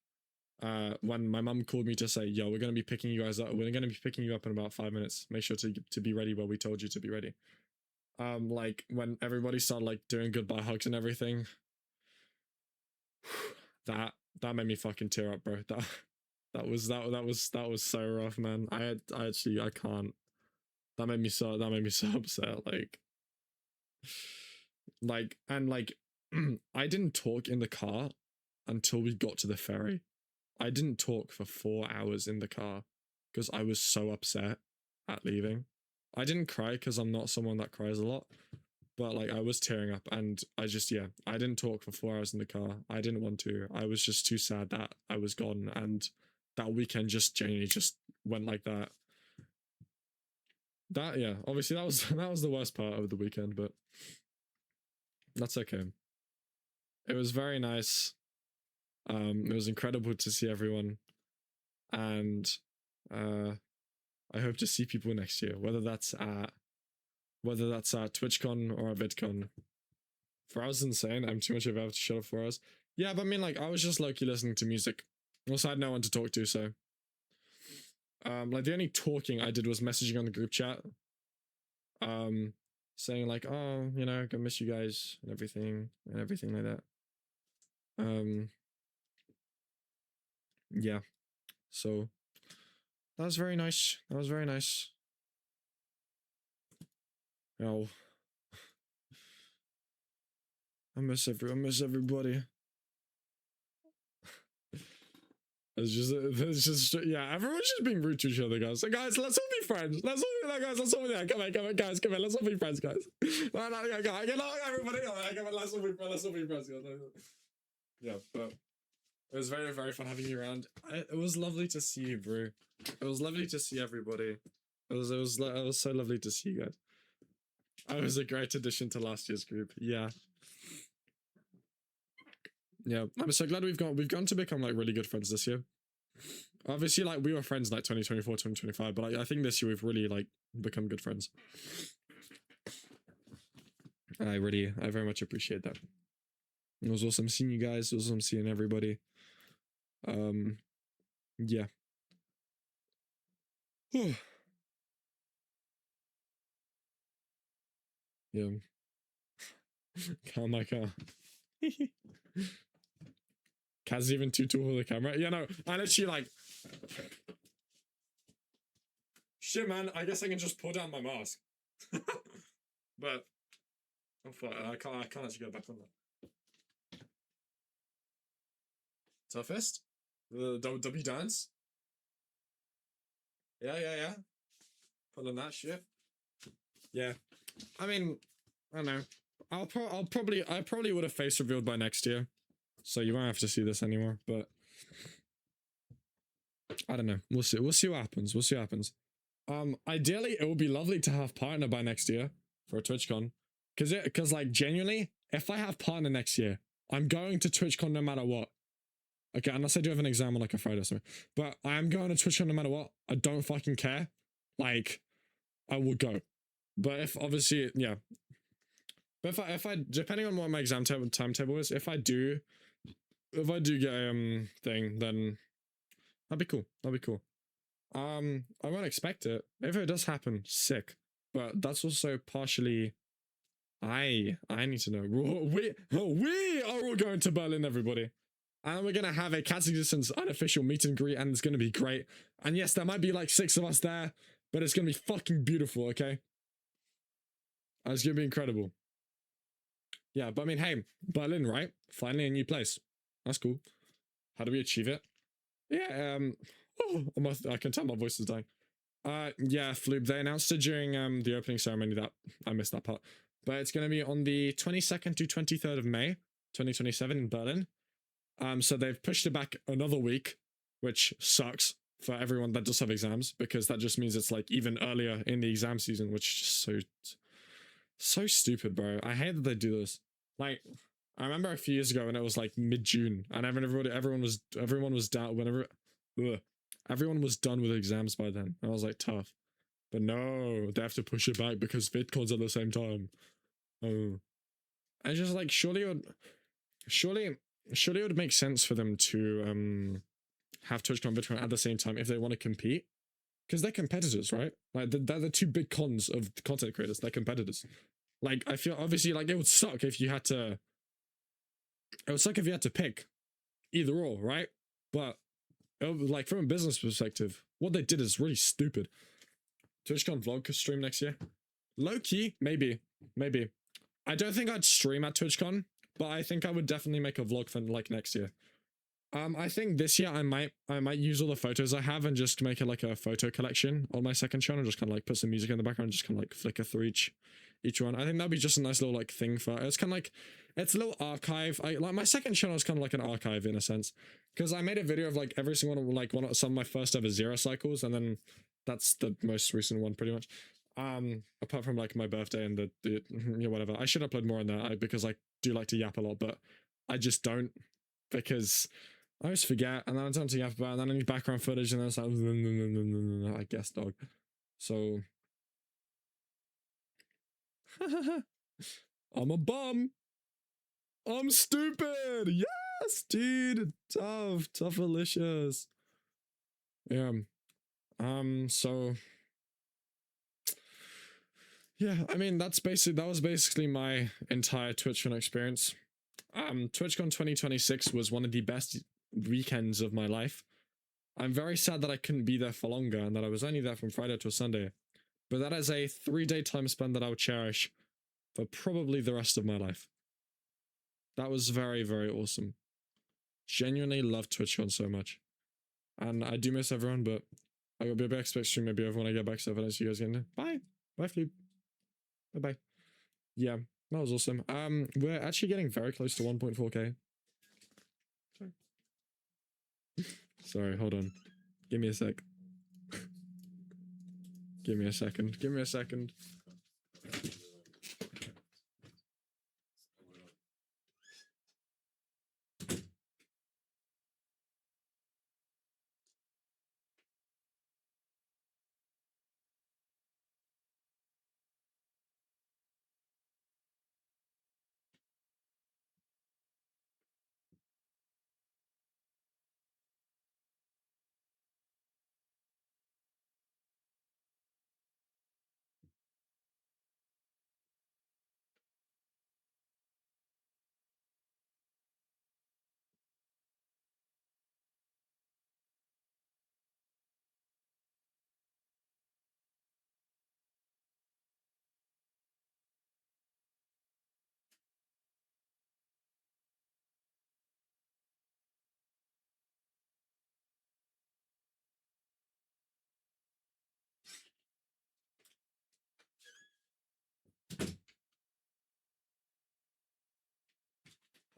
when my mum called me to say, yo, we're gonna be picking you guys up. We're gonna be picking you up in about 5 minutes. Make sure to be ready where we told you to be ready. Like when everybody started like doing goodbye hugs and everything, that made me fucking tear up, bro. That was so rough, man. I can't. That made me so upset. Like I didn't talk in the car until we got to the ferry. I didn't talk for 4 hours in the car because I was so upset at leaving. I didn't cry because I'm not someone that cries a lot, but like I was tearing up, and I didn't talk for 4 hours in the car. I didn't want to. I was just too sad that I was gone, and that weekend just genuinely just went like that. That, yeah, obviously that was the worst part of the weekend, but that's okay. It was very nice. It was incredible to see everyone, and I hope to see people next year, whether that's at TwitchCon or at VidCon. 4 hours is insane. I'm too much of a to shut up 4 hours. Yeah, but I mean, like, I was just low-key listening to music. Also, I had no one to talk to, so like the only talking I did was messaging on the group chat, saying like, oh, you know, gonna miss you guys and everything like that. Yeah, so that was very nice. Oh, I miss everybody. It's just, yeah, everyone's just being rude to each other, guys. So guys, let's all be friends. Let's all be, guys, let's all be, yeah, come on, guys, come on, let's all be friends, guys. No, yeah, everybody, come on, let's all be friends, guys. Yeah, but it was very, very fun having you around. It was lovely to see you, bro. It was lovely to see everybody. It was so lovely to see you guys. I was a great addition to last year's group. Yeah. Yeah, I'm so glad we've gone to become like really good friends this year. Obviously, like we were friends like 2024, 2025, but I think this year we've really like become good friends. I very much appreciate that. It was awesome seeing you guys. It was awesome seeing everybody. Yeah. Yeah. Car my car. Kaz is even too tall for the camera. Yeah, no, I literally like. Shit, man. I guess I can just pull down my mask. But oh fuck, I can't actually go back on that. Toughest? The WWE dance? Yeah. Pulling that shit. Yeah. I mean, I don't know. I probably would have face revealed by next year. So you won't have to see this anymore, but I don't know. We'll see. We'll see what happens. We'll see what happens. Ideally it would be lovely to have partner by next year for a TwitchCon. Cause like genuinely, if I have partner next year, I'm going to TwitchCon no matter what. Okay, unless I do have an exam on like a Friday or something. But I am going to TwitchCon no matter what. I don't fucking care. Like, I will go. But if obviously, yeah. But if I depending on what my exam timetable is, if I do get a thing, then that'd be cool. That'd be cool. I won't expect it. If it does happen, sick. But that's also partially I need to know. We are all going to Berlin, everybody. And we're gonna have a KatsExistance unofficial meet and greet, and it's gonna be great. And yes, there might be like 6 of us there, but it's gonna be fucking beautiful, okay? And it's gonna be incredible. Yeah, but I mean, hey, Berlin, right? Finally a new place. That's cool. How do we achieve it? Yeah, I can tell my voice is dying. Yeah, Floob, they announced it during the opening ceremony. That I missed that part. But it's gonna be on the 22nd to 23rd of May, 2027 in Berlin. So they've pushed it back another week, which sucks for everyone that does have exams, because that just means it's like even earlier in the exam season, which is so stupid, bro. I hate that they do this. Like, I remember a few years ago when it was like mid-June, and everyone was down whenever everyone was done with exams by then. I was like, tough. But no, they have to push it back because VidCon's at the same time. Oh. I just like surely it would make sense for them to have TwitchCon VidCon at the same time if they want to compete, because they're competitors, right? Like they're the two big cons of content creators. They're competitors. Like I feel obviously like it would suck if you had to pick either or, right? But like from a business perspective, what they did is really stupid. TwitchCon vlog stream next year, low key, maybe. I don't think I'd stream at TwitchCon, but I think I would definitely make a vlog for like next year. I think this year I might use all the photos I have and just make it like a photo collection on my second channel. Just kind of like put some music in the background, just kind of like flicker through each one. I think that'd be just a nice little like thing for. It's kind of like it's a little archive. Like my second channel is kind of like an archive in a sense, because I made a video of like every single one, some of my first ever 0 cycles, and then that's the most recent one pretty much. Apart from like my birthday and the whatever. I should upload more on that because I do like to yap a lot, but I just don't, because I always forget, and then I don't to yap about, and then I need background footage, and then it's like, I guess, dog. So I'm a bum. I'm stupid. Yes, dude. Tough, delicious. Yeah. So yeah, I mean that was basically my entire TwitchCon experience. TwitchCon 2026 was one of the best weekends of my life. I'm very sad that I couldn't be there for longer and that I was only there from Friday to Sunday. But that is a 3-day time spent that I would cherish for probably the rest of my life. That was very, very awesome. Genuinely love TwitchCon so much. And I do miss everyone, but I will be back stream maybe when I get back, so if I don't see you guys again. Bye. Bye, Flip. Bye-bye. Yeah, that was awesome. We're actually getting very close to 1.4k. Sorry, hold on. Give me a sec. Give me a second.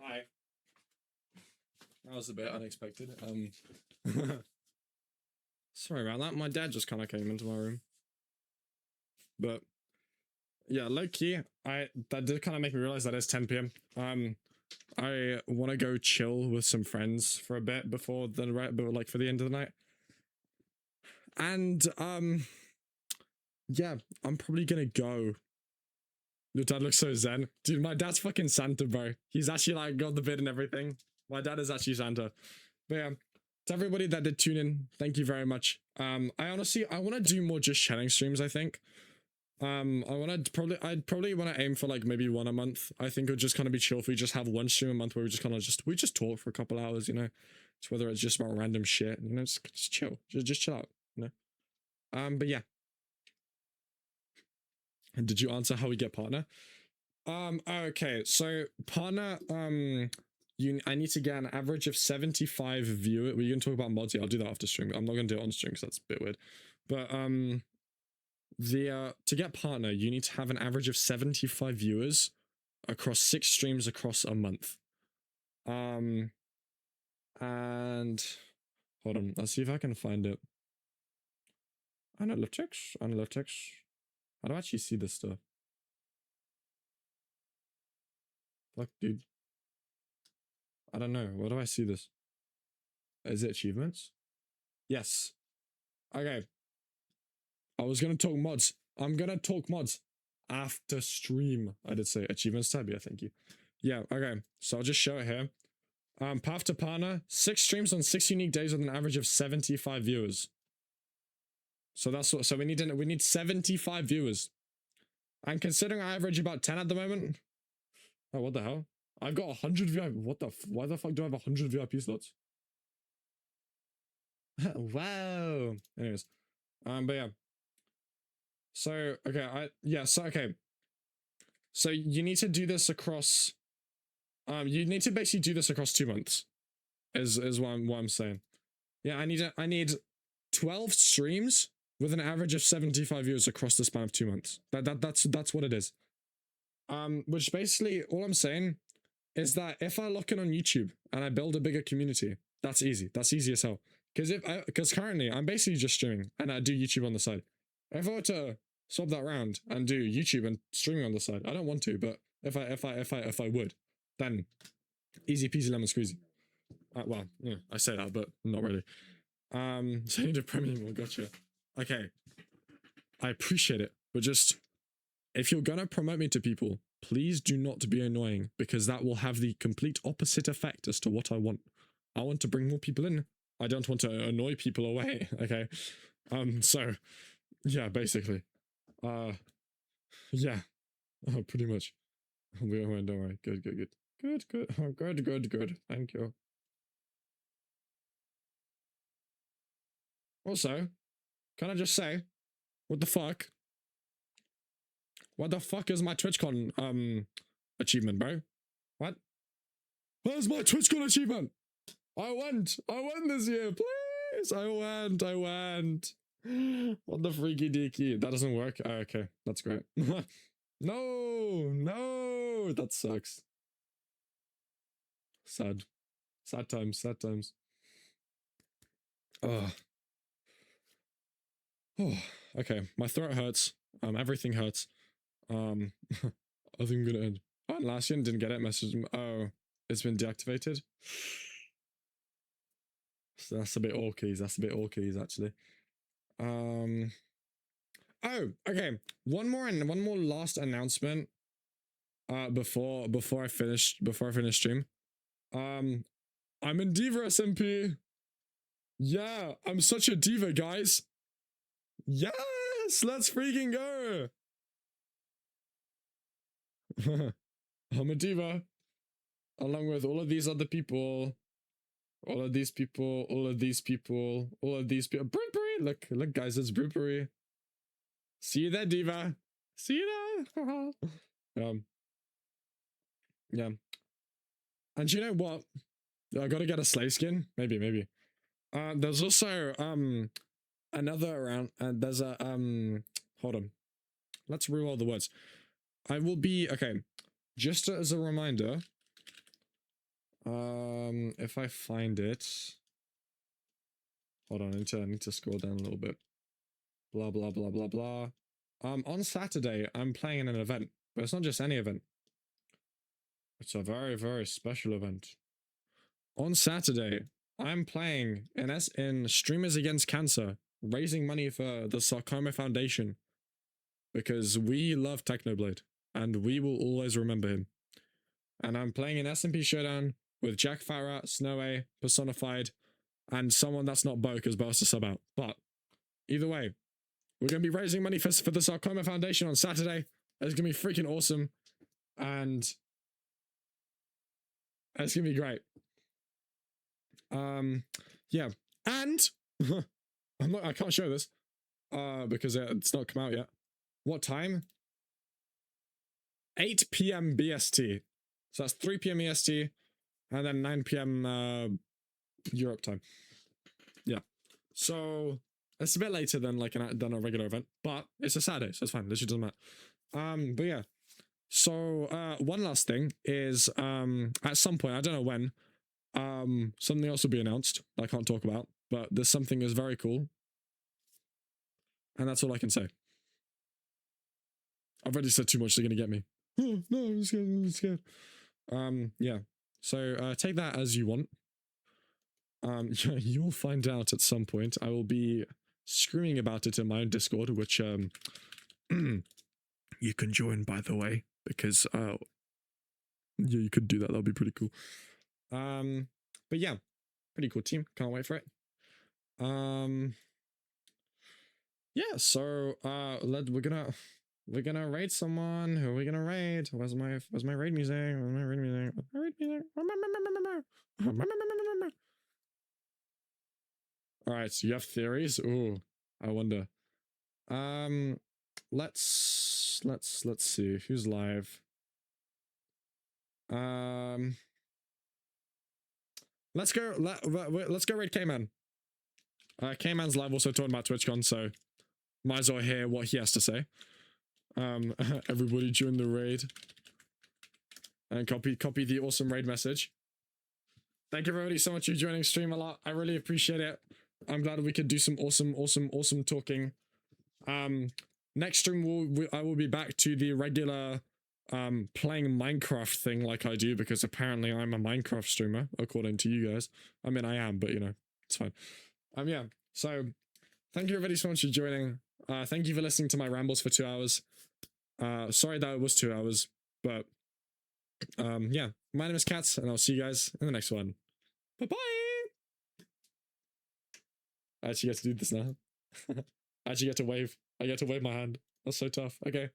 Hi. That was a bit unexpected. Sorry about that. My dad just kind of came into my room. But yeah, low key, that did kind of make me realize that it's 10 p.m. I want to go chill with some friends for a bit before the like for the end of the night. And yeah, I'm probably gonna go. Your dad looks so zen. Dude, my dad's fucking Santa, bro. He's actually like got the bid and everything. My dad is actually Santa. But yeah, to everybody that did tune in, thank you very much. I want to do more just chatting streams, I think. I'd probably want to aim for like maybe one a month. I think it would just kind of be chill if we just have one stream a month where we just kind of we just talk for a couple hours, you know. It's whether it's just about random shit, you know, just chill. Just chill out, you know. But yeah. And did you answer how we get partner? Okay, so partner, I need to get an average of 75 viewers. We can talk about mods. Yeah, I'll do that after stream. I'm not gonna do it on stream because that's a bit weird. But to get partner, you need to have an average of 75 viewers across 6 streams across a month. And hold on, let's see if I can find it. Analytics. How do I actually see this stuff? Fuck, dude. I don't know. Where do I see this? Is it achievements? Yes. Okay. I was gonna talk mods. I'm gonna talk mods after stream. I did say achievements tab. Yeah, thank you. Yeah, okay. So I'll just show it here. Path to partner, 6 streams on 6 unique days with an average of 75 viewers. So that's what, so we need 75 viewers. And considering I average about 10 at the moment. Oh, what the hell? I've got 100 VIP. Why the fuck do I have 100 VIP slots? Wow. Anyways. But yeah. So, okay, So you need to do this across, you need to basically do this across 2 months, is what I'm saying. Yeah, I need 12 streams with an average of 75 views across the span of 2 months. That's what it is. Which basically, all I'm saying is that if I lock in on YouTube and I build a bigger community, that's easy. That's easy as hell. Because currently I'm basically just streaming and I do YouTube on the side. If I were to swap that around and do YouTube and streaming on the side, I don't want to, but if I would, then easy peasy lemon squeezy. Well, yeah, I say that, but not really. So I need a premium one. Gotcha. Okay, I appreciate it, but just if you're gonna promote me to people, please do not be annoying, because that will have the complete opposite effect as to what I want. I want to bring more people in. I don't want to annoy people away. Okay. So yeah, basically. Yeah. Pretty much. We went, don't worry. Good. Good. Thank you. Also, can I just say, what the fuck? What the fuck is my TwitchCon achievement, bro? What? Where's my TwitchCon achievement? I went this year, please. I went. What the freaky deaky? That doesn't work. Oh, okay, that's great. No, that sucks. Sad times. Oh, okay. My throat hurts. Everything hurts. I think I'm gonna end. Oh, last year didn't get it. Message me. Oh, it's been deactivated. So that's a bit awkward. Actually. Oh, okay. One more last announcement. Before I finish stream. I'm in Diva SMP. Yeah, I'm such a diva, guys. Yes, let's freaking go. I'm a diva, along with all of these other people. All of these people. Brookery, look, guys, it's Brookery. See you there, diva. See you there. Yeah. And you know what? I gotta get a slay skin. Maybe. There's also another round. There's a hold on. Let's reroll the words. I will be okay. Just as a reminder, If I find it, hold on, I need to scroll down a little bit. Blah blah blah blah blah. On Saturday I'm playing in an event, but it's not just any event. It's a very, very special event. On Saturday, I'm playing in Streamers Against Cancer, raising money for the Sarcoma Foundation, because we love Technoblade, and we will always remember him. And I'm playing an SMP Showdown with Jack Farah, Snowy, Personified, and someone that's not Bo, because Bo has to sub out. But either way, we're going to be raising money for the Sarcoma Foundation on Saturday. It's going to be freaking awesome. And it's going to be great. Yeah. And I can't show this because it's not come out yet. What time? 8 p.m. BST. So that's 3 p.m. EST and then 9 p.m. Europe time. Yeah. So it's a bit later than like a regular event, but it's a Saturday, so it's fine. Literally doesn't matter. But yeah. So one last thing is at some point, I don't know when, something else will be announced that I can't talk about, but there's something that's very cool. And that's all I can say. I've already said too much, they're gonna get me. Oh, no, I'm scared, I'm scared. Yeah. So take that as you want. You'll find out at some point. I will be screaming about it in my own Discord, which you can join, by the way, because yeah, you could do that. That'll be pretty cool. But yeah, pretty cool team. Can't wait for it. Yeah. So we're gonna raid someone. Who are we gonna raid? Where's my raid music? Where's my raid music? Where's my raid music? All right, so you have theories. Ooh, I wonder. Let's see who's live. Let's go raid K-Man. K-Man's live, also talking about TwitchCon, so might as well hear what he has to say. Everybody join the raid and copy the awesome raid message. Thank you everybody so much for joining stream a lot. I really appreciate it. I'm glad we could do some awesome talking. Next stream I will be back to the regular playing Minecraft thing like I do, because apparently I'm a Minecraft streamer according to you guys. I mean, I am, but you know, it's fine. Yeah, so thank you everybody so much for joining. Thank you for listening to my rambles for 2 hours. Sorry that it was 2 hours, but yeah, my name is Kats, and I'll see you guys in the next one. Bye bye. I actually get to do this now. I actually get to wave. I get to wave my hand. That's so tough. Okay.